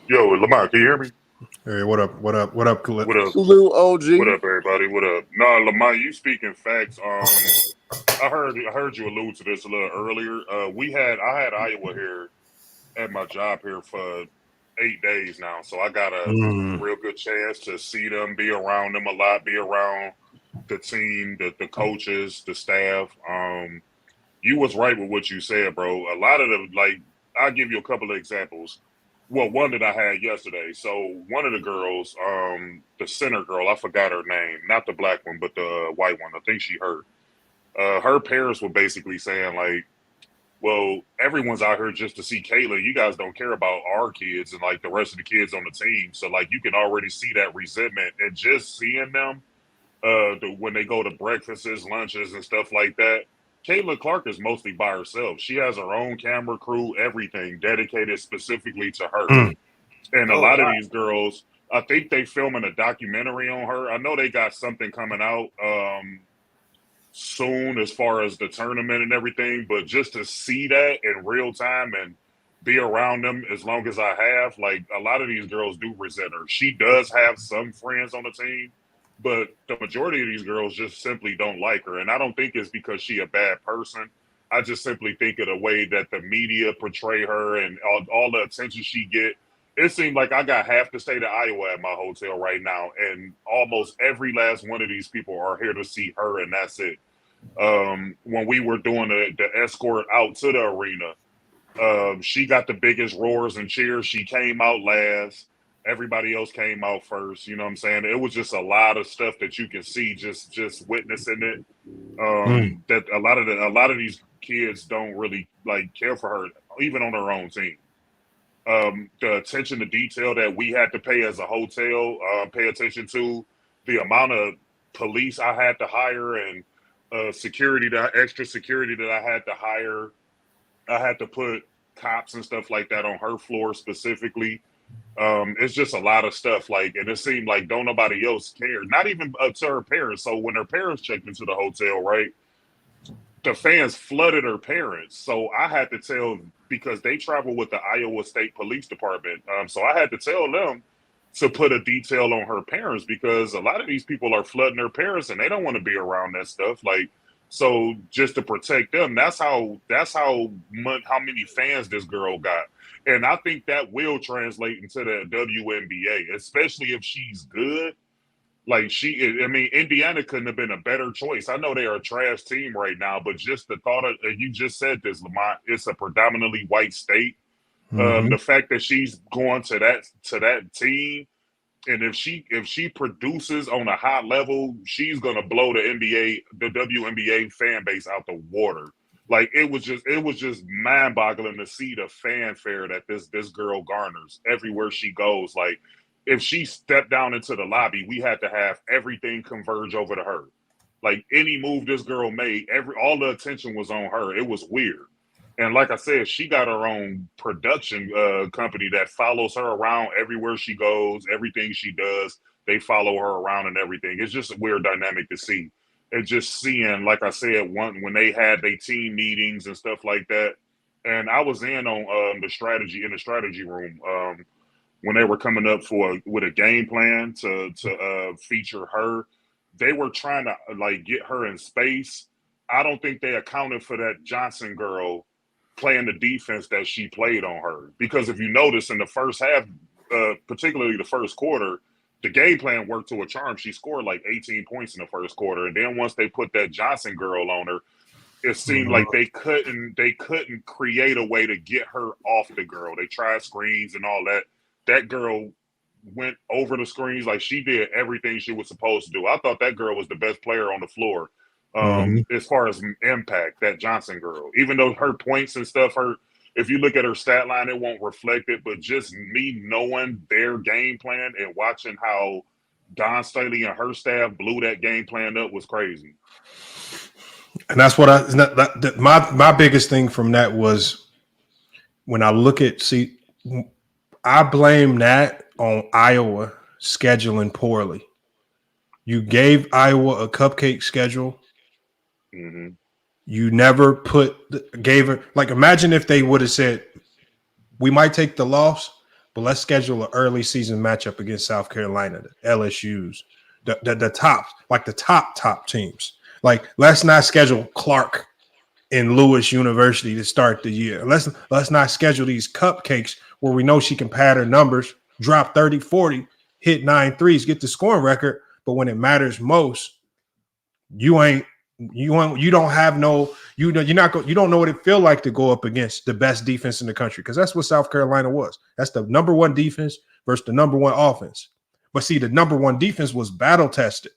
Yo, Lamar, can you hear me? Hey, what up? What up? What up, Clip? What up? Salute, OG. What up, everybody? What up? Nah, Lamar, you speaking facts. I heard you allude to this a little earlier. I had Iowa here at my job here for 8 days now, so I got a real good chance to see them, be around them a lot, be around the team, the coaches, the staff. You was right with what you said, bro. A lot of them, like, I'll give you a couple of examples. Well, one that I had yesterday. So one of the girls, the center girl, I forgot her name, not the black one, but the white one. I think she hurt. Her parents were basically saying, like, well, everyone's out here just to see Kayla. You guys don't care about our kids and, like, the rest of the kids on the team. So, like, you can already see that resentment. And just seeing them when they go to breakfasts, lunches, and stuff like that, Kayla Clark is mostly by herself. She has her own camera crew, everything dedicated specifically to her. And a lot of these girls, I think they filming a documentary on her. I know they got something coming out soon as far as the tournament and everything, but just to see that in real time and be around them as long as I have, like, a lot of these girls do resent her. She does have some friends on the team, but the majority of these girls just simply don't like her. And I don't think it's because she a bad person. I just simply think of the way that the media portray her and all the attention she get. It seemed like I got half the state of Iowa at my hotel right now, and almost every last one of these people are here to see her, and that's it. When we were doing the escort out to the arena, she got the biggest roars and cheers. She came out last. Everybody else came out first. You know what I'm saying? It was just a lot of stuff that you can see just witnessing it. That a lot of these kids don't really, like, care for her, even on their own team. The attention to detail that we had to pay as a hotel, pay attention to, the amount of police I had to hire and extra security that I had to hire. I had to put cops and stuff like that on her floor specifically. It's just a lot of stuff, like, and it seemed like don't nobody else care, not even to her parents. So when her parents checked into the hotel, right, the fans flooded her parents. So I had to tell, because they travel with the Iowa State Police Department. So I had to tell them to put a detail on her parents, because a lot of these people are flooding their parents and they don't want to be around that stuff. Like, so just to protect them, that's how many fans this girl got. And I think that will translate into the WNBA, especially if she's good. Like, Indiana couldn't have been a better choice. I know they're a trash team right now, but just the thought of, you just said this, Lamont, it's a predominantly white state. The fact that she's going to that team, and if she produces on a high level, she's gonna blow the WNBA fan base out the water. Like, it was just mind-boggling to see the fanfare that this girl garners everywhere she goes. Like, if she stepped down into the lobby, we had to have everything converge over to her. Like, any move this girl made, all the attention was on her. It was weird. And like I said, she got her own production company that follows her around everywhere she goes, everything she does. They follow her around and everything. It's just a weird dynamic to see. And just seeing, like I said, when they had their team meetings and stuff like that. And I was in on the strategy room when they were coming up with a game plan to feature her. They were trying to, like, get her in space. I don't think they accounted for that Johnson girl playing the defense that she played on her. Because if you notice in the first half, particularly the first quarter, the game plan worked to a charm. She scored like 18 points in the first quarter. And then once they put that Johnson girl on her, it seemed like they couldn't create a way to get her off the girl. They tried screens and all that. That girl went over the screens. Like, she did everything she was supposed to do. I thought that girl was the best player on the floor. As far as impact, that Johnson girl, even though her points and stuff, if you look at her stat line, it won't reflect it, but just me knowing their game plan and watching how Don Staley and her staff blew that game plan up was crazy. And that's what my biggest thing from that was when I look at, I blame that on Iowa scheduling poorly. You gave Iowa a cupcake schedule. Mm-hmm. You never gave her, like, imagine if they would have said, we might take the loss, but let's schedule an early season matchup against South Carolina, the LSUs, the tops, like the top teams. Like, let's not schedule Clark and Lewis University to start the year. Let's not schedule these cupcakes where we know she can pad her numbers, drop 30, 40, hit 9 threes, get the scoring record, but when it matters most, you don't have no, you don't know what it feel like to go up against the best defense in the country, because that's what South Carolina was. That's the number one defense versus the number one offense. But see, the number one defense was battle tested,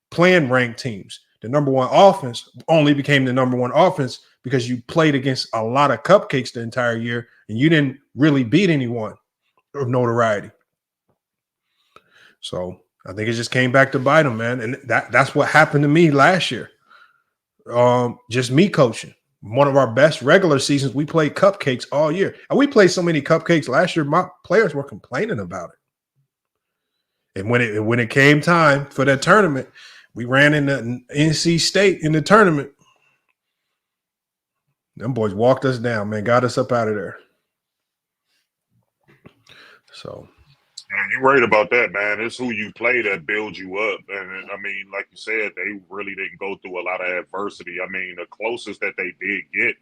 playing ranked teams. The number one offense only became the number one offense because you played against a lot of cupcakes the entire year and you didn't really beat anyone of notoriety. So I think it just came back to bite them, man. And that's what happened to me last year. Just me coaching. One of our best regular seasons, we played cupcakes all year. And we played so many cupcakes last year, my players were complaining about it. And when it came time for that tournament, we ran into NC State in the tournament. Them boys walked us down, man, got us up out of there. So. And you're right about that, man. It's who you play that builds you up. And I mean, like you said, they really didn't go through a lot of adversity. I mean, the closest that they did get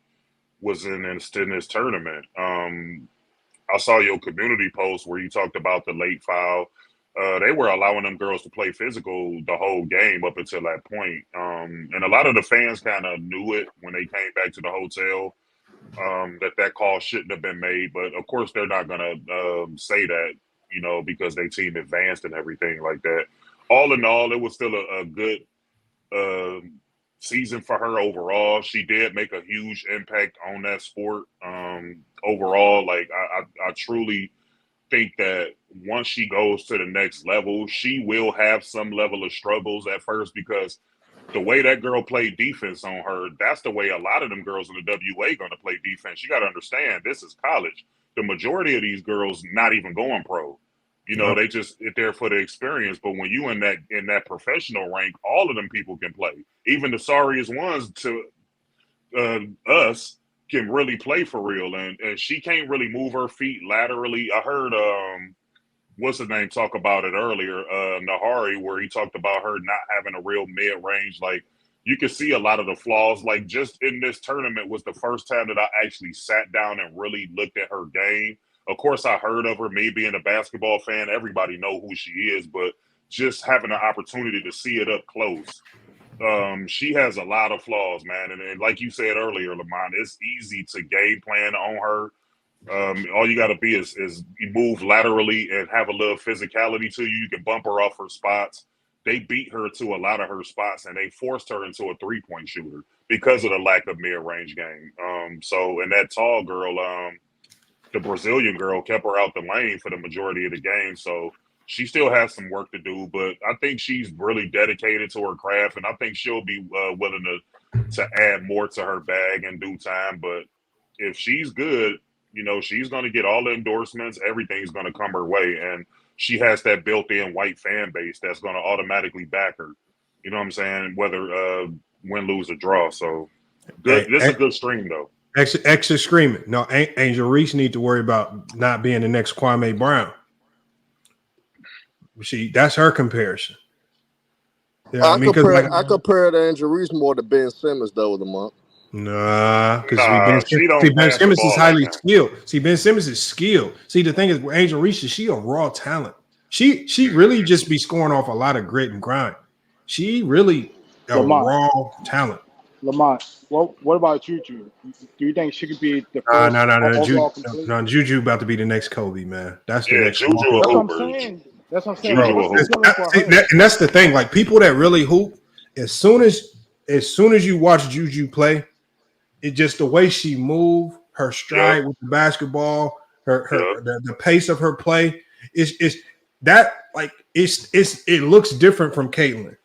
was in this tournament. I saw your community post where you talked about the late foul. They were allowing them girls to play physical the whole game up until that point. And a lot of the fans kind of knew it when they came back to the hotel, that call shouldn't have been made. But, of course, they're not going to say that, you know, because their team advanced and everything like that. All in all, it was still a good season for her overall. She did make a huge impact on that sport. Overall, like, I truly think that once she goes to the next level, she will have some level of struggles at first, because the way that girl played defense on her, that's the way a lot of them girls in the WA going to play defense. You got to understand, this is college. The majority of these girls not even going pro. You know, they just get there for the experience. But when you in that professional rank, all of them people can play. Even the sorriest ones to us can really play for real. And she can't really move her feet laterally. I heard what's his name talk about it earlier, Nahari, where he talked about her not having a real mid-range. Like, you can see a lot of the flaws. Like, just in this tournament was the first time that I actually sat down and really looked at her game. Of course, I heard of her. Me being a basketball fan, everybody know who she is, but just having an opportunity to see it up close. She has a lot of flaws, man. And like you said earlier, Lamont, it's easy to game plan on her. All you got to be is you move laterally and have a little physicality to you. You can bump her off her spots. They beat her to a lot of her spots, and they forced her into a three-point shooter because of the lack of mid-range game. And that tall girl, the Brazilian girl, kept her out the lane for the majority of the game. So she still has some work to do, but I think she's really dedicated to her craft, and I think she'll be willing to add more to her bag in due time. But if she's good, you know, she's going to get all the endorsements. Everything's going to come her way, and she has that built-in white fan base that's going to automatically back her. You know what I'm saying? Whether win, lose, or draw. So good. This is a good stream, though. Exit screaming. No, Angel Reese need to worry about not being the next Kwame Brown. See, that's her comparison. Yeah, I compare to Angel Reese more to Ben Simmons, though, with the month. Nah, because Ben Simmons is highly skilled. See, Ben Simmons is skilled. See, the thing is, with Angel Reese, she a raw talent. She really just be scoring off a lot of grit and grind. She really a raw talent. Lamont, what about Juju? Do you think she could be the first? No, Juju about to be the next Kobe, man. That's the next Juju. That's what I'm saying. That's what I'm saying. And that's the thing. Like, people that really hoop, as soon as you watch Juju play, it just the way she move, her stride with the basketball, the pace of her play is that, like, it looks different from Caitlin.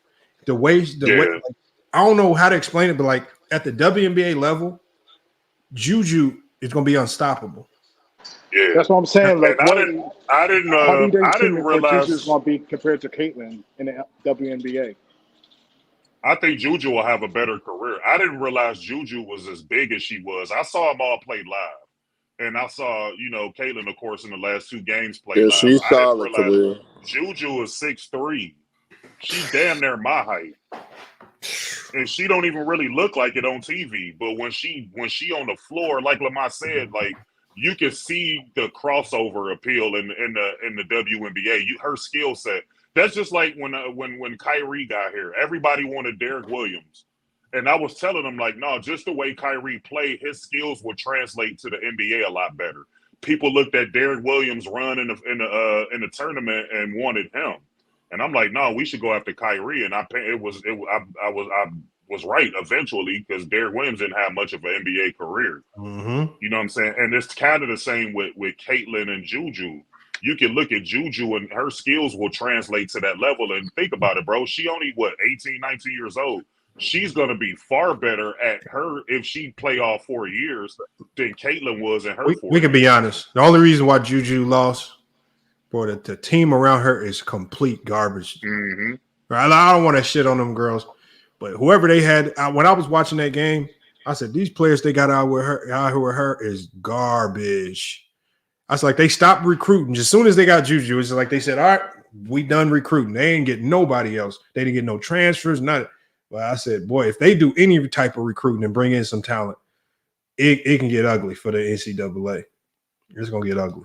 The way like, I don't know how to explain it, but like at the WNBA level, Juju is going to be unstoppable. Yeah, That's what I'm saying. Like, and what? I How do you think didn't Juju is realize. going to be compared to Caitlyn in the WNBA? I think Juju will have a better career. I didn't realize Juju was as big as she was. I saw them all play live, and I saw Caitlyn, of course, in the last 2 games play Yeah, live. she's I didn't solid, realize Khalil. Juju is 6'3". She damn near my height. And she don't even really look like it on TV. But when she on the floor, like Lamont said, like you can see the crossover appeal in the WNBA. Her skill set. That's just like when Kyrie got here. Everybody wanted Derek Williams, and I was telling them like, no, just the way Kyrie played, his skills would translate to the NBA a lot better. People looked at Derek Williams' run in the tournament and wanted him. And I'm like, no, we should go after Kyrie. And I was right eventually because Derek Williams didn't have much of an NBA career. Mm-hmm. You know what I'm saying? And it's kind of the same with Caitlyn and Juju. You can look at Juju and her skills will translate to that level. And think about it, bro. She only, 18, 19 years old. She's going to be far better at her if she play all 4 years than Caitlyn was in her 4 years. We can be honest. The only reason why Juju lost, boy, the team around her is complete garbage. Mm-hmm. I don't want to shit on them girls, but whoever they had, when I was watching that game, I said, these players they got out with her is garbage. I was like, they stopped recruiting. As soon as they got Juju, it's like they said, all right, we done recruiting. They ain't get nobody else. They didn't get no transfers, nothing. Well, I said, boy, if they do any type of recruiting and bring in some talent, it can get ugly for the NCAA. It's going to get ugly.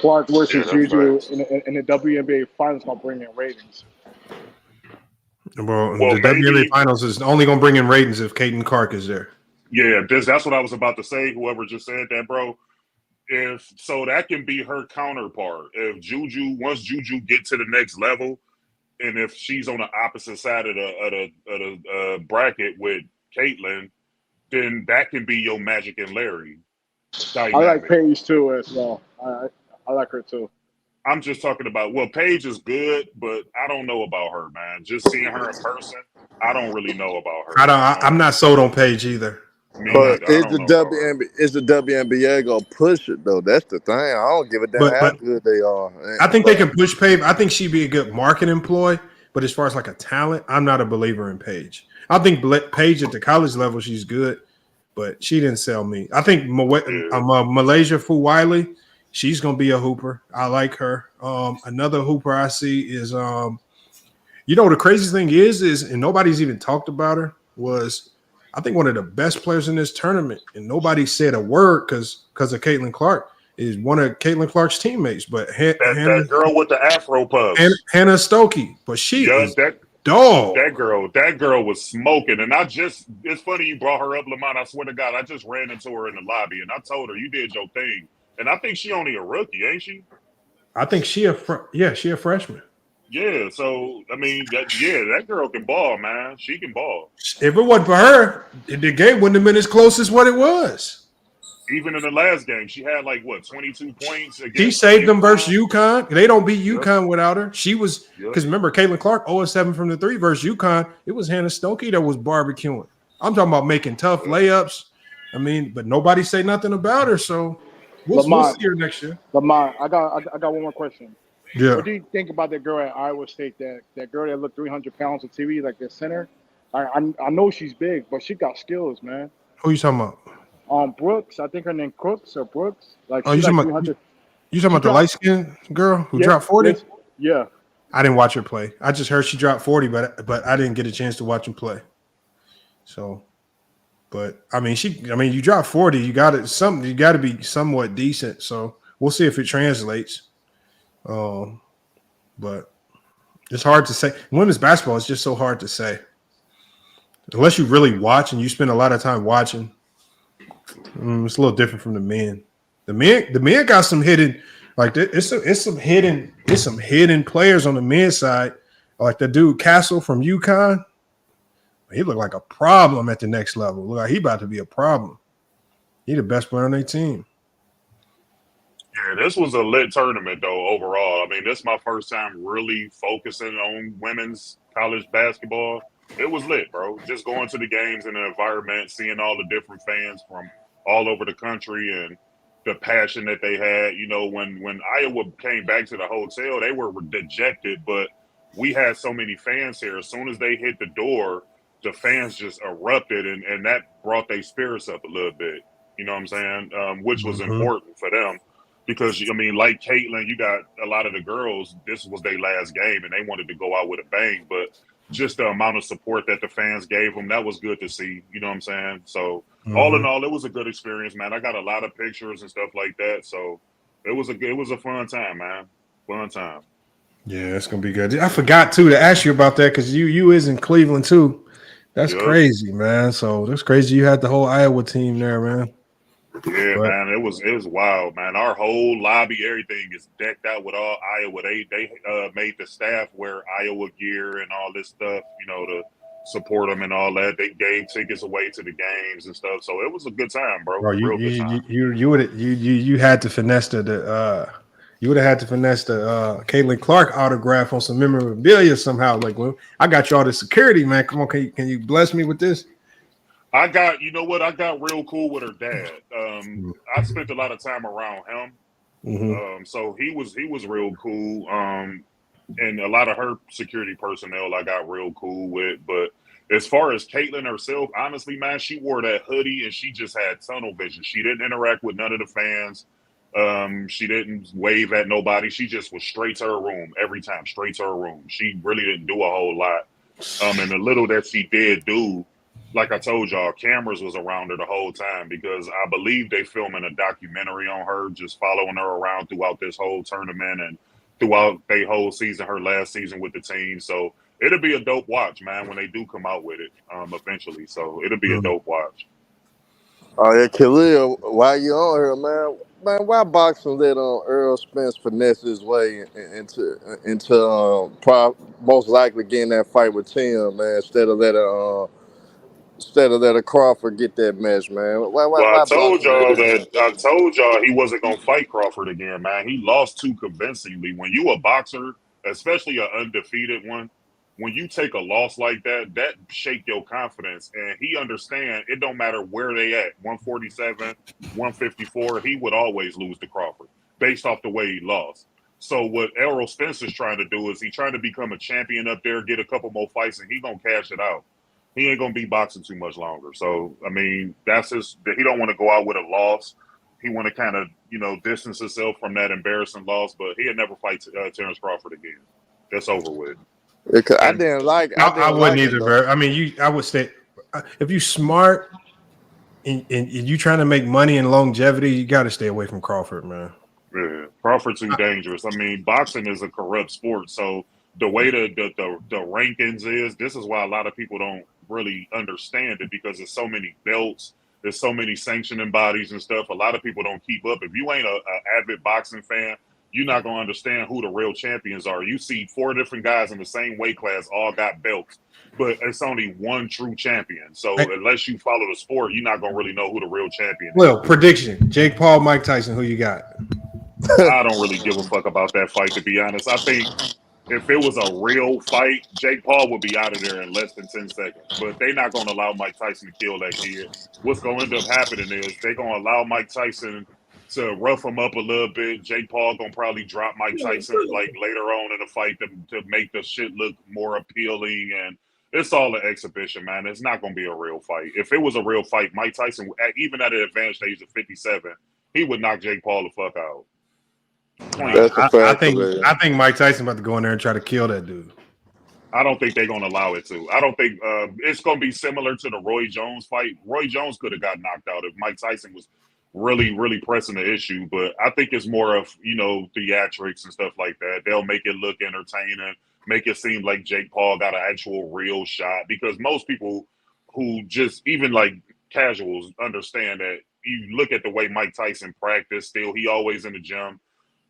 Clark versus Juju in the WNBA finals going to bring in ratings. Well, the WNBA finals is only going to bring in ratings if Caitlin Clark is there. Yeah, that's what I was about to say. Whoever just said that, bro. That can be her counterpart. If once Juju get to the next level, and if she's on the opposite side of the bracket with Caitlyn, then that can be your Magic and Larry dynamic. I like Paige too as well. I like her too. I'm just talking about, Paige is good, but I don't know about her, man. Just seeing her in person, I don't really know about her. I'm not sold on Paige either. But is the WNBA gonna push it though? That's the thing. I don't give a damn how good they are. I think they can push Paige. I think she'd be a good market employee, but as far as like a talent, I'm not a believer in Paige. I think Paige at the college level, she's good, but she didn't sell me. I think Malaysia Fuwiley, she's gonna be a hooper. I like her. Another hooper I see is the craziest thing is and nobody's even talked about her was. I think one of the best players in this tournament, and nobody said a word because of Caitlin Clark, is one of Caitlin Clark's teammates. But that girl with the Afro puffs, Hannah Stokey, but she is dog. That girl was smoking, and it's funny you brought her up, Lamont. I swear to God, I just ran into her in the lobby, and I told her you did your thing, and I think she only a rookie, ain't she? I think she a freshman. Yeah, so I mean, that girl can ball, man. She can ball. If it wasn't for her, the game wouldn't have been as close as what it was. Even in the last game, she had 22 points. She saved them versus UConn. They don't beat UConn without her. She was because remember, Caitlin Clark 0-7 from the 3 versus UConn. It was Hannah Stokey that was barbecuing. I'm talking about making tough layups. I mean, but nobody say nothing about her. So we'll see her next year. Lamont, I got one more question. Yeah. What do you think about that girl at Iowa State? That girl that looked 300 pounds on TV, like the center. I know she's big, but she got skills, man. Who you talking about? Brooks. I think her name Crooks or Brooks. You talking about the light skinned girl who dropped 40? Yeah. I didn't watch her play. I just heard she dropped 40, but I didn't get a chance to watch her play. So, but I mean, you dropped 40. You got to be somewhat decent. So we'll see if it translates. But it's hard to say. Women's basketball is just so hard to say. Unless you really watch and you spend a lot of time watching, it's a little different from the men. The men got some hidden, it's some hidden players on the men's side. Like the dude Castle from UConn. He looked like a problem at the next level. Look like he about to be a problem. He the best player on their team. Yeah, this was a lit tournament, though, overall. I mean, this is my first time really focusing on women's college basketball. It was lit, bro. Just going to the games in the environment, seeing all the different fans from all over the country and the passion that they had. You know, when Iowa came back to the hotel, they were dejected, but we had so many fans here. As soon as they hit the door, the fans just erupted, and that brought their spirits up a little bit. You know what I'm saying? Which was important for them because, I mean, like Caitlin, you got a lot of the girls, this was their last game, and they wanted to go out with a bang. But just the amount of support that the fans gave them, that was good to see. You know what I'm saying? So all in all, it was a good experience, man. I got a lot of pictures and stuff like that. So it was a fun time, man. Fun time. Yeah, it's gonna be good. I forgot too to ask you about that because you is in Cleveland too. That's crazy, man. So that's crazy. You had the whole Iowa team there, man. Yeah, man, it was wild, man. Our whole lobby, everything is decked out with all Iowa. They made the staff wear Iowa gear and all this stuff, you know, to support them and all that. They gave tickets away to the games and stuff, so it was a good time, bro. You had to finesse you would have had to finesse the Caitlin Clark autograph on some memorabilia somehow. Like, well, I got you all the security, man. Come on, can you bless me with this? I got real cool with her dad. I spent a lot of time around him. So he was real cool. And a lot of her security personnel I got real cool with. But as far as Caitlin herself, honestly, man, she wore that hoodie and she just had tunnel vision. She didn't interact with none of the fans. She didn't wave at nobody. She just was straight to her room every time, straight to her room. She really didn't do a whole lot. And the little that she did do, like I told y'all, cameras was around her the whole time because I believe they filming a documentary on her, just following her around throughout this whole tournament and throughout their whole season, her last season with the team. So it'll be a dope watch, man, when they do come out with it eventually. So it'll be a dope watch. Oh yeah, Khalil, while you on here, man, why boxing let Earl Spence finesse his way into most likely getting that fight with Tim, man, instead of letting Crawford get that match, man? Why I told boxing y'all he wasn't gonna fight Crawford again, man. He lost too convincingly. When you a boxer, especially an undefeated one, when you take a loss like that shake your confidence. And he understand it don't matter where they at, 147, 154, he would always lose to Crawford based off the way he lost. So what Errol Spencer's trying to do is he trying to become a champion up there, get a couple more fights, and he gonna cash it out. He ain't gonna be boxing too much longer. So I mean, he don't want to go out with a loss. He want to kind of, you know, distance himself from that embarrassing loss, but he'll never fight Terrence Crawford again. That's over with. I wouldn't either, bro. I mean, I would say if you smart and you trying to make money and longevity, you got to stay away from Crawford, man. Yeah, Crawford's too dangerous. I mean, boxing is a corrupt sport, so the way the rankings is, this is why a lot of people don't really understand it because there's so many belts, there's so many sanctioning bodies and stuff. A lot of people don't keep up. If you ain't a avid boxing fan, you're not going to understand who the real champions are. You see 4 different guys in the same weight class all got belts, but it's only one true champion. So unless you follow the sport, you're not going to really know who the real champion is. Well, prediction, Jake Paul, Mike Tyson, who you got? I don't really give a fuck about that fight, to be honest. I think if it was a real fight, Jake Paul would be out of there in less than 10 seconds. But they're not going to allow Mike Tyson to kill that kid. What's going to end up happening is they're going to allow Mike Tyson to rough him up a little bit. Jake Paul going to probably drop Mike Tyson like later on in the fight to make the shit look more appealing. And it's all an exhibition, man. It's not going to be a real fight. If it was a real fight, Mike Tyson, even at an advanced age of 57, he would knock Jake Paul the fuck out. I think Mike Tyson about to go in there and try to kill that dude. I don't think they're going to allow it to. I don't think it's going to be similar to the Roy Jones fight. Roy Jones could have got knocked out if Mike Tyson was really, really pressing the issue. But I think it's more of, you know, theatrics and stuff like that. They'll make it look entertaining, make it seem like Jake Paul got an actual real shot. Because most people who just, even like casuals, understand that you look at the way Mike Tyson practiced still, he always in the gym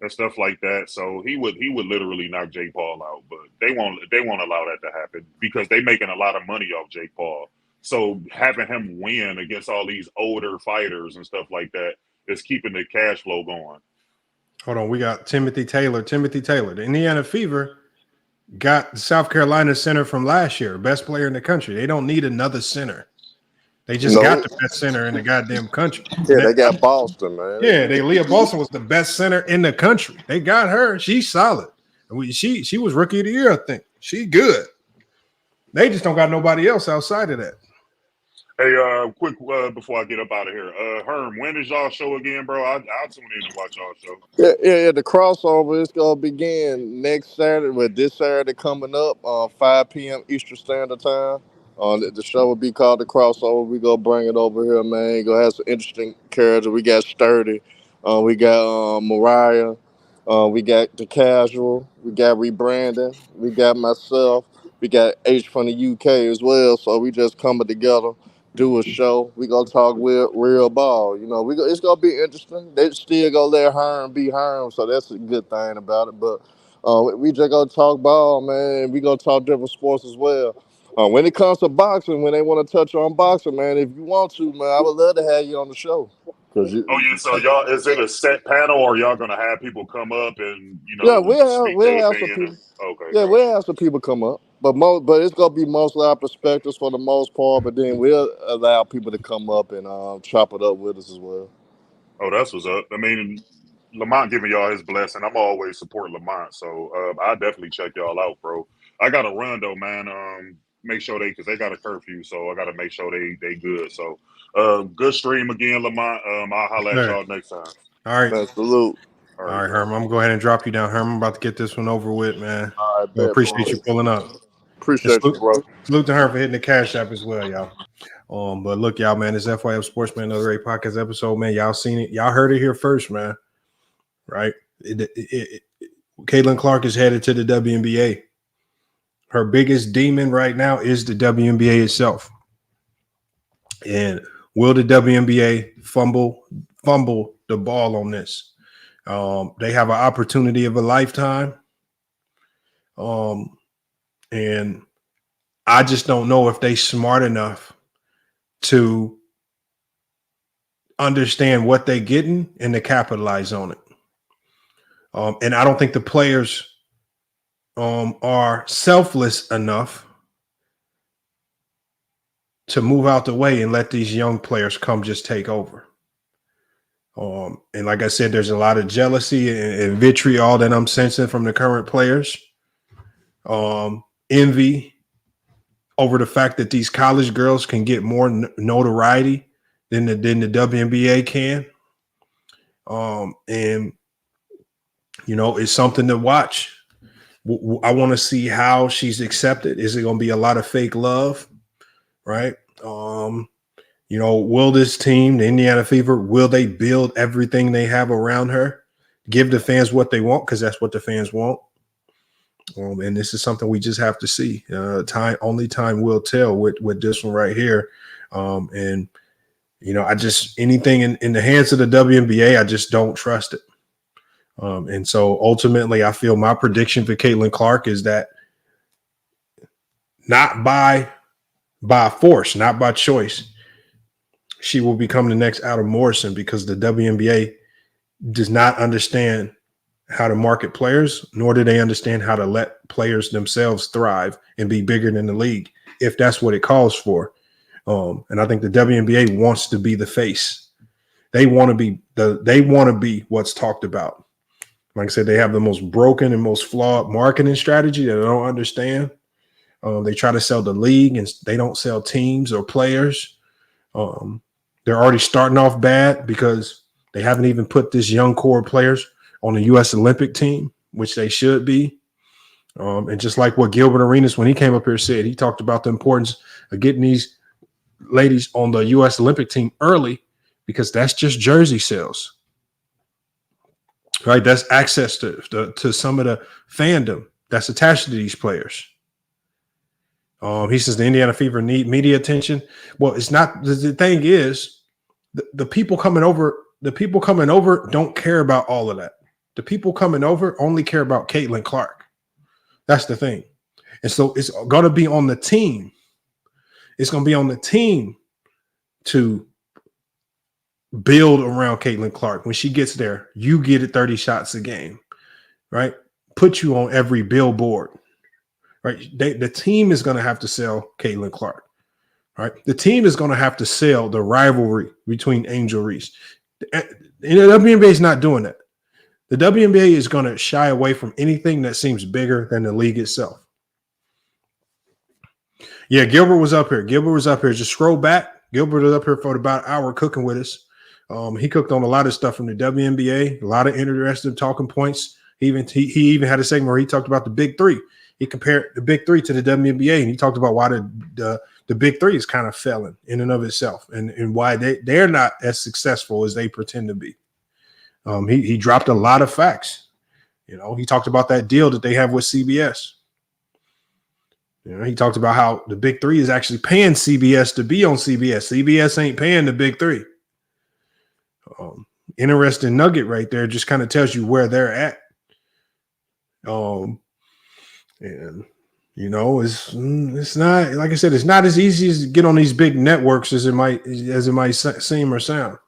and stuff like that. So he would literally knock Jake Paul out, but they won't allow that to happen because they're making a lot of money off Jake Paul. So having him win against all these older fighters and stuff like that is keeping the cash flow going. Hold on, we got Timothy Taylor. The Indiana Fever got the South Carolina center from last year, best player in the country. They don't need another center. They just got the best center in the goddamn country. Yeah, they got Boston, man. Yeah, Leah Boston was the best center in the country. They got her. She's solid. She was rookie of the year, I think. She good. They just don't got nobody else outside of that. Hey, quick before I get up out of here, Herm, when is y'all show again, bro? I'll tune in and watch y'all show. Yeah. The crossover is gonna begin next Saturday. With this Saturday coming up, 5 p.m. Eastern Standard Time. The show will be called The Crossover. We gonna bring it over here, man. Gonna have some interesting characters. We got Sturdy. We got Mariah. We got The Casual. We got Rebranding. We got myself. We got H from the UK as well. So we just coming together, do a show. We gonna talk with real ball. You know, it's gonna be interesting. They still gonna let Herm be Herm, so that's a good thing about it. But we just gonna talk ball, man. We gonna talk different sports as well. When it comes to boxing, when they want to touch on boxing, man, if you want to, man, I would love to have you on the show. So y'all, is it a set panel, or y'all gonna have people come up and we'll have some people. Okay. Yeah, we'll have some people come up, but it's gonna be mostly our perspectives for the most part. But then we'll allow people to come up and chop it up with us as well. Oh, that's what's up. I mean, Lamont giving y'all his blessing. I'm always support Lamont, so I definitely check y'all out, bro. I got to run though, man. Make sure because they got a curfew, so I got to make sure they good. So good stream again, Lamont. I'll holler at y'all next time. All right. Salute. All right, Herm. I'm gonna go ahead and drop you down, Herm. I'm about to get this one over with, man. All right, I appreciate you pulling up. Appreciate you, bro. Salute to Herm for hitting the cash app as well, y'all. But look, y'all, man, this FYF Sports Debates Podcast episode, man. Y'all seen it. Y'all heard it here first, man. Right? Caitlin Clark is headed to the WNBA. Her biggest demon right now is the WNBA itself. And will the WNBA fumble the ball on this? They have an opportunity of a lifetime. And I just don't know if they smart enough to understand what they're getting and to capitalize on it. And I don't think the players are selfless enough to move out the way and let these young players come just take over. And like I said, there's a lot of jealousy and vitriol that I'm sensing from the current players. Envy over the fact that these college girls can get more notoriety than the WNBA can. And, you know, it's something to watch. I want to see how she's accepted. Is it going to be a lot of fake love? Right. You know, will this team, the Indiana Fever, will they build everything they have around her? Give the fans what they want, because that's what the fans want. And this is something we just have to see. Only time will tell with this one right here. And, you know, anything in the hands of the WNBA, I just don't trust it. And so ultimately, I feel my prediction for Caitlin Clark is that not by force, not by choice, she will become the next Adam Morrison, because the WNBA does not understand how to market players, nor do they understand how to let players themselves thrive and be bigger than the league, if that's what it calls for. And I think the WNBA wants to be the face. They want to be what's talked about. Like I said, they have the most broken and most flawed marketing strategy that I don't understand. They try to sell the league and they don't sell teams or players. They're already starting off bad because they haven't even put this young core of players on the U.S. Olympic team, which they should be. And just like what Gilbert Arenas, when he came up here, said, he talked about the importance of getting these ladies on the U.S. Olympic team early, because that's just jersey sales. Right, that's access to some of the fandom that's attached to these players. He says the Indiana Fever need media attention. Well, it's not. The thing is, the people coming over. The people coming over don't care about all of that. The people coming over only care about Caitlin Clark. That's the thing. And so it's going to be on the team. It's going to be on the team to build around Caitlin Clark. When she gets there, you get it 30 shots a game, right? Put you on every billboard, right? The team is going to have to sell Caitlin Clark, right? The team is going to have to sell the rivalry between Angel Reese. And the WNBA is not doing that. The WNBA is going to shy away from anything that seems bigger than the league itself. Yeah, Gilbert was up here. Just scroll back. Gilbert was up here for about an hour cooking with us. He cooked on a lot of stuff from the WNBA, a lot of interesting talking points. He even had a segment where he talked about the big three. He compared the big three to the WNBA, and he talked about why the big three is kind of failing in and of itself, and why they're not as successful as they pretend to be. He dropped a lot of facts. He talked about that deal that they have with CBS. He talked about how the big three is actually paying CBS to be on CBS. CBS ain't paying the big three. Interesting nugget right there. Just kind of tells you where they're at. And it's not, like I said, it's not as easy as to get on these big networks as it might seem or sound.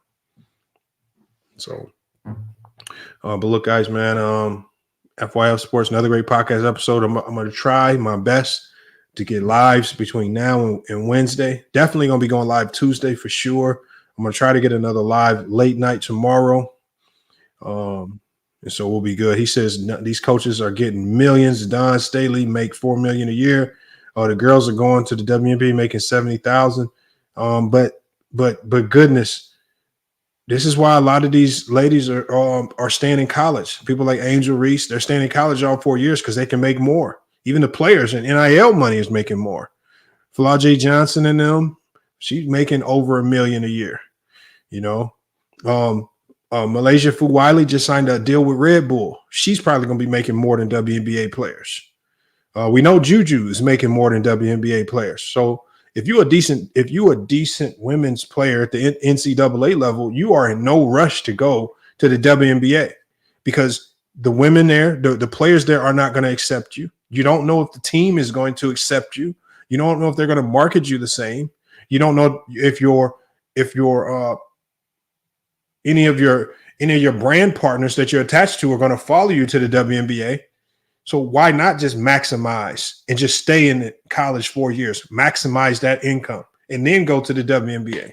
So, but look, guys, man, FYF Sports, another great podcast episode. I'm going to try my best to get lives between now and Wednesday. Definitely going to be going live Tuesday for sure. I'm going to try to get another live late night tomorrow. And so we'll be good. He says these coaches are getting millions. Don Staley make $4 million a year. The girls are going to the WNBA making $70,000. But goodness, this is why a lot of these ladies are staying in college. People like Angel Reese, they're staying in college all 4 years because they can make more. Even the players and NIL money is making more. Flau'jae Johnson and them, she's making over $1 million a year. Malaysia Fuwiley just signed a deal with Red Bull. She's probably going to be making more than WNBA players. We know Juju is making more than WNBA players. So if you're a decent women's player at the NCAA level, you are in no rush to go to the WNBA because the women there, the players there are not going to accept you. You don't know if the team is going to accept you. You don't know if they're going to market you the same. You don't know if any of your brand partners that you're attached to are going to follow you to the WNBA. So why not just maximize and just stay in college 4 years, maximize that income, and then go to the WNBA?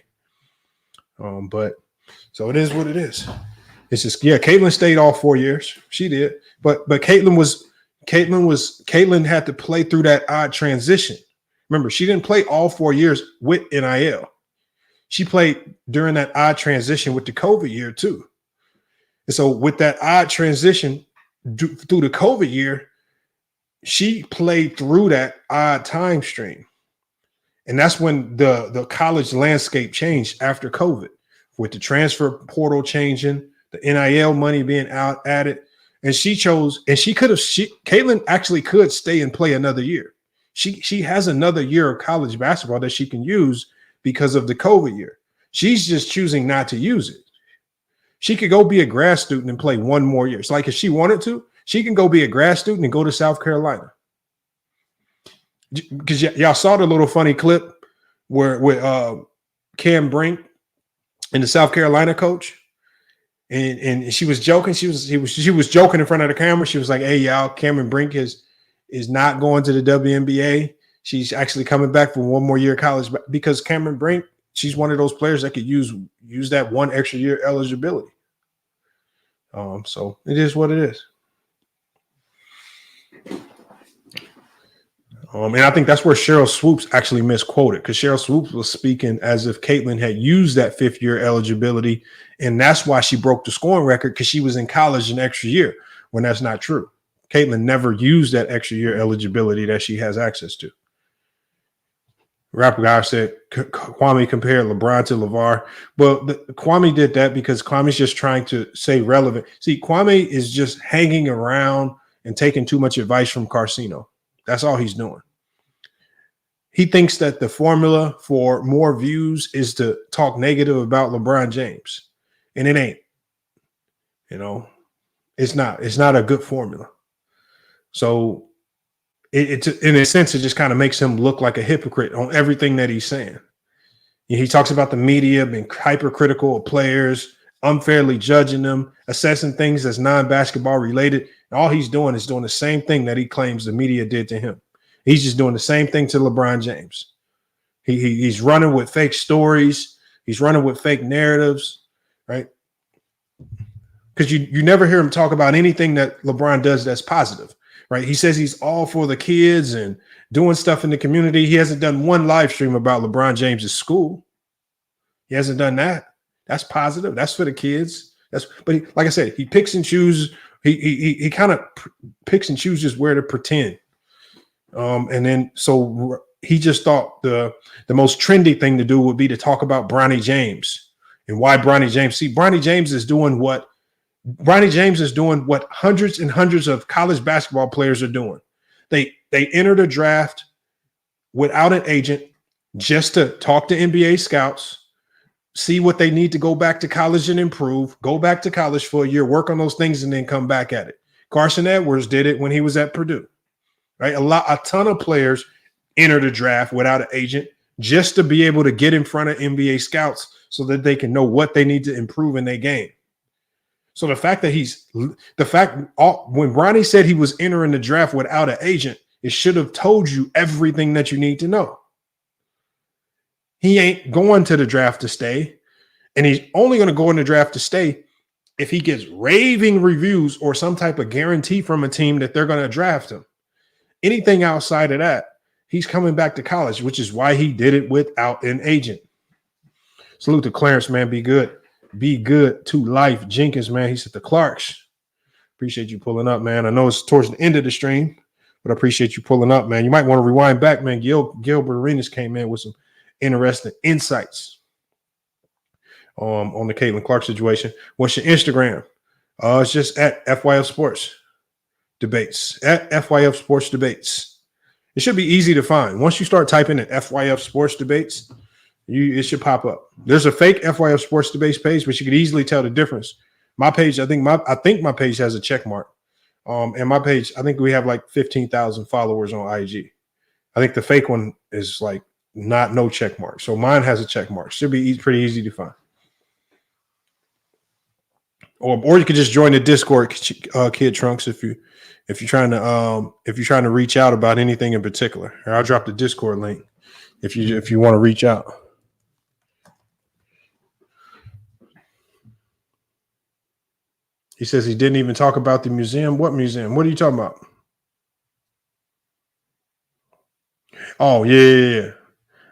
But so it is what it is. It's just, yeah, Caitlin stayed all 4 years. She did. But Caitlin had to play through that odd transition. Remember, she didn't play all 4 years with NIL. She played during that odd transition with the COVID year too. And so with that odd transition through the COVID year, she played through that odd time stream. And that's when the college landscape changed after COVID, with the transfer portal changing, the NIL money being added. And Caitlin actually could stay and play another year. She has another year of college basketball that she can use because of the COVID year. She's just choosing not to use it. She could go be a grad student and play one more year. It's like if she wanted to, she can go be a grad student and go to South Carolina. Because y'all saw the little funny clip with Cam Brink and the South Carolina coach. And she was joking. She was joking in front of the camera. She was like, "Hey, y'all, Cameron Brink is not going to the WNBA. She's actually coming back for one more year of college because Cameron Brink, she's one of those players that could use that one extra year eligibility." So it is what it is. And I think that's where Cheryl Swoops actually misquoted, because Cheryl Swoops was speaking as if Caitlin had used that 5th year eligibility, and that's why she broke the scoring record, because she was in college an extra year, when that's not true. Caitlin never used that extra year eligibility that she has access to. Rapper guy said Kwame compared LeBron to LeVar. Well, Kwame did that because Kwame's just trying to stay relevant. See, Kwame is just hanging around and taking too much advice from Carcino. That's all he's doing. He thinks that the formula for more views is to talk negative about LeBron James. And it ain't. It's not a good formula. So it in a sense, it just kind of makes him look like a hypocrite on everything that he's saying. He talks about the media being hypercritical of players, unfairly judging them, assessing things as non-basketball related. All he's doing is doing the same thing that he claims the media did to him. He's just doing the same thing to LeBron James. He's running with fake stories. He's running with fake narratives, right? Because you never hear him talk about anything that LeBron does that's positive, right? He says he's all for the kids and doing stuff in the community. He hasn't done one live stream about LeBron James's school. He hasn't done that. That's positive. That's for the kids. Like I said, he picks and chooses. He kind of picks and chooses where to pretend. And then so he just thought the most trendy thing to do would be to talk about Bronny James and why Bronny James. See, Bronny James is doing what hundreds and hundreds of college basketball players are doing. They enter the draft without an agent just to talk to NBA scouts, see what they need to go back to college and improve, go back to college for a year, work on those things, and then come back at it. Carson Edwards did it when he was at Purdue, right? A ton of players enter the draft without an agent just to be able to get in front of NBA scouts so that they can know what they need to improve in their game. So the fact that when Bronny said he was entering the draft without an agent, it should have told you everything that you need to know. He ain't going to the draft to stay, and he's only going to go in the draft to stay if he gets raving reviews or some type of guarantee from a team that they're going to draft him. Anything outside of that, he's coming back to college, which is why he did it without an agent. Salute to Clarence, man. Be good. Be good to life. Jenkins, man. He said the Clarks. Appreciate you pulling up, man. I know it's towards the end of the stream, but I appreciate you pulling up, man. You might want to rewind back, man. Gilbert Arenas came in with some interesting insights on the Caitlin Clark situation. What's your Instagram? It's just at FYF Sports Debates. At FYF Sports Debates. It should be easy to find. Once you start typing in FYF Sports Debates, it should pop up. There's a fake FYF Sports Debates page, but you could easily tell the difference. My page, I think my page has a check mark. And my page, I think we have like 15,000 followers on IG. I think the fake one is like no check mark. So mine has a check mark. Should be pretty easy to find. Or you could just join the Discord, Kid Trunks, if you're trying to reach out about anything in particular. Or I'll drop the Discord link if you want to reach out. He says he didn't even talk about the museum. What museum? What are you talking about? Oh, yeah.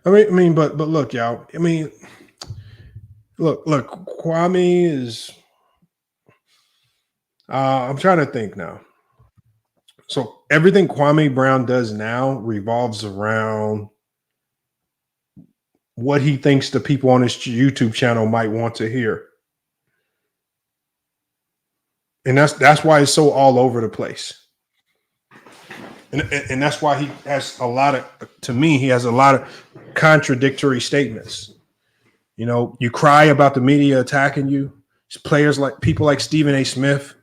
I mean, but look, y'all. I mean, look, Kwame is. I'm trying to think now. So everything Kwame Brown does now revolves around what he thinks the people on his YouTube channel might want to hear. And that's why it's so all over the place. And that's why he has he has a lot of contradictory statements. You know, you cry about the media attacking you. It's players like people like Stephen A. Smith.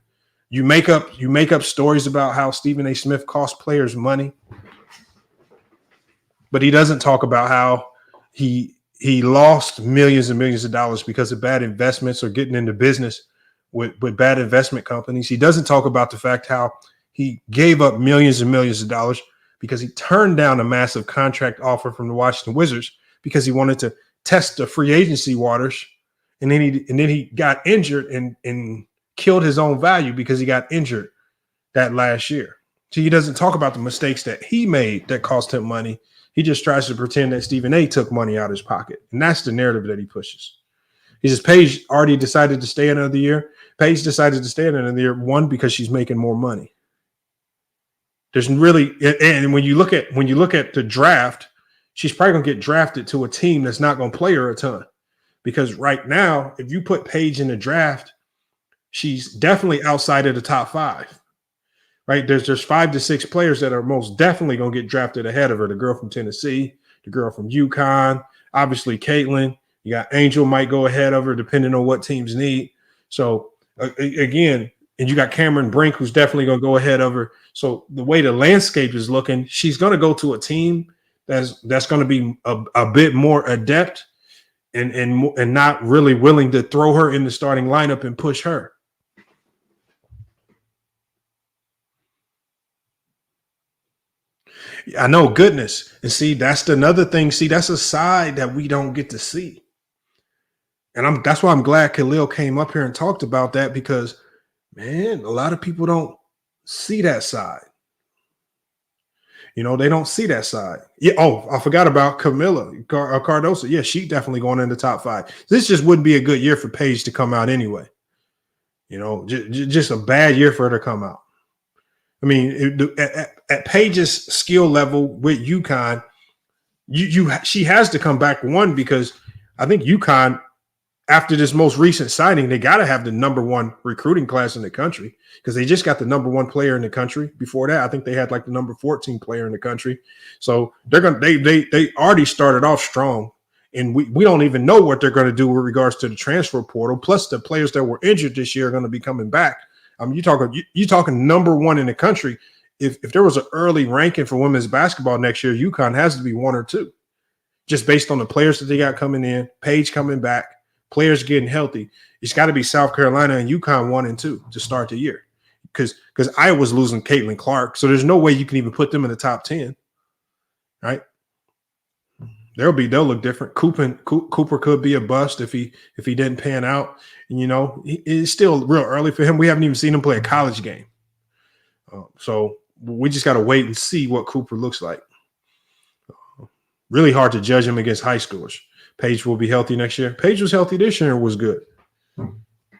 You make up stories about how Stephen A. Smith cost players money. But he doesn't talk about how he lost millions and millions of dollars because of bad investments or getting into business with bad investment companies. He doesn't talk about the fact how he gave up millions and millions of dollars because he turned down a massive contract offer from the Washington Wizards because he wanted to test the free agency waters. And then he got injured and killed his own value because he got injured that last year. So he doesn't talk about the mistakes that he made that cost him money. He just tries to pretend that Stephen A. took money out of his pocket. And that's the narrative that he pushes. He says Paige already decided to stay another year. Paige decided to stay another year, one, because she's making more money. There's really, and when you look at the draft, she's probably going to get drafted to a team that's not going to play her a ton. Because right now, if you put Paige in the draft, she's definitely outside of the top 5. Right? There's 5 to 6 players that are most definitely going to get drafted ahead of her. The girl from Tennessee, the girl from UConn, obviously Caitlin. You got Angel might go ahead of her depending on what teams need. So again, and you got Cameron Brink, who's definitely going to go ahead of her. So the way the landscape is looking, she's going to go to a team that's going to be a bit more adept and not really willing to throw her in the starting lineup and push her. I know, goodness. And see, that's another thing. See, that's a side that we don't get to see. And that's why I'm glad Khalil came up here and talked about that, because, man, a lot of people don't see that side. You know, they don't see that side. Yeah. Oh, I forgot about Camilla Cardoso. Yeah, she definitely going in the top 5. This just wouldn't be a good year for Paige to come out anyway. You know, just a bad year for her to come out. I mean, at Paige's skill level with UConn, she has to come back, one, because I think UConn, after this most recent signing, they got to have the number 1 recruiting class in the country, because they just got the number 1 player in the country. Before that, I think they had like the number 14 player in the country. So they already started off strong, and we don't even know what they're going to do with regards to the transfer portal. Plus, the players that were injured this year are going to be coming back. I mean, you talking number 1 in the country. If there was an early ranking for women's basketball next year, UConn has to be 1 or 2, just based on the players that they got coming in, Paige coming back, players getting healthy. It's got to be South Carolina and UConn 1 and 2 to start the year, because Iowa's losing Caitlin Clark, so there's no way you can even put them in the top 10, right? They'll look different. Cooper could be a bust if he didn't pan out. And, you know, it's still real early for him. We haven't even seen him play a college game, so we just got to wait and see what Cooper looks like. Really hard to judge him against high schoolers. Paige will be healthy next year. Paige was healthy this year and was good.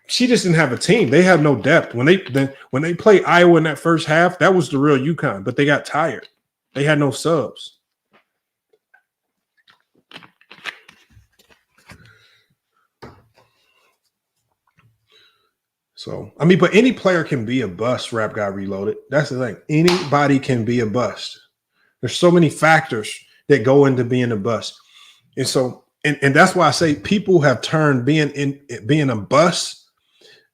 She just didn't have a team. They had no depth. When they played Iowa in that first half, that was the real UConn, but they got tired. They had no subs. So, I mean, but any player can be a bust, Rap God Reloaded. That's the thing. Anybody can be a bust. There's so many factors that go into being a bust. And so, and that's why I say people have turned being a bust,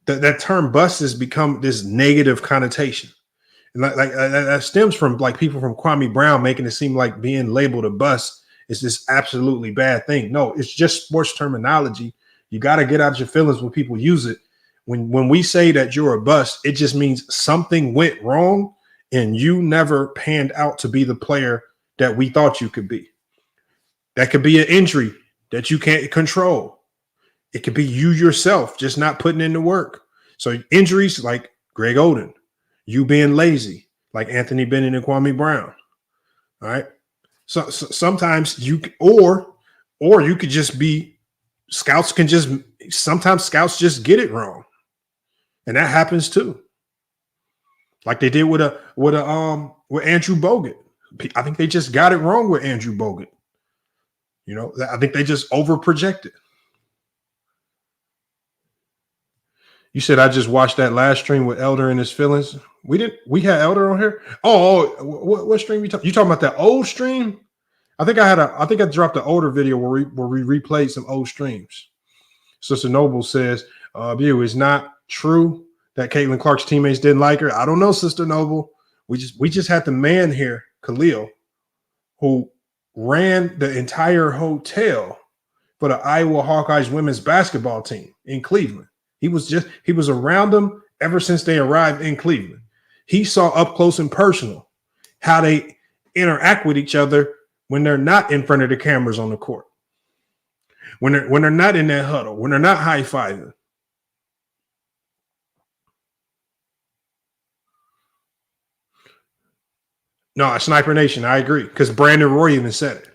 that term bust has become this negative connotation. And like that stems from like people from Kwame Brown making it seem like being labeled a bust is this absolutely bad thing. No, it's just sports terminology. You got to get out your feelings when people use it. When we say that you're a bust, it just means something went wrong and you never panned out to be the player that we thought you could be. That could be an injury that you can't control. It could be you yourself just not putting in the work. So injuries like Greg Oden, you being lazy like Anthony Bennett and Kwame Brown. All right. So sometimes you or you could just be sometimes scouts just get it wrong. And that happens too. Like they did with Andrew Bogut. I think they just got it wrong with Andrew Bogut. You know, I think they just overprojected. You said I just watched that last stream with Elder and his feelings. We had Elder on here. Oh, what stream you talking about? That old stream? I think I dropped an older video where we replayed some old streams. Sister Noble says, view is not true that Caitlin Clark's teammates didn't like her. I don't know, Sister Noble. We just had the man here, Khalil, who ran the entire hotel for the Iowa Hawkeyes women's basketball team in Cleveland. He was around them ever since they arrived in Cleveland. He saw up close and personal how they interact with each other when they're not in front of the cameras on the court, when they're not in that huddle, when they're not high-fiving. No, Sniper Nation, I agree, because Brandon Roy even said it.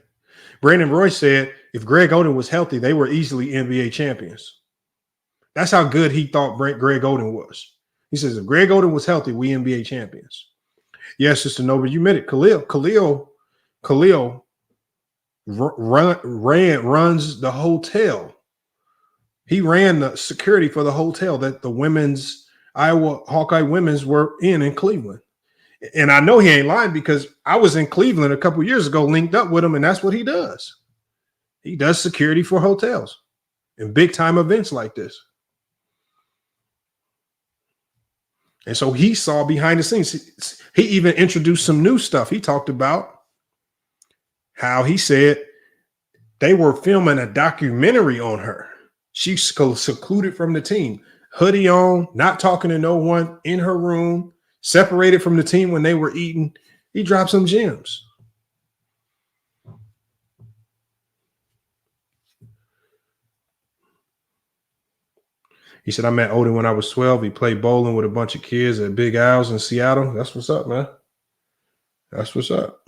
Brandon Roy said if Greg Oden was healthy, they were easily NBA champions. That's how good he thought Greg Oden was. He says if Greg Oden was healthy, we NBA champions. Yes, Sister Nova, you meant it. Khalil runs the hotel. He ran the security for the hotel that the women's Iowa Hawkeye women's were in Cleveland. And I know he ain't lying because I was in Cleveland a couple years ago, linked up with him, and that's what he does. He does security for hotels and big time events like this. And so he saw behind the scenes. He even introduced some new stuff. He talked about how he said they were filming a documentary on her. She's secluded from the team, hoodie on, not talking to no one, in her room, separated from the team when they were eating. He dropped some gems. He said, I met Odin when I was 12. He played bowling with a bunch of kids at Big Al's in Seattle. That's what's up, man. That's what's up.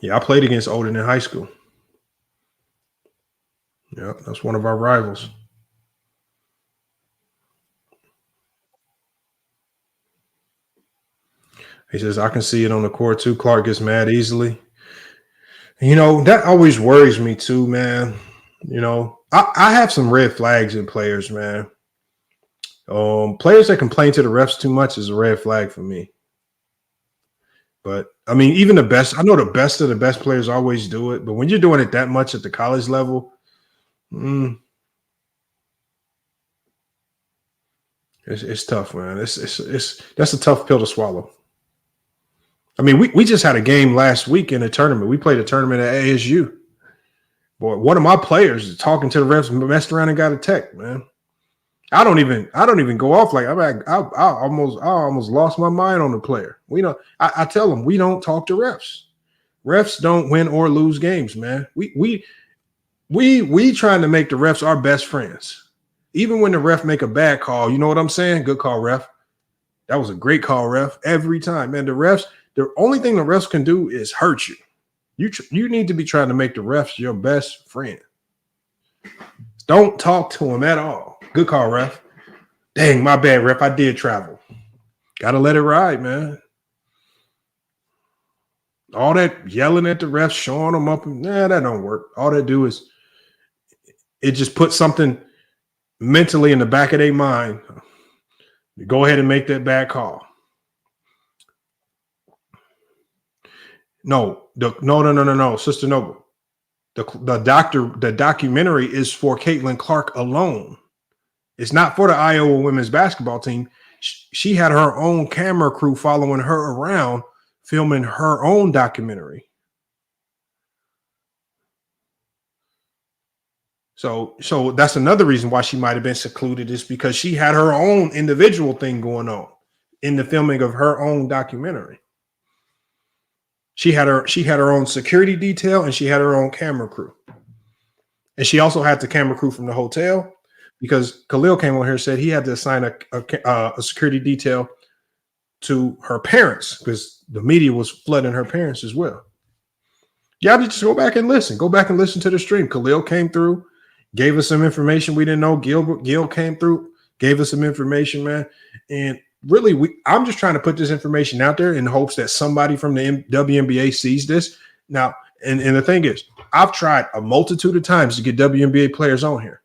Yeah, I played against Odin in high school. Yeah, that's one of our rivals. He says, I can see it on the court too. Clark gets mad easily. You know, that always worries me too, man. You know, I have some red flags in players, man. Players that complain to the refs too much is a red flag for me. But, I mean, even the best, I know the best of the best players always do it. But when you're doing it that much at the college level, it's tough, man. That's a tough pill to swallow. I mean, we just had a game last week in a tournament. We played a tournament at ASU. Boy, one of my players talking to the refs messed around and got a tech, man. I don't even go off like I almost lost my mind on the player. I tell them we don't talk to refs. Refs don't win or lose games, man. We trying to make the refs our best friends. Even when the ref make a bad call, you know what I'm saying? Good call, ref. That was a great call, ref. Every time, man. The only thing the refs can do is hurt you. You need to be trying to make the refs your best friend. Don't talk to them at all. Good call, ref. Dang, my bad, ref. I did travel. Got to let it ride, man. All that yelling at the refs, showing them up, that don't work. All they do is it just puts something mentally in the back of their mind. Go ahead and make that bad call. No, Sister Noble. The documentary is for Caitlin Clark alone. It's not for the Iowa women's basketball team. She had her own camera crew following her around, filming her own documentary. So that's another reason why she might have been secluded, is because she had her own individual thing going on in the filming of her own documentary. She had her own security detail, and she had her own camera crew. And she also had the camera crew from the hotel, because Khalil came on here and said he had to assign a security detail to her parents, because the media was flooding her parents as well. Y'all just go back and listen. Go back and listen to the stream. Khalil came through, gave us some information we didn't know. Gil came through, gave us some information, man. And really, I'm just trying to put this information out there in hopes that somebody from the WNBA sees this. Now, and the thing is, I've tried a multitude of times to get WNBA players on here.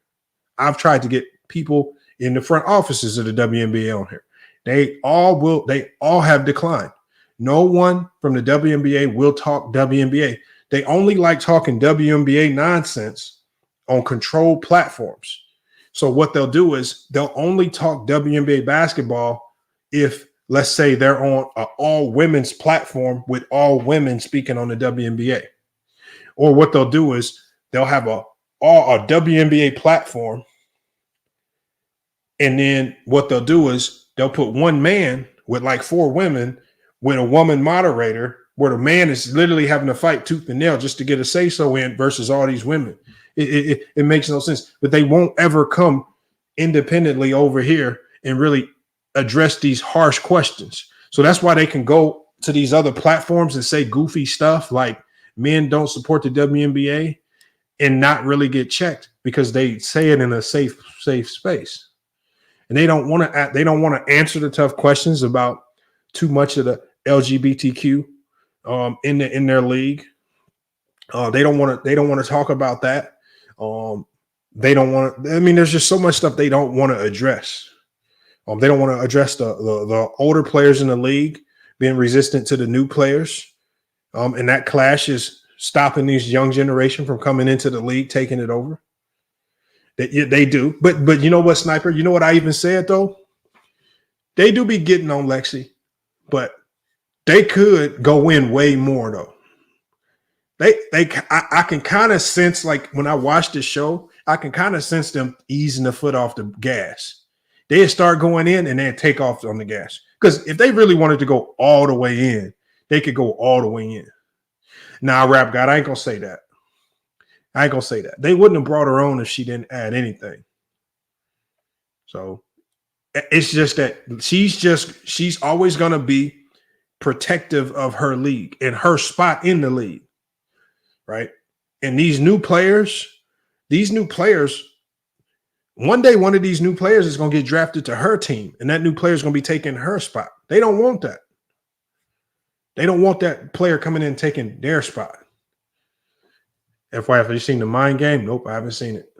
I've tried to get people in the front offices of the WNBA on here. They all have declined. No one from the WNBA will talk WNBA. They only like talking WNBA nonsense on controlled platforms. So what they'll do is they'll only talk WNBA basketball if, let's say, they're on an all women's platform with all women speaking on the WNBA. Or what they'll do is they'll have a WNBA platform, and then what they'll do is they'll put one man with like 4 women with a woman moderator, where the man is literally having to fight tooth and nail just to get a say-so in versus all these women. It makes no sense. But they won't ever come independently over here and really address these harsh questions. So that's why they can go to these other platforms and say goofy stuff like men don't support the WNBA and not really get checked, because they say it in a safe space. And they don't want to answer the tough questions about too much of the LGBTQ in their league. They don't want to talk about that. They don't want to. I mean, there's just so much stuff they don't want to address. They don't want to address the older players in the league being resistant to the new players, and that clash is stopping these young generation from coming into the league, taking it over. They do, but you know what, Sniper? You know what I even said though? They do be getting on Lexi, but they could go in way more though. I can kind of sense, like when I watch this show, I can kind of sense them easing the foot off the gas. They start going in and then take off on the gas. Because if they really wanted to go all the way in, they could go all the way in. Now, Rap God, I ain't gonna say that. I ain't gonna say that. They wouldn't have brought her on if she didn't add anything. So it's just that she's always gonna be protective of her league and her spot in the league, right? And these new players, one day one of these new players is gonna get drafted to her team, and that new player is gonna be taking her spot. They don't want that. They don't want that player coming in and taking their spot. FYF, have you seen the mind game? Nope, I haven't seen it.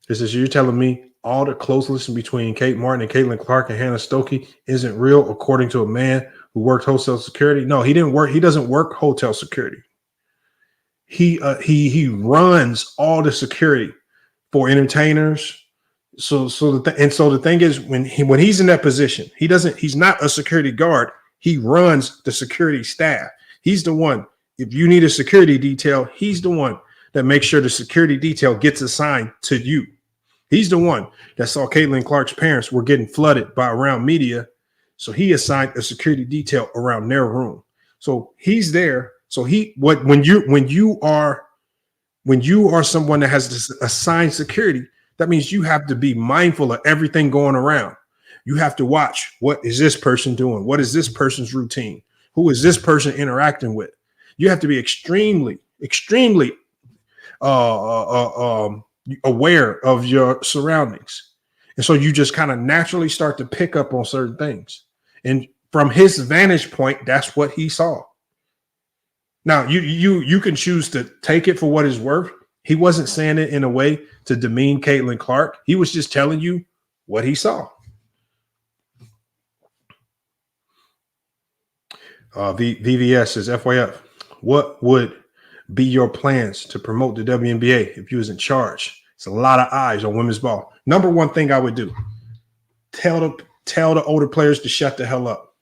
This is you telling me all the closeness between Kate Martin and Caitlin Clark and Hannah Stokey isn't real, according to a man who worked hotel security? No, he didn't work. He doesn't work hotel security. He runs all the security for entertainers. So the thing is, when he's in that position, he's not a security guard. He runs the security staff. He's the one. If you need a security detail, he's the one that makes sure the security detail gets assigned to you. He's the one that saw Caitlin Clark's parents were getting flooded by around media. So he assigned a security detail around their room. So he's there. So when you are someone that has this assigned security, that means you have to be mindful of everything going around. You have to watch, what is this person doing? What is this person's routine? Who is this person interacting with? You have to be extremely aware of your surroundings. And so you just kind of naturally start to pick up on certain things. And from his vantage point, that's what he saw. Now, you can choose to take it for what it's worth. He wasn't saying it in a way to demean Caitlin Clark. He was just telling you what he saw. VVS says, FYF, what would be your plans to promote the WNBA if you was in charge? It's a lot of eyes on women's ball. Number one thing I would do, tell the older players to shut the hell up.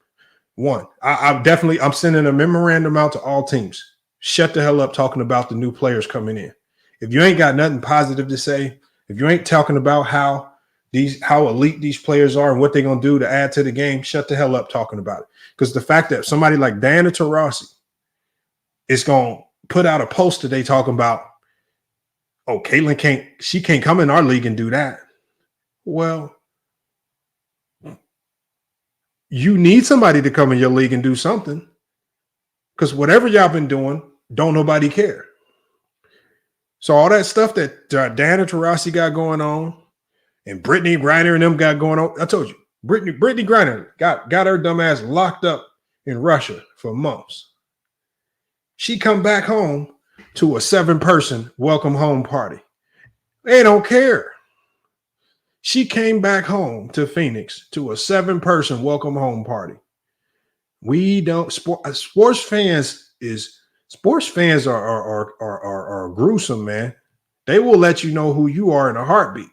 One, I'm sending a memorandum out to all teams. Shut the hell up talking about the new players coming in. If you ain't got nothing positive to say, if you ain't talking about how elite these players are and what they're going to do to add to the game, shut the hell up talking about it. Because the fact that somebody like Diana Taurasi is going to put out a post today talking about, oh, Caitlin can't come in our league and do that. Well, you need somebody to come in your league and do something, because whatever y'all been doing, don't nobody care. So all that stuff that Diana Taurasi got going on and Brittany Griner and them got going on, I told you, Brittany Griner got her dumb ass locked up in Russia for months. She come back home to a 7-person welcome home party. They don't care. She came back home to Phoenix to a 7-person welcome home party. We don't sports fans are gruesome, man. They will let you know who you are in a heartbeat.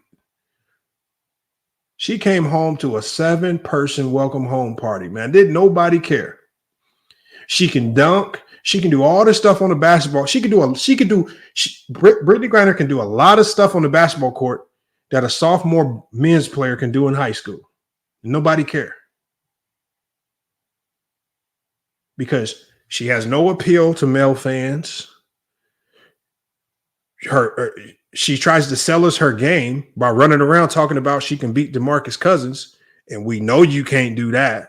She came home to a 7-person welcome home party, man. Didn't nobody care. She can dunk. She can do all this stuff on the basketball. Brittany Griner can do a lot of stuff on the basketball court that a sophomore men's player can do in high school. Nobody care. Because she has no appeal to male fans. She tries to sell us her game by running around talking about she can beat DeMarcus Cousins, and we know you can't do that.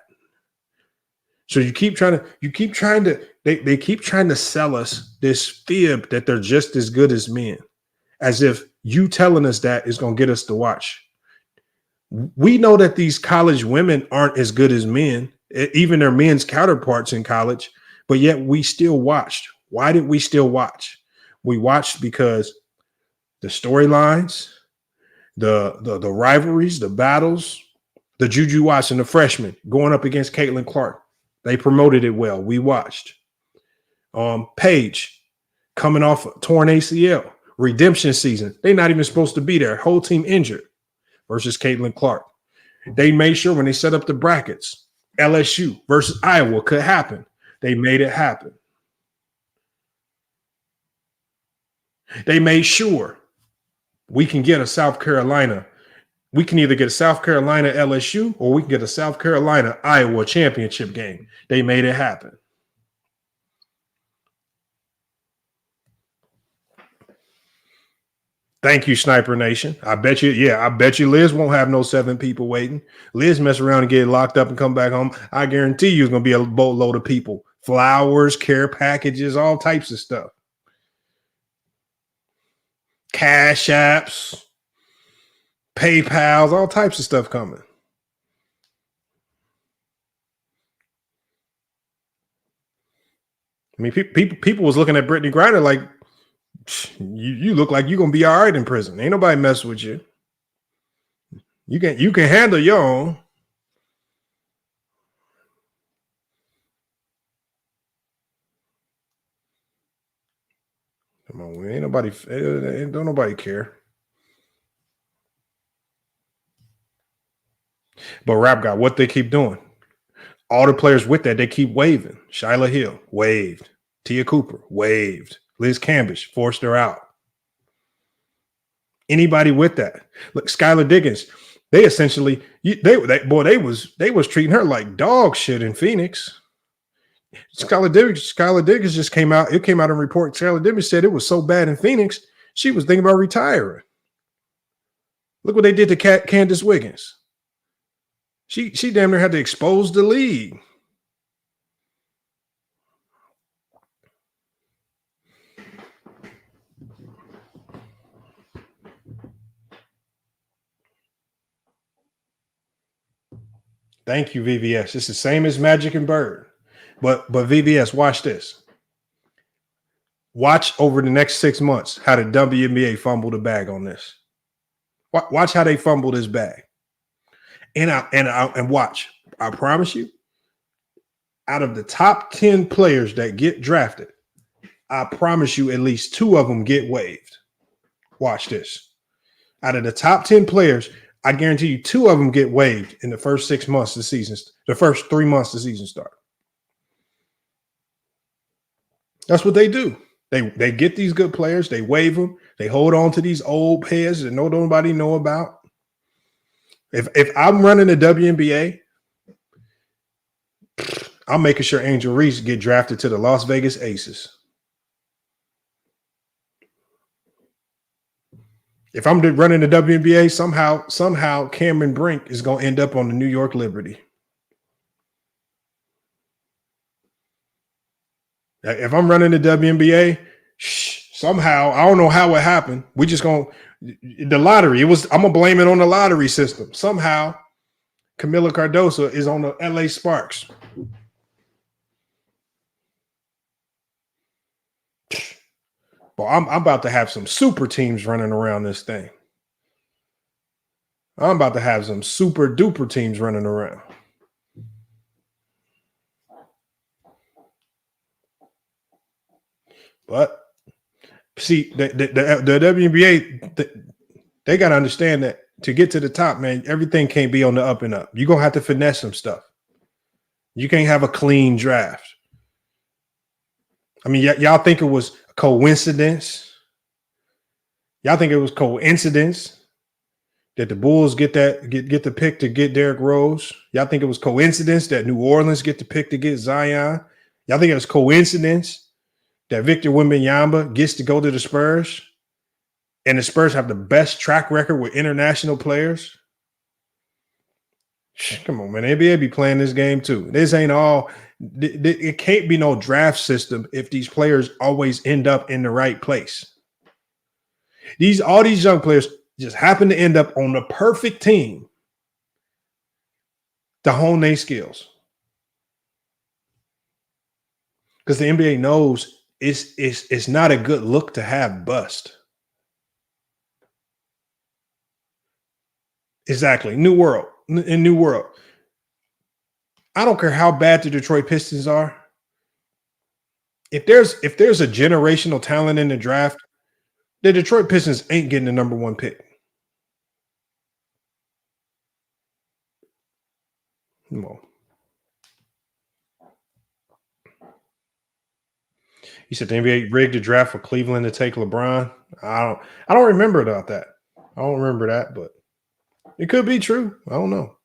So they keep trying to sell us this fib that they're just as good as men, as if you telling us that is going to get us to watch. We know that these college women aren't as good as men, even their men's counterparts in college, but yet we still watched. Why did we still watch? We watched because the storylines, the rivalries, the battles, the Juju Watson, the freshman going up against Caitlin Clark. They promoted it well. We watched. Paige coming off a torn ACL, redemption season. They're not even supposed to be there. Whole team injured versus Caitlin Clark. They made sure when they set up the brackets, LSU versus Iowa could happen. They made it happen. They made sure we can get a South Carolina. We can either get a South Carolina LSU or we can get a South Carolina Iowa championship game. They made it happen. Thank you, Sniper Nation. I bet you Liz won't have no 7 people waiting. Liz mess around and get locked up and come back home. I guarantee you it's going to be a boatload of people. Flowers, care packages, all types of stuff. Cash apps, PayPals, all types of stuff coming. I mean, people was looking at Brittany Griner like, you look like you're gonna be all right in prison. Ain't nobody messing with you. You can handle your own. Come on, don't nobody care. But Rap God, what they keep doing? All the players with that, they keep waving. Shyla Hill, waved. Tia Cooper, waved. Liz Cambish, forced her out. Anybody with that? Look, Skylar Diggins, they essentially, they was treating her like dog shit in Phoenix. Skylar Diggins just came out. It came out in a report. Skylar Diggins said it was so bad in Phoenix, she was thinking about retiring. Look what they did to Candace Wiggins. She damn near had to expose the league. Thank you, VVS. It's the same as Magic and Bird. But VVS, watch this. Watch over the next 6 months how the WNBA fumble the bag on this. Watch how they fumble this bag. And watch. I promise you, out of the top 10 players that get drafted, I promise you at least 2 of them get waived. Watch this. Out of the top 10 players, I guarantee you 2 of them get waived in the first 6 months of the season, the first 3 months of the season start. That's what they do. They get these good players, they waive them, they hold on to these old heads that nobody know about. If I'm running the WNBA, I'm making sure Angel Reese get drafted to the Las Vegas Aces. If I'm running the WNBA, somehow Cameron Brink is going to end up on the New York Liberty. If I'm running the WNBA, somehow, I don't know how it happened. We just going to, the lottery, I'm going to blame it on the lottery system. Somehow, Camila Cardoso is on the LA Sparks. Well, I'm about to have some super teams running around this thing. I'm about to have some super duper teams running around. But see, the WNBA, they got to understand that to get to the top, man, everything can't be on the up and up. You're going to have to finesse some stuff. You can't have a clean draft. I mean, y'all think it was coincidence? Y'all think it was coincidence that the Bulls get the pick to get Derrick Rose? Y'all think it was coincidence that New Orleans get the pick to get Zion? Y'all think it was coincidence that Victor Wembanyama gets to go to the Spurs and the Spurs have the best track record with international players? Come on, man. The NBA be playing this game too. This ain't all. It can't be no draft system if these players always end up in the right place. All these young players just happen to end up on the perfect team to hone their skills. Because the NBA knows it's not a good look to have bust. Exactly. New world. I don't care how bad the Detroit Pistons are. If there's a generational talent in the draft, the Detroit Pistons ain't getting the number 1 pick. Come on. He said the NBA rigged the draft for Cleveland to take LeBron. I don't remember about that. I don't remember that, but it could be true. I don't know.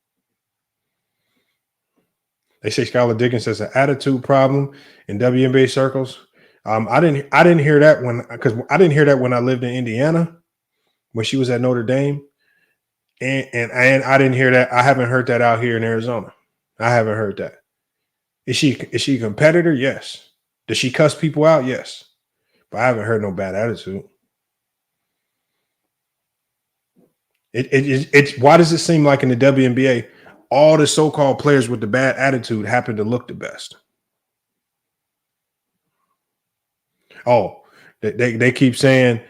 They say Skylar Diggins has an attitude problem in WNBA circles. I didn't hear that when I lived in Indiana. when she was at Notre Dame. And I didn't hear that. I haven't heard that out here in Arizona. I haven't heard that. Is she a competitor? Yes. Does she cuss people out? Yes. But I haven't heard no bad attitude. It's why does it seem like in the WNBA, all the so-called players with the bad attitude happen to look the best? Oh, they keep saying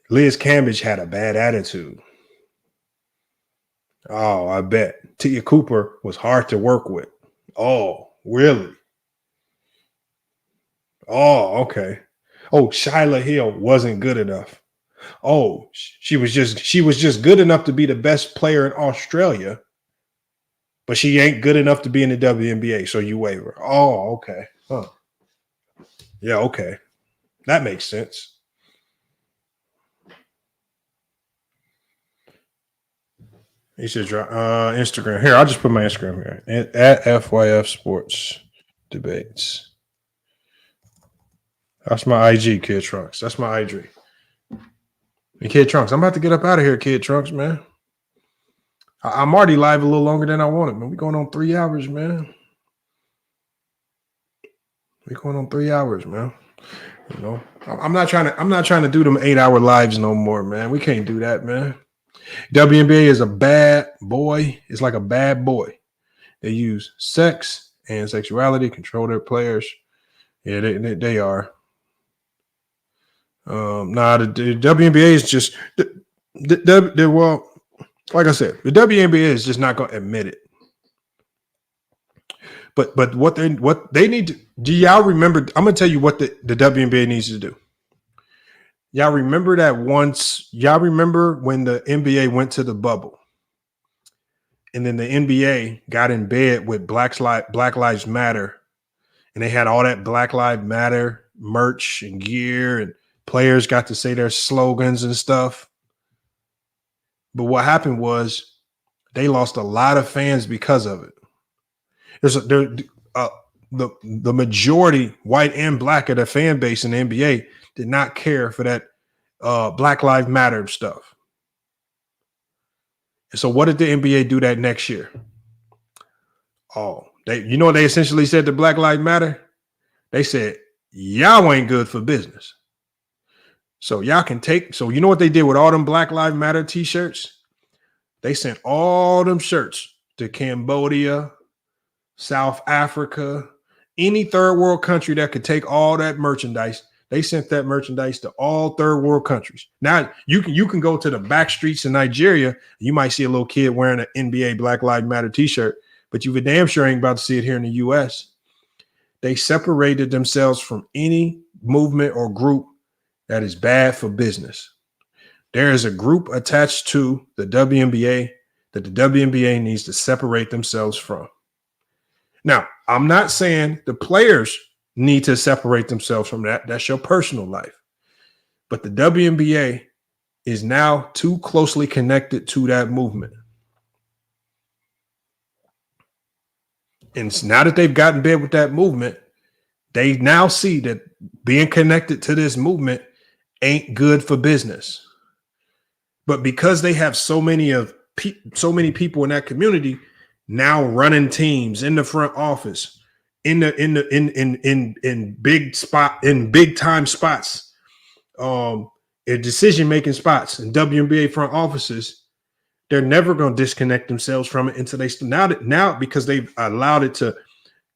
Liz Cambage had a bad attitude. Oh, I bet. Tia Cooper was hard to work with. Oh, really? Oh, okay. Oh, Shyla Hill wasn't good enough. Oh, she was just good enough to be the best player in Australia, but she ain't good enough to be in the WNBA, so you waiver. Oh, okay. Huh. Yeah, okay. That makes sense. He should drop Instagram. Here, I'll just put my Instagram here. At FYF Sports Debates. That's my IG, Kid Trunks. That's my IG. And Kid Trunks, I'm about to get up out of here, Kid Trunks, man. I'm already live a little longer than I wanted, man. We're going on 3 hours, man. We're going on 3 hours, man. You know, I'm not trying to do them 8-hour lives no more, man. We can't do that, man. WNBA is a bad boy. It's like a bad boy. They use sex and sexuality to control their players. Yeah, they are. The WNBA is just well, like I said, the WNBA is just not going to admit it. But what they need to do, y'all remember? I'm gonna tell you what the WNBA needs to do. Y'all remember that once? Y'all remember when the NBA went to the bubble, and then the NBA got in bed with Black Lives Matter, and they had all that Black Lives Matter merch and gear, and players got to say their slogans and stuff. But what happened was they lost a lot of fans because of it. The majority, white and black, of the fan base in the NBA did not care for that Black Lives Matter stuff. And so what did the NBA do that next year? Oh, they essentially said to Black Lives Matter? They said, y'all ain't good for business. So y'all can so you know what they did with all them Black Lives Matter t-shirts? They sent all them shirts to Cambodia, South Africa, any third world country that could take all that merchandise. They sent that merchandise to all third world countries. Now you can go to the back streets in Nigeria. You might see a little kid wearing an NBA Black Lives Matter t-shirt, but you damn sure ain't about to see it here in the U.S. They separated themselves from any movement or group that is bad for business. There is a group attached to the WNBA that the WNBA needs to separate themselves from. Now, I'm not saying the players need to separate themselves from that. That's your personal life. But the WNBA is now too closely connected to that movement. And now that they've gotten in bed with that movement, they now see that being connected to this movement ain't good for business. But because they have so many people in that community now running teams in the front office, in big time spots, in decision making spots in WNBA front offices, they're never going to disconnect themselves from it until they now because they've allowed it to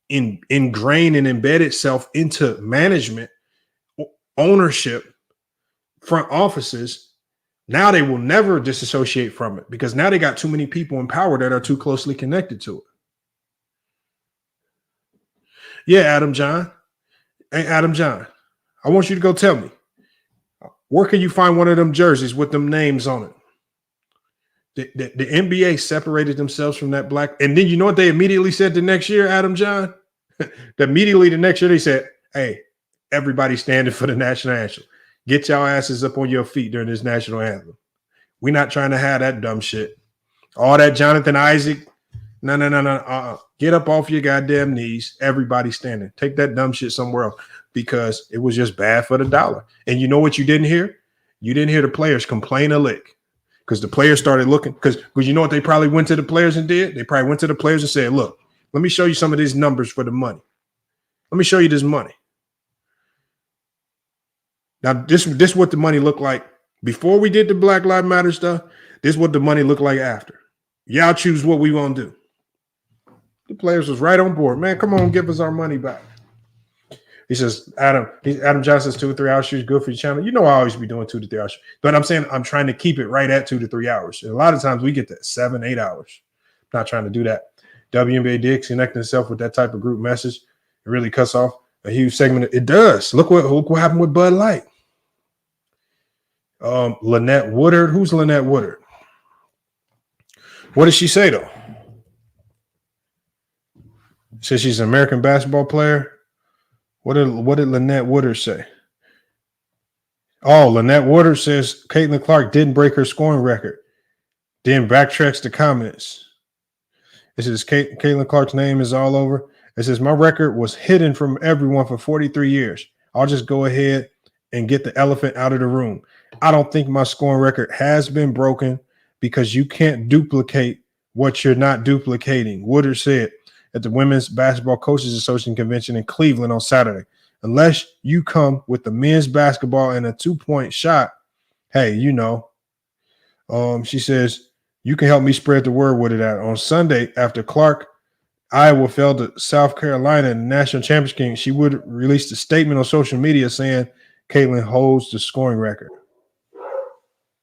ingrain and embed itself into management, ownership, front offices. Now they will never disassociate from it because now they got too many people in power that are too closely connected to it. Yeah, Adam John. Hey, Adam John, I want you to go tell me, where can you find one of them jerseys with them names on it? The NBA separated themselves from that black. And then you know what they immediately said the next year, Adam John? Immediately the next year they said, hey, everybody standing for the national anthem. Get y'all asses up on your feet during this national anthem. We're not trying to have that dumb shit. All that Jonathan Isaac. No. Get up off your goddamn knees. Everybody standing. Take that dumb shit somewhere else because it was just bad for the dollar. And you know what you didn't hear? You didn't hear the players complain a lick. because the players started looking. Because you know what they probably went to the players and did? They probably went to the players and said, look, let me show you some of these numbers for the money. Let me show you this money. Now, this is what the money looked like before we did the Black Lives Matter stuff. This is what the money looked like after. Y'all choose what we want to do. The players was right on board. Man, come on, give us our money back. He says, Adam Johnson says 2 to 3 hours shoes good for your channel. You know I always be doing 2 to 3 hours. But I'm saying I'm trying to keep it right at 2 to 3 hours. And a lot of times we get that 7, 8 hours. I'm not trying to do that. WNBA did connect itself with that type of group message. It really cuts off a huge segment. It does. Look what happened with Bud Light. Lynette Woodard. Who's Lynette Woodard? What did she say, though? Says she's an American basketball player. What did Lynette Woodard say? Oh, Lynette Woodard says Caitlin Clark didn't break her scoring record. Then backtracks the comments. It says Caitlin Clark's name is all over. It says my record was hidden from everyone for 43 years. I'll just go ahead and get the elephant out of the room. I don't think my scoring record has been broken because you can't duplicate what you're not duplicating. Woodard said at the Women's Basketball Coaches Association convention in Cleveland on Saturday. Unless you come with the men's basketball and a 2-point shot, hey, you know. She says, you can help me spread the word with it. On Sunday, after Clark, Iowa fell to South Carolina in the national championship game, she would release a statement on social media saying Caitlin holds the scoring record.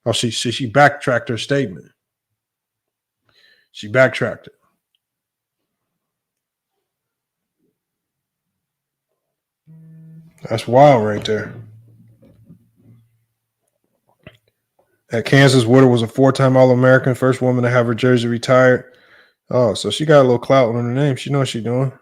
Oh, she backtracked her statement. She backtracked it. That's wild right there. At Kansas, Woodard was a 4-time All-American, first woman to have her jersey retired. Oh, so she got a little clout on her name. She knows what she's doing.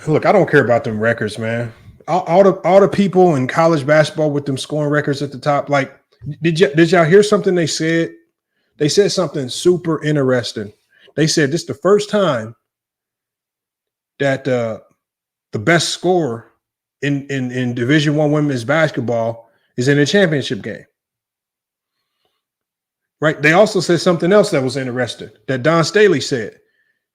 Look, I don't care about them records, man. All the people in college basketball with them scoring records at the top, like, did y'all hear something they said? They said something super interesting. They said this is the first time that the best scorer in Division I women's basketball is in a championship game. Right? They also said something else that was interesting that Don Staley said.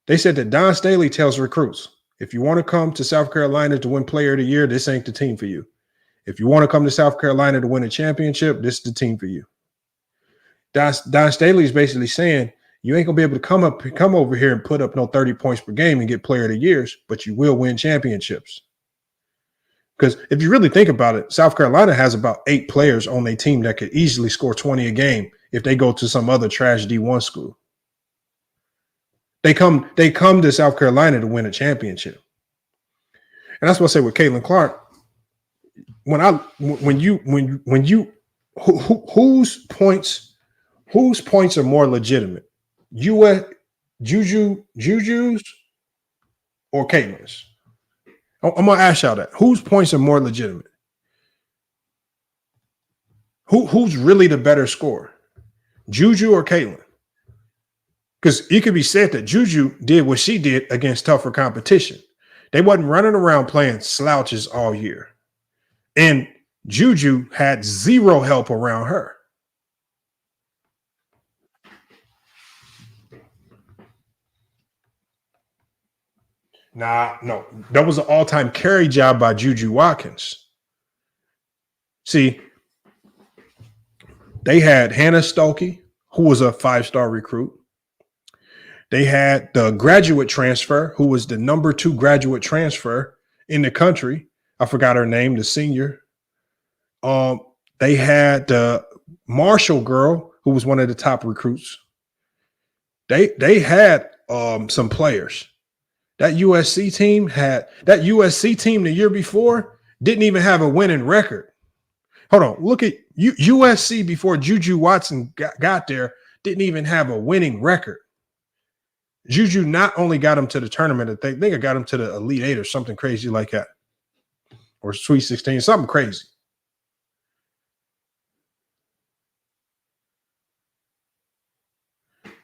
They said that Don Staley tells recruits, if you want to come to South Carolina to win Player of the Year, this ain't the team for you. If you want to come to South Carolina to win a championship, this is the team for you. Don Staley is basically saying you ain't gonna be able to come over here and put up no 30 points per game and get Player of the Years, but you will win championships. Because if you really think about it, South Carolina has about 8 players on their team that could easily score 20 a game if they go to some other trash D1 school. They come to South Carolina to win a championship. And that's what I say with Caitlin Clark. Whose points are more legitimate? Juju's or Caitlin's? I'm gonna ask y'all that. Whose points are more legitimate? Who's really the better scorer? Juju or Caitlin? Because it could be said that Juju did what she did against tougher competition. They wasn't running around playing slouches all year. And Juju had zero help around her. No. That was an all-time carry job by Juju Watkins. See, they had Hannah Stokey, who was a 5-star recruit. They had the graduate transfer, who was the number 2 graduate transfer in the country. I forgot her name, the senior. They had the Marshall girl, who was one of the top recruits. They had some players. That USC team the year before didn't even have a winning record. Hold on, look at USC before Juju Watson got there, didn't even have a winning record. Juju not only got him to the tournament, I think it got him to the Elite 8 or something crazy like that. Or Sweet 16, something crazy.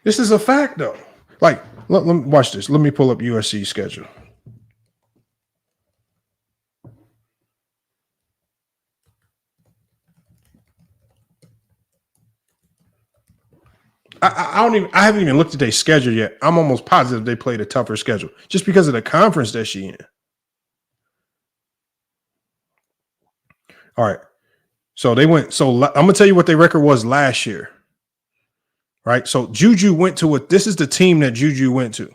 This is a fact, though. Like, Let me watch this. Let me pull up USC's schedule. I haven't even looked at their schedule yet. I'm almost positive they played a tougher schedule just because of the conference that she in. All right. So they went. So I'm gonna tell you what their record was last year. Right. So Juju went to this is the team that Juju went to.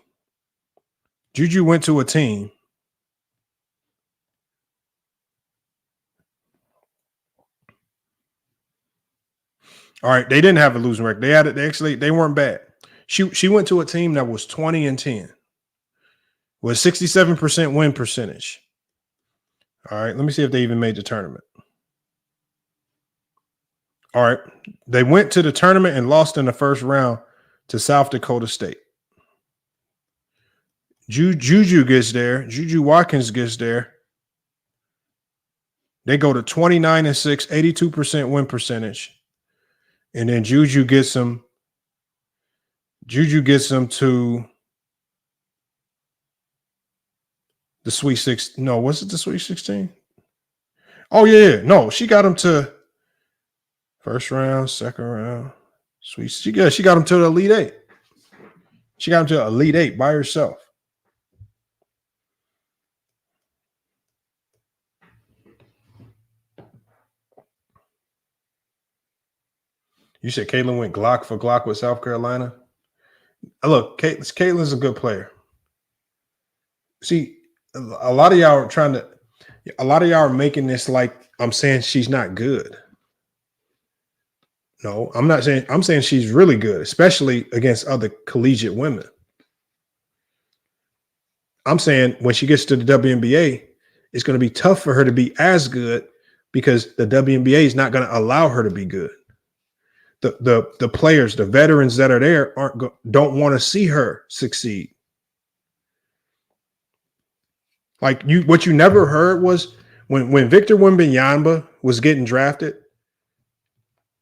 Juju went to a team. All right. They didn't have a losing record. They weren't bad. She went to a team that was 20-10 with 67% win percentage. All right. Let me see if they even made the tournament. All right. They went to the tournament and lost in the first round to South Dakota State. Juju gets there. Juju Watkins gets there. They go to 29-6, 82% win percentage. And then Juju gets them to the Sweet 16. No, was it the Sweet 16? Oh, yeah. No, she got them to first round, second round. Sweet. She got them to the Elite Eight. She got them to Elite Eight by herself. You said Caitlin went Glock for Glock with South Carolina. Look, Caitlin's a good player. See, a lot of y'all are making this like I'm saying she's not good. No, I'm not saying. I'm saying she's really good, especially against other collegiate women. I'm saying when she gets to the WNBA, it's going to be tough for her to be as good because the WNBA is not going to allow her to be good. The players, the veterans that are there don't want to see her succeed. Like what you never heard was when Victor Wembanyama was getting drafted,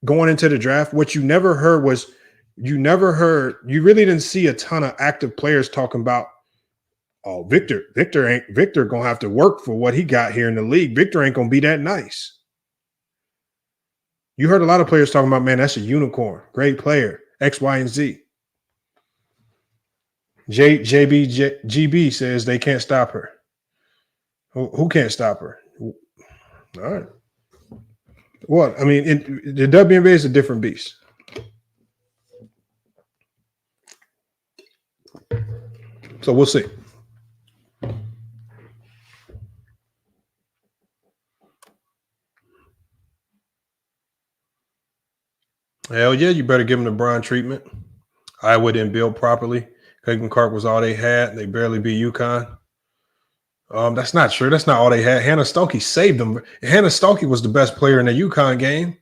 going into the draft, what you never heard was you really didn't see a ton of active players talking about, oh, Victor gonna have to work for what he got here in the league. Victor ain't gonna be that nice. You heard a lot of players talking about, man, that's a unicorn, great player, X, Y, and Z. GB says they can't stop her. Who can't stop her? All right. Well, I mean, the WNBA is a different beast. So we'll see. Hell yeah, you better give them the Bron treatment. Iowa didn't build properly. Caitlin Clark was all they had. They barely beat UConn. That's not true. That's not all they had. Hannah Stokey saved them. Hannah Stokey was the best player in the UConn game.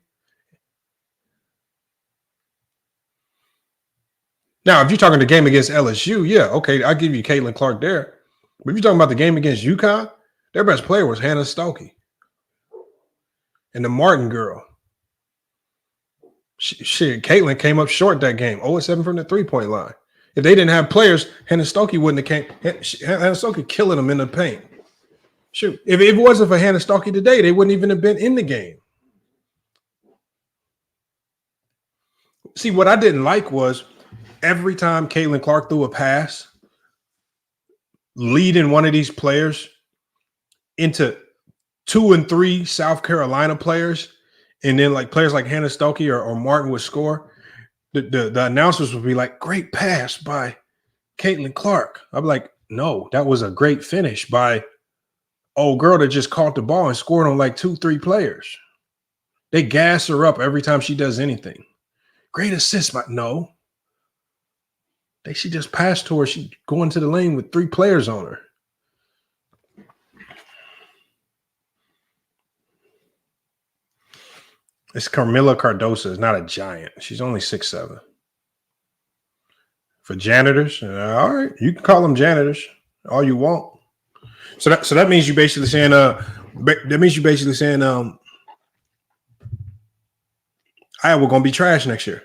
Now, if you're talking the game against LSU, yeah, okay, I'll give you Caitlin Clark there. But if you're talking about the game against UConn, their best player was Hannah Stokey. And the Martin girl. Shit, Caitlin came up short that game. 0-7 from the three-point line. If they didn't have players, Hannah Stokey wouldn't have came. Hannah Stokey killing them in the paint. Shoot, if it wasn't for Hannah Stokey today, they wouldn't even have been in the game. See, what I didn't like was every time Caitlin Clark threw a pass, leading one of these players into 2 and 3 South Carolina players, and then like players like Hannah Stokey or Martin would score, the announcers would be like, great pass by Caitlin Clark. I'm like, no, that was a great finish by old girl that just caught the ball and scored on like 2-3 players. They gas her up every time she does anything. Great assist, but no. She just passed to her. She going to the lane with 3 players on her. It's Carmilla Cardoso. Is not a giant. She's only 6'7". For janitors, all right, you can call them janitors all you want. So that means you basically saying Iowa gonna be trash next year.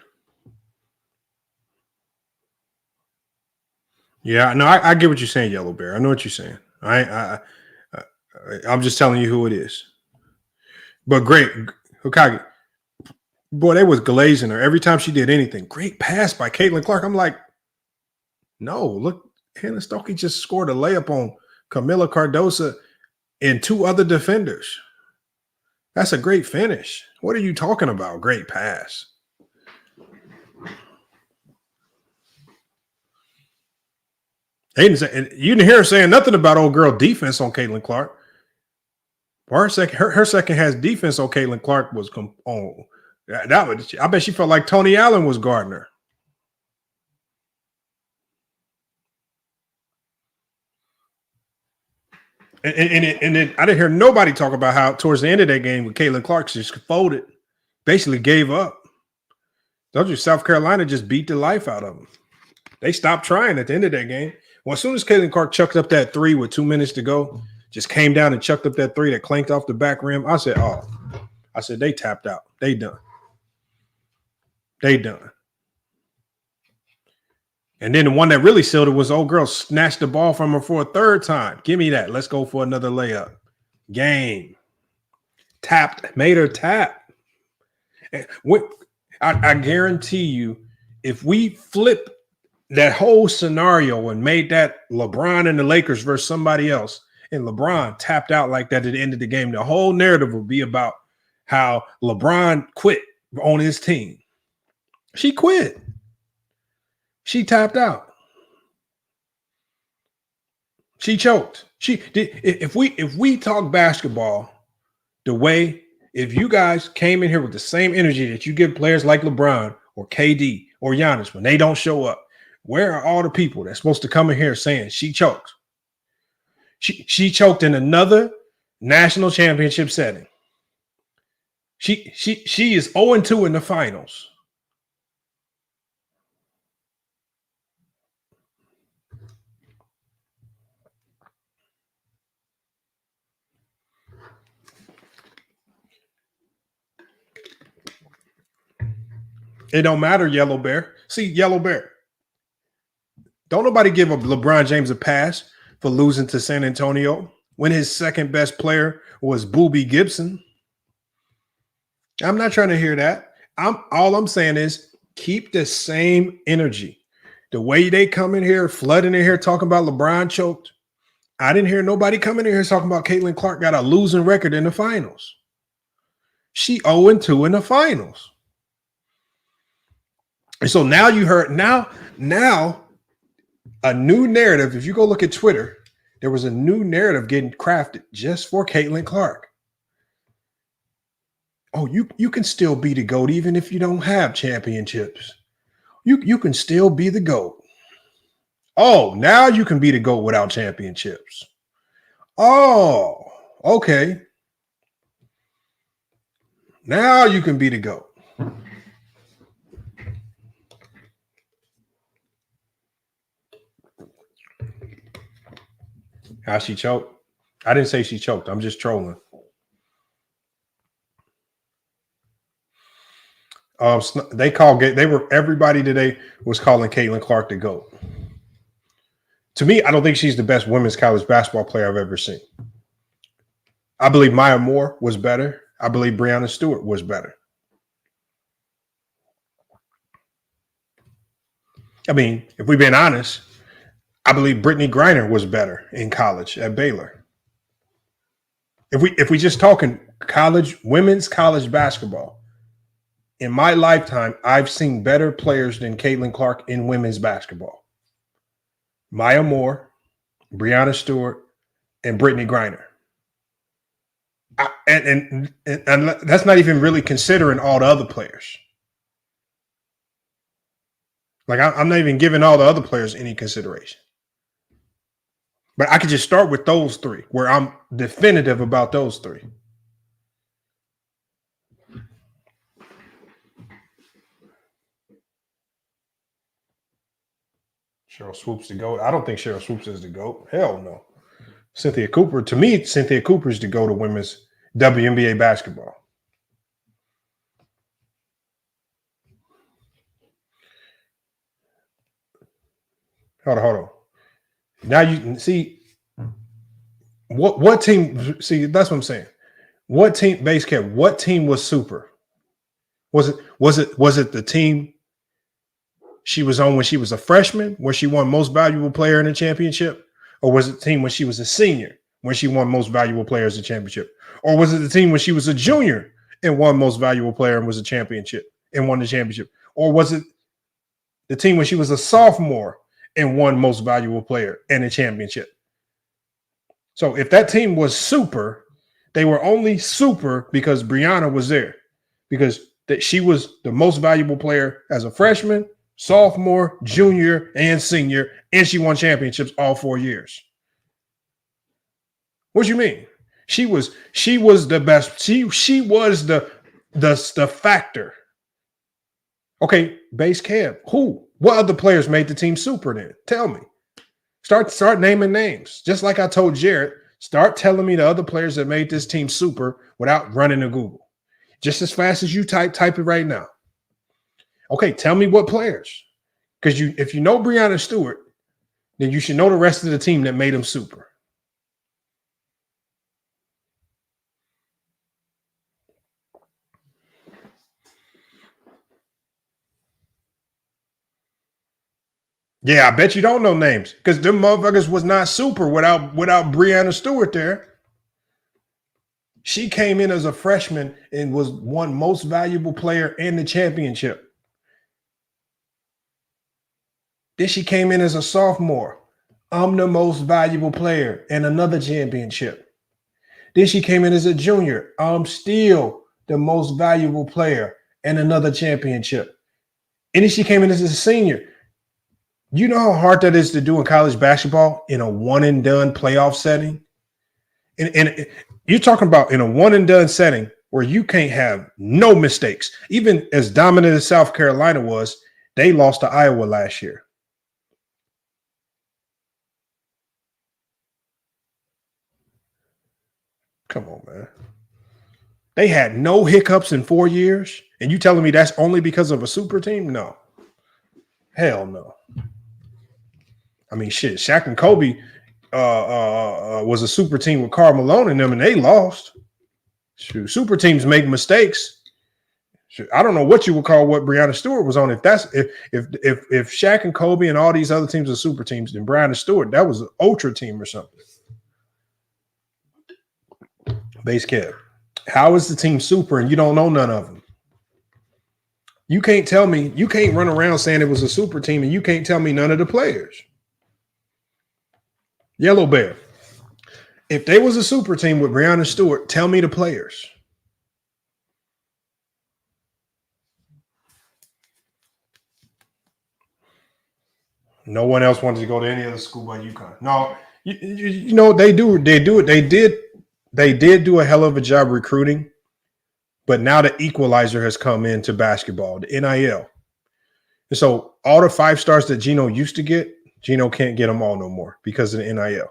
Yeah, no, I get what you're saying, Yellow Bear. I know what you're saying. I'm just telling you who it is. But great, Hokage. Boy, they was glazing her every time she did anything. Great pass by Caitlin Clark. I'm like, no, look, Hannah Stokey just scored a layup on Camila Cardosa and two other defenders. That's a great finish. What are you talking about? Great pass. You didn't hear her saying nothing about old girl defense on Caitlin Clark. Her second half defense on Caitlin Clark was on. I bet she felt like Tony Allen was guarding her. And then I didn't hear nobody talk about how towards the end of that game with Caitlin Clark just folded, basically gave up. Told you South Carolina just beat the life out of them. They stopped trying at the end of that game. Well, as soon as Caitlin Clark chucked up that three with 2 minutes to go, just came down and chucked up that three that clanked off the back rim. I said, they tapped out. They done. And then the one that really sealed it was old girl snatched the ball from her for a third time. Give me that. Let's go for another layup. Game. Tapped. Made her tap. I guarantee you, if we flip that whole scenario and made that LeBron and the Lakers versus somebody else, and LeBron tapped out like that at the end of the game, the whole narrative will be about how LeBron quit on his team. She quit. She tapped out. She choked. She did. If we talk basketball the way, if you guys came in here with the same energy that you give players like LeBron or KD or Giannis when they don't show up, where are all the people that's supposed to come in here saying she choked? She choked in another national championship setting. She is 0-2 in the finals. It don't matter, Yellow Bear. See, Yellow Bear. Don't nobody give a LeBron James a pass for losing to San Antonio when his second best player was Boobie Gibson. I'm not trying to hear that. All I'm saying is keep the same energy. The way they come in here, flooding in here, talking about LeBron choked. I didn't hear nobody coming in here talking about Caitlin Clark got a losing record in the finals. She 0-2 in the finals. And so now you heard now a new narrative. If you go look at Twitter, there was a new narrative getting crafted just for Caitlin Clark. Oh, you can still be the GOAT even if you don't have championships. You can still be the GOAT. Oh, now you can be the GOAT without championships. Oh, okay. Now you can be the GOAT. How she choked? I didn't say she choked. I'm just trolling. Everybody today was calling Caitlin Clark the GOAT. To me, I don't think she's the best women's college basketball player I've ever seen. I believe Maya Moore was better. I believe Breanna Stewart was better. I mean, if we've been honest, I believe Brittany Griner was better in college at Baylor. If we just talking women's college basketball, in my lifetime, I've seen better players than Caitlin Clark in women's basketball. Maya Moore, Breanna Stewart, and Brittany Griner. And that's not even really considering all the other players. Like I'm not even giving all the other players any consideration. But I could just start with those three, where I'm definitive about those three. Cheryl Swoops the GOAT. I don't think Cheryl Swoops is the GOAT. Hell no. Cynthia Cooper. To me, Cynthia Cooper is the GOAT of women's WNBA basketball. Hold on. Now you see what team. See, that's what I'm saying. What team? Base cap. What team was super? Was it the team she was on when she was a freshman, where she won most valuable player in the championship? Or was it the team when she was a senior, when she won most valuable players in the championship? Or was it the team when she was a junior and won most valuable player and was a championship and won the championship? Or was it the team when she was a sophomore and won most valuable player and a championship? So if that team was super, they were only super because Brianna was there, because that she was the most valuable player as a freshman, sophomore, junior, and senior, and she won championships all 4 years. What do you mean? She was the best. She was the factor. Okay, base cab. Who? What other players made the team super then? Tell me. Start naming names. Just like I told Jared, start telling me the other players that made this team super without running to Google. Just as fast as you type it right now. Okay, tell me what players. Because if you know Breanna Stewart, then you should know the rest of the team that made them super. Yeah, I bet you don't know names, because them motherfuckers was not super without Breanna Stewart there. She came in as a freshman and was won most valuable player in the championship. Then she came in as a sophomore. I'm the most valuable player in another championship. Then she came in as a junior. I'm still the most valuable player in another championship. And then she came in as a senior. You know how hard that is to do in college basketball in a one-and-done playoff setting? And you're talking about in a one-and-done setting where you can't have no mistakes. Even as dominant as South Carolina was, they lost to Iowa last year. Come on, man. They had no hiccups in 4 years, and you telling me that's only because of a super team? No. Hell no. I mean, shit, Shaq and Kobe was a super team with Karl Malone in them, and they lost. Shoot, super teams make mistakes. Shoot, I don't know what you would call what Breanna Stewart was on. If Shaq and Kobe and all these other teams are super teams, then Breanna Stewart, that was an ultra team or something. Base cap. How is the team super and you don't know none of them? You can't tell me, you can't run around saying it was a super team and you can't tell me none of the players. Yellow Bear. If they was a super team with Breanna Stewart, tell me the players. No one else wanted to go to any other school but UConn. No, you know they do it. They did do a hell of a job recruiting, but now the equalizer has come into basketball, the NIL. And so all the 5 stars that Gino used to get, Gino can't get them all no more because of the NIL.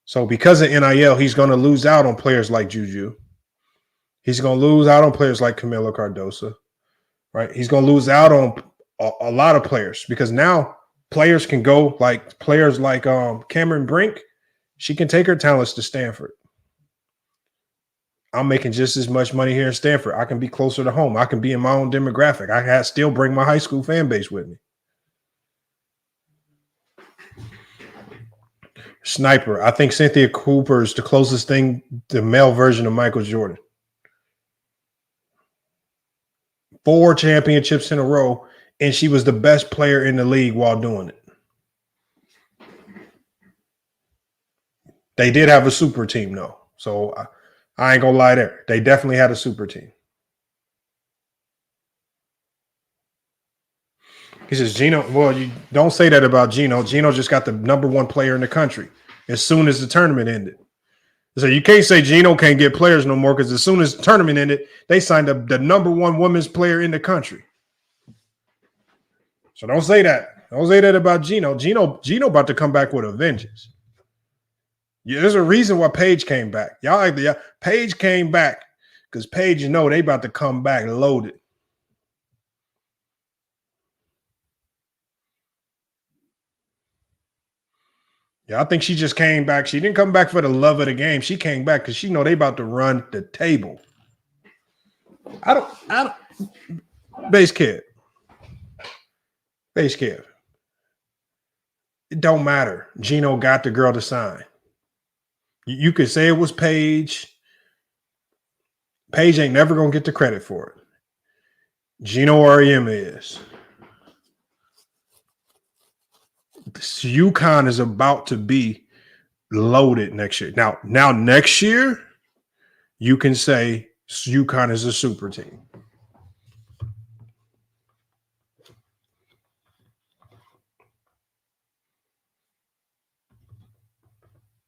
So because of NIL, he's going to lose out on players like Juju. He's going to lose out on players like Camilo Cardoso, right? He's going to lose out on a lot of players because now players can go like players like Cameron Brink. She can take her talents to Stanford. I'm making just as much money here in Stanford. I can be closer to home. I can be in my own demographic. I can still bring my high school fan base with me. Sniper. I think Cynthia Cooper is the closest thing, the male version of Michael Jordan. 4 championships in a row, and she was the best player in the league while doing it. They did have a super team, though. So I ain't going to lie there. They definitely had a super team. He says, Gino, well, you don't say that about Gino. Gino just got the #1 player in the country as soon as the tournament ended. So you can't say Gino can't get players no more because as soon as the tournament ended, they signed the #1 women's player in the country. So don't say that. Don't say that about Gino. Gino about to come back with a vengeance. Yeah, there's a reason why Paige came back. Paige came back because Paige, they about to come back loaded. Yeah, I think she just came back. She didn't come back for the love of the game. She came back because she know they about to run the table. I don't base kid. It don't matter. Gino got the girl to sign. You could say it was Paige. Paige ain't never gonna get the credit for it. Gino REM is. UConn is about to be loaded next year. Now next year, you can say UConn is a super team.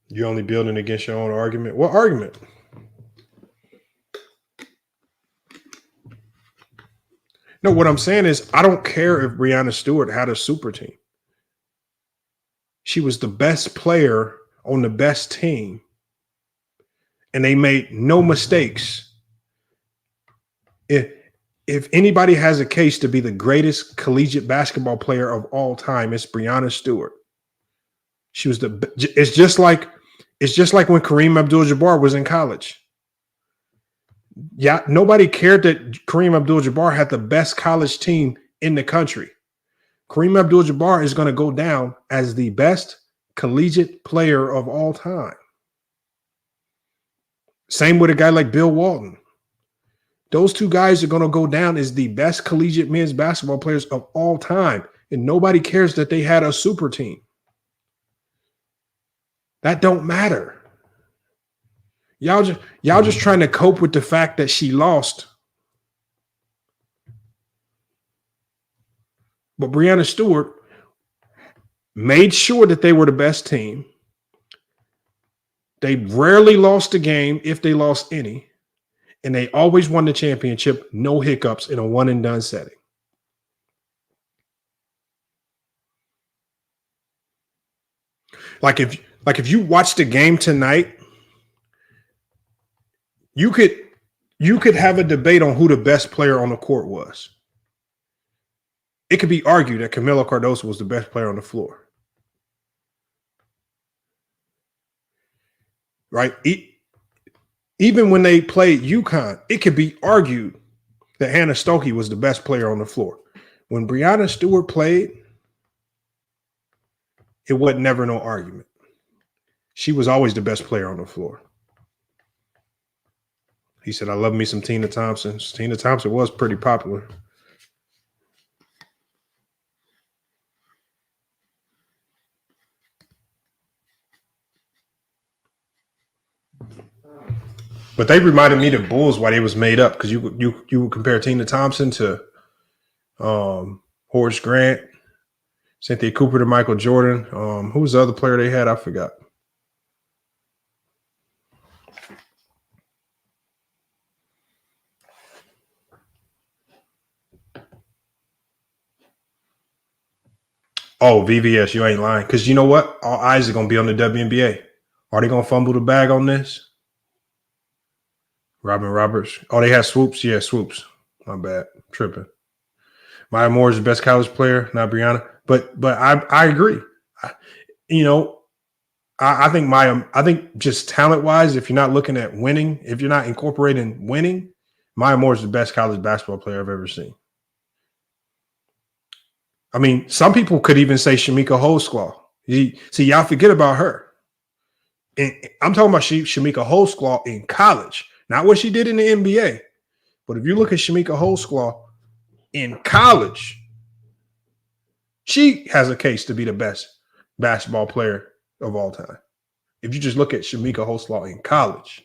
You're only building against your own argument. What argument? No, what I'm saying is I don't care if Breanna Stewart had a super team. She was the best player on the best team, and they made no mistakes. If anybody has a case to be the greatest collegiate basketball player of all time, it's Breanna Stewart. She was it's just like when Kareem Abdul-Jabbar was in college. Yeah, nobody cared that Kareem Abdul-Jabbar had the best college team in the country. Kareem Abdul-Jabbar is going to go down as the best collegiate player of all time. Same with a guy like Bill Walton. Those two guys are going to go down as the best collegiate men's basketball players of all time. And nobody cares that they had a super team. That don't matter. Y'all just trying to cope with the fact that she lost. But Breanna Stewart made sure that they were the best team. They rarely lost a game, if they lost any. And they always won the championship, no hiccups, in a one-and-done setting. Like if you watched the game tonight, you could have a debate on who the best player on the court was. It could be argued that Camila Cardoso was the best player on the floor. Right? Even when they played UConn, it could be argued that Hannah Stokey was the best player on the floor. When Breanna Stewart played, it was never no argument. She was always the best player on the floor. He said, I love me some Tina Thompson. Tina Thompson was pretty popular. But they reminded me of the Bulls why they was made up, because you would compare Tina Thompson to Horace Grant, Cynthia Cooper to Michael Jordan. Who was the other player they had? I forgot. Oh, VVS, you ain't lying. Because you know what? All eyes are going to be on the WNBA. Are they going to fumble the bag on this? Robin Roberts. Oh, they had Swoops? Yeah, Swoops. My bad. Tripping. Maya Moore is the best college player, not Breanna. But I agree. I think just talent-wise, if you're not looking at winning, if you're not incorporating winning, Maya Moore is the best college basketball player I've ever seen. I mean, some people could even say Shamika Holdsclaw. See, y'all forget about her. And I'm talking about Shamika Holdsclaw in college, not what she did in the NBA. But if you look at Shamika Holdsclaw in college, she has a case to be the best basketball player of all time. If you just look at Shamika Holdsclaw in college.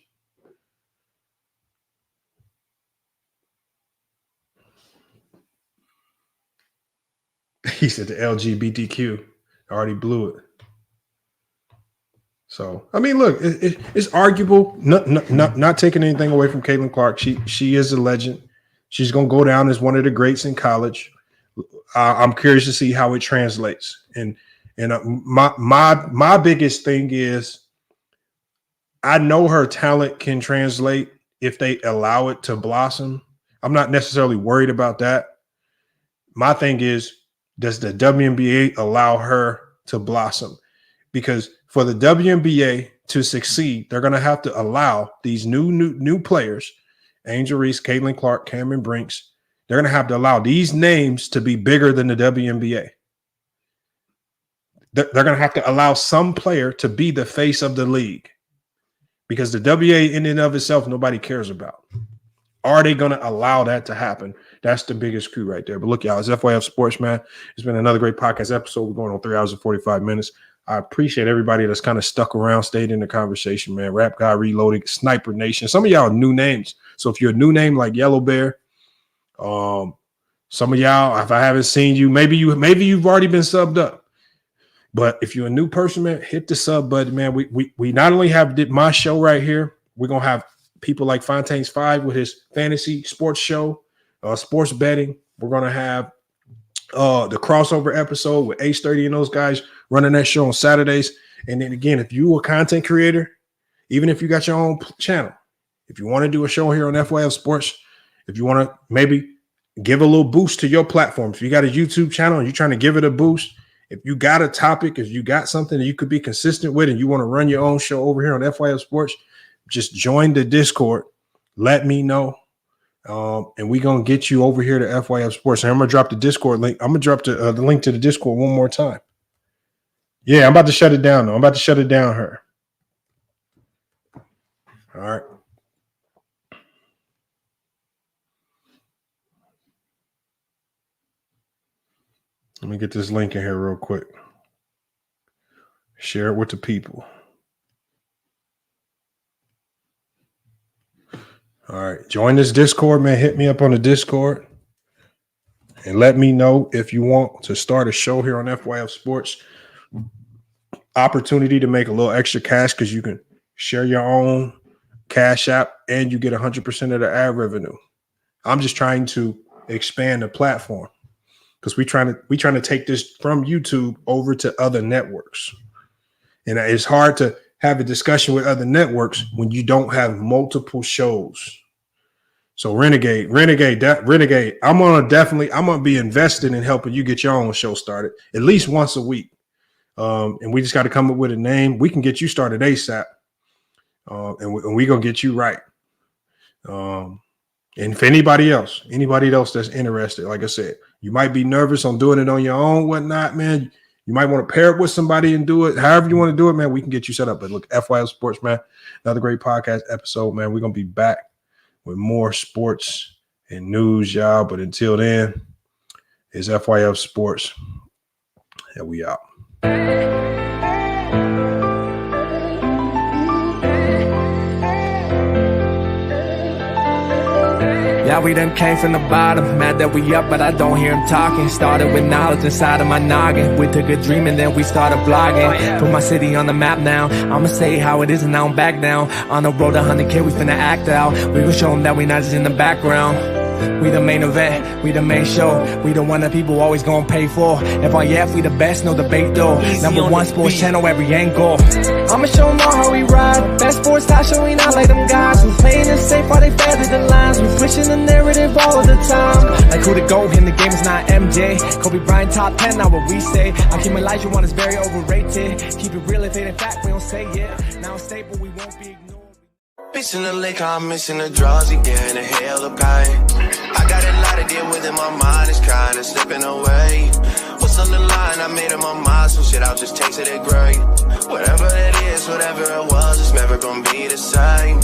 He said the LGBTQ already blew it. So, I mean, look, it's arguable. Not taking anything away from Caitlin Clark. She is a legend. She's going to go down as one of the greats in college. I'm curious to see how it translates. And my biggest thing is, I know her talent can translate if they allow it to blossom. I'm not necessarily worried about that. My thing is, does the WNBA allow her to blossom? Because for the WNBA to succeed, they're going to have to allow these new players, Angel Reese, Caitlin Clark, Cameron Brinks, they're going to have to allow these names to be bigger than the WNBA. They're going to have to allow some player to be the face of the league because the WNBA in and of itself, nobody cares about. Are they going to allow that to happen? That's the biggest coup right there. But look, y'all, it's FYF Sports, man. It's been another great podcast episode. We're going on 3 hours and 45 minutes. I appreciate everybody that's kind of stuck around, stayed in the conversation, man. Rap Guy Reloaded, Sniper Nation. Some of y'all are new names. So if you're a new name like Yellow Bear, some of y'all, if I haven't seen you, maybe you've already been subbed up. But if you're a new person, man, hit the sub button, man. We not only have my show right here, we're gonna have people like Fontaine's 5 with his fantasy sports show, sports betting. We're gonna have the crossover episode with Ace 30 and those guys running that show on Saturdays. And then again, if you're a content creator, even if you got your own channel, if you want to do a show here on FYF Sports, if you want to maybe give a little boost to your platform, if you got a YouTube channel and you're trying to give it a boost, if you got a topic, if you got something that you could be consistent with and you want to run your own show over here on FYF Sports, just join the Discord. Let me know. And we're going to get you over here to FYF Sports. And I'm going to drop the Discord link. I'm going to drop the link to the Discord one more time. Yeah, I'm about to shut it down, though. I'm about to shut it down here. All right. Let me get this link in here real quick. Share it with the people. All right. Join this Discord, man. Hit me up on the Discord. And let me know if you want to start a show here on FYF Sports. Opportunity to make a little extra cash because you can share your own Cash App and you get 100% of the ad revenue. I'm just trying to expand the platform because we're trying to take this from YouTube over to other networks. And it's hard to have a discussion with other networks when you don't have multiple shows. So Renegade, I'm gonna be invested in helping you get your own show started at least once a week. And we just got to come up with a name. We can get you started ASAP. And we're gonna get you right. And if anybody else that's interested, like I said, you might be nervous on doing it on your own, whatnot, man. You might want to pair it with somebody and do it. However you want to do it, man, we can get you set up. But look, FYF Sports, man, another great podcast episode, man. We're going to be back with more sports and news, y'all. But until then, it's FYF Sports. And we out. Yeah, we done came from the bottom, mad that we up, but I don't hear him talking. Started with knowledge inside of my noggin. We took a dream and then we started blogging. Put my city on the map now. I'ma say how it is and now I'm back down. On the road to 100K, we finna act out. We gon' show them that we not just in the background. We the main event, we the main show. We the one that people always gonna pay for. FYF, we the best, no debate though. Number one sports channel, every angle. I'ma show them all how we ride. Best sports talk show, we not like them guys. We playing it safe while they feather the lines. We pushing the narrative all of the time. Like who to go in the game is not MJ. Kobe Bryant top 10, not what we say. Hakeem Olajuwon is very overrated. Keep it real, if it ain't fact, we don't say it. Now it's stable, we won't be ignored. Missing the lake, I'm missing the draws again, a hell of pain. I got a lot to deal with and my mind is kinda slipping away. What's on the line? I made up my mind, so shit, I'll just taste it great. Whatever it is, whatever it was, it's never gonna be the same.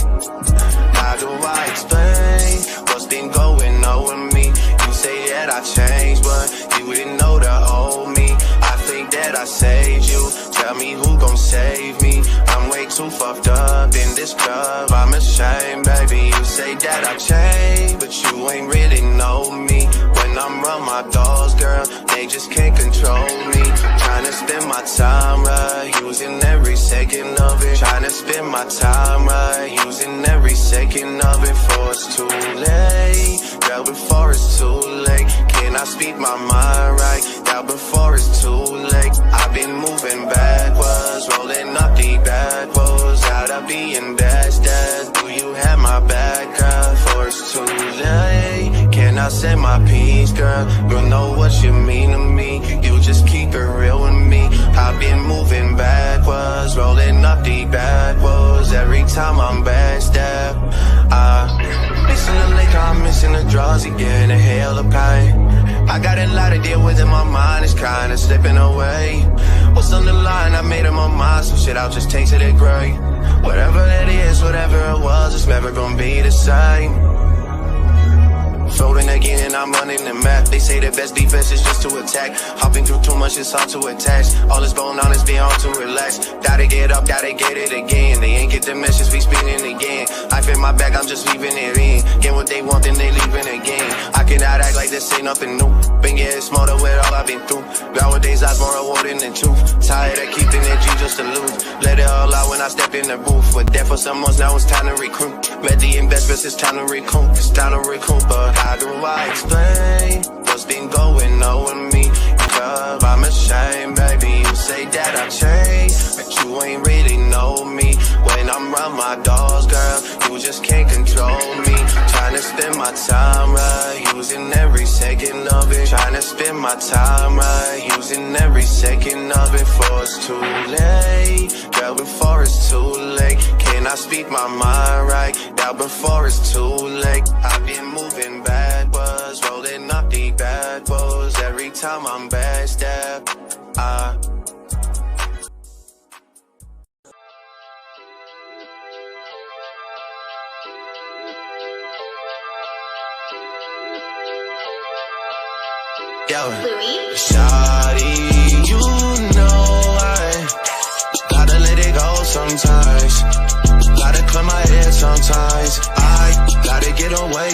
How do I explain what's been going on with me? You say that I changed, but you didn't know the old me. I think that I saved you. Tell me who gon' save me. I'm way too fucked up in this club. I'm ashamed, baby. You say that I changed, but you ain't really know me. When I'm around my dogs, girl, they just can't control me. Tryna spend my time right, using every second of it. Tryna spend my time right, using every second of it. Before it's too late, girl, before it's too late. Can I speak my mind right, girl, before it's too late. I've been moving backwards, rolling up the backwards. Out of being destined, do you have my back, girl? Before it's too late, can I say my piece, girl? Girl, know what you mean to me. You just keep it real with me. I've been moving backwards, rolling up the backwards. Every time I'm backstep, missing the liquor, I'm missing the drugs, again, a hell of pain. I got a lot to deal with and my mind is kinda slipping away. What's on the line? I made up my mind, some shit I'll just take to the grave. Whatever it is, whatever it was, it's never gonna be the same. Folding again and I'm running the map. They say the best defense is just to attack. Hopping through too much, it's hard to attach. All this going on is being hard to relax. Gotta get up, gotta get it again. They ain't get the message, we spinning again. I feel my back, I'm just leaving it in. Get what they want, then they leaving again. I cannot act like this ain't nothing new. Been getting smarter with all I've been through. Nowadays, I'm more rewarding than truth. Tired of keeping energy just to lose. Let it all out when I step in the booth. With that for some months, now it's time to recruit. Met the investments, it's time to recoup. It's time to recoup, but how do I explain what's been going on with me? Cause I'm ashamed, baby. You say that I changed, but you ain't really know me. When I'm around my dogs, girl, you just can't control me. Trying to spend my time right, using every second of it. Trying to spend my time right, using every second of it. Before it's too late, girl, before it's too late. Can I speak my mind right now before it's too late? I've been moving backwards, rolling up the backwards. Every time I'm backstep, yo, shawty, you know I gotta let it go sometimes. Gotta clear my head sometimes. I gotta get away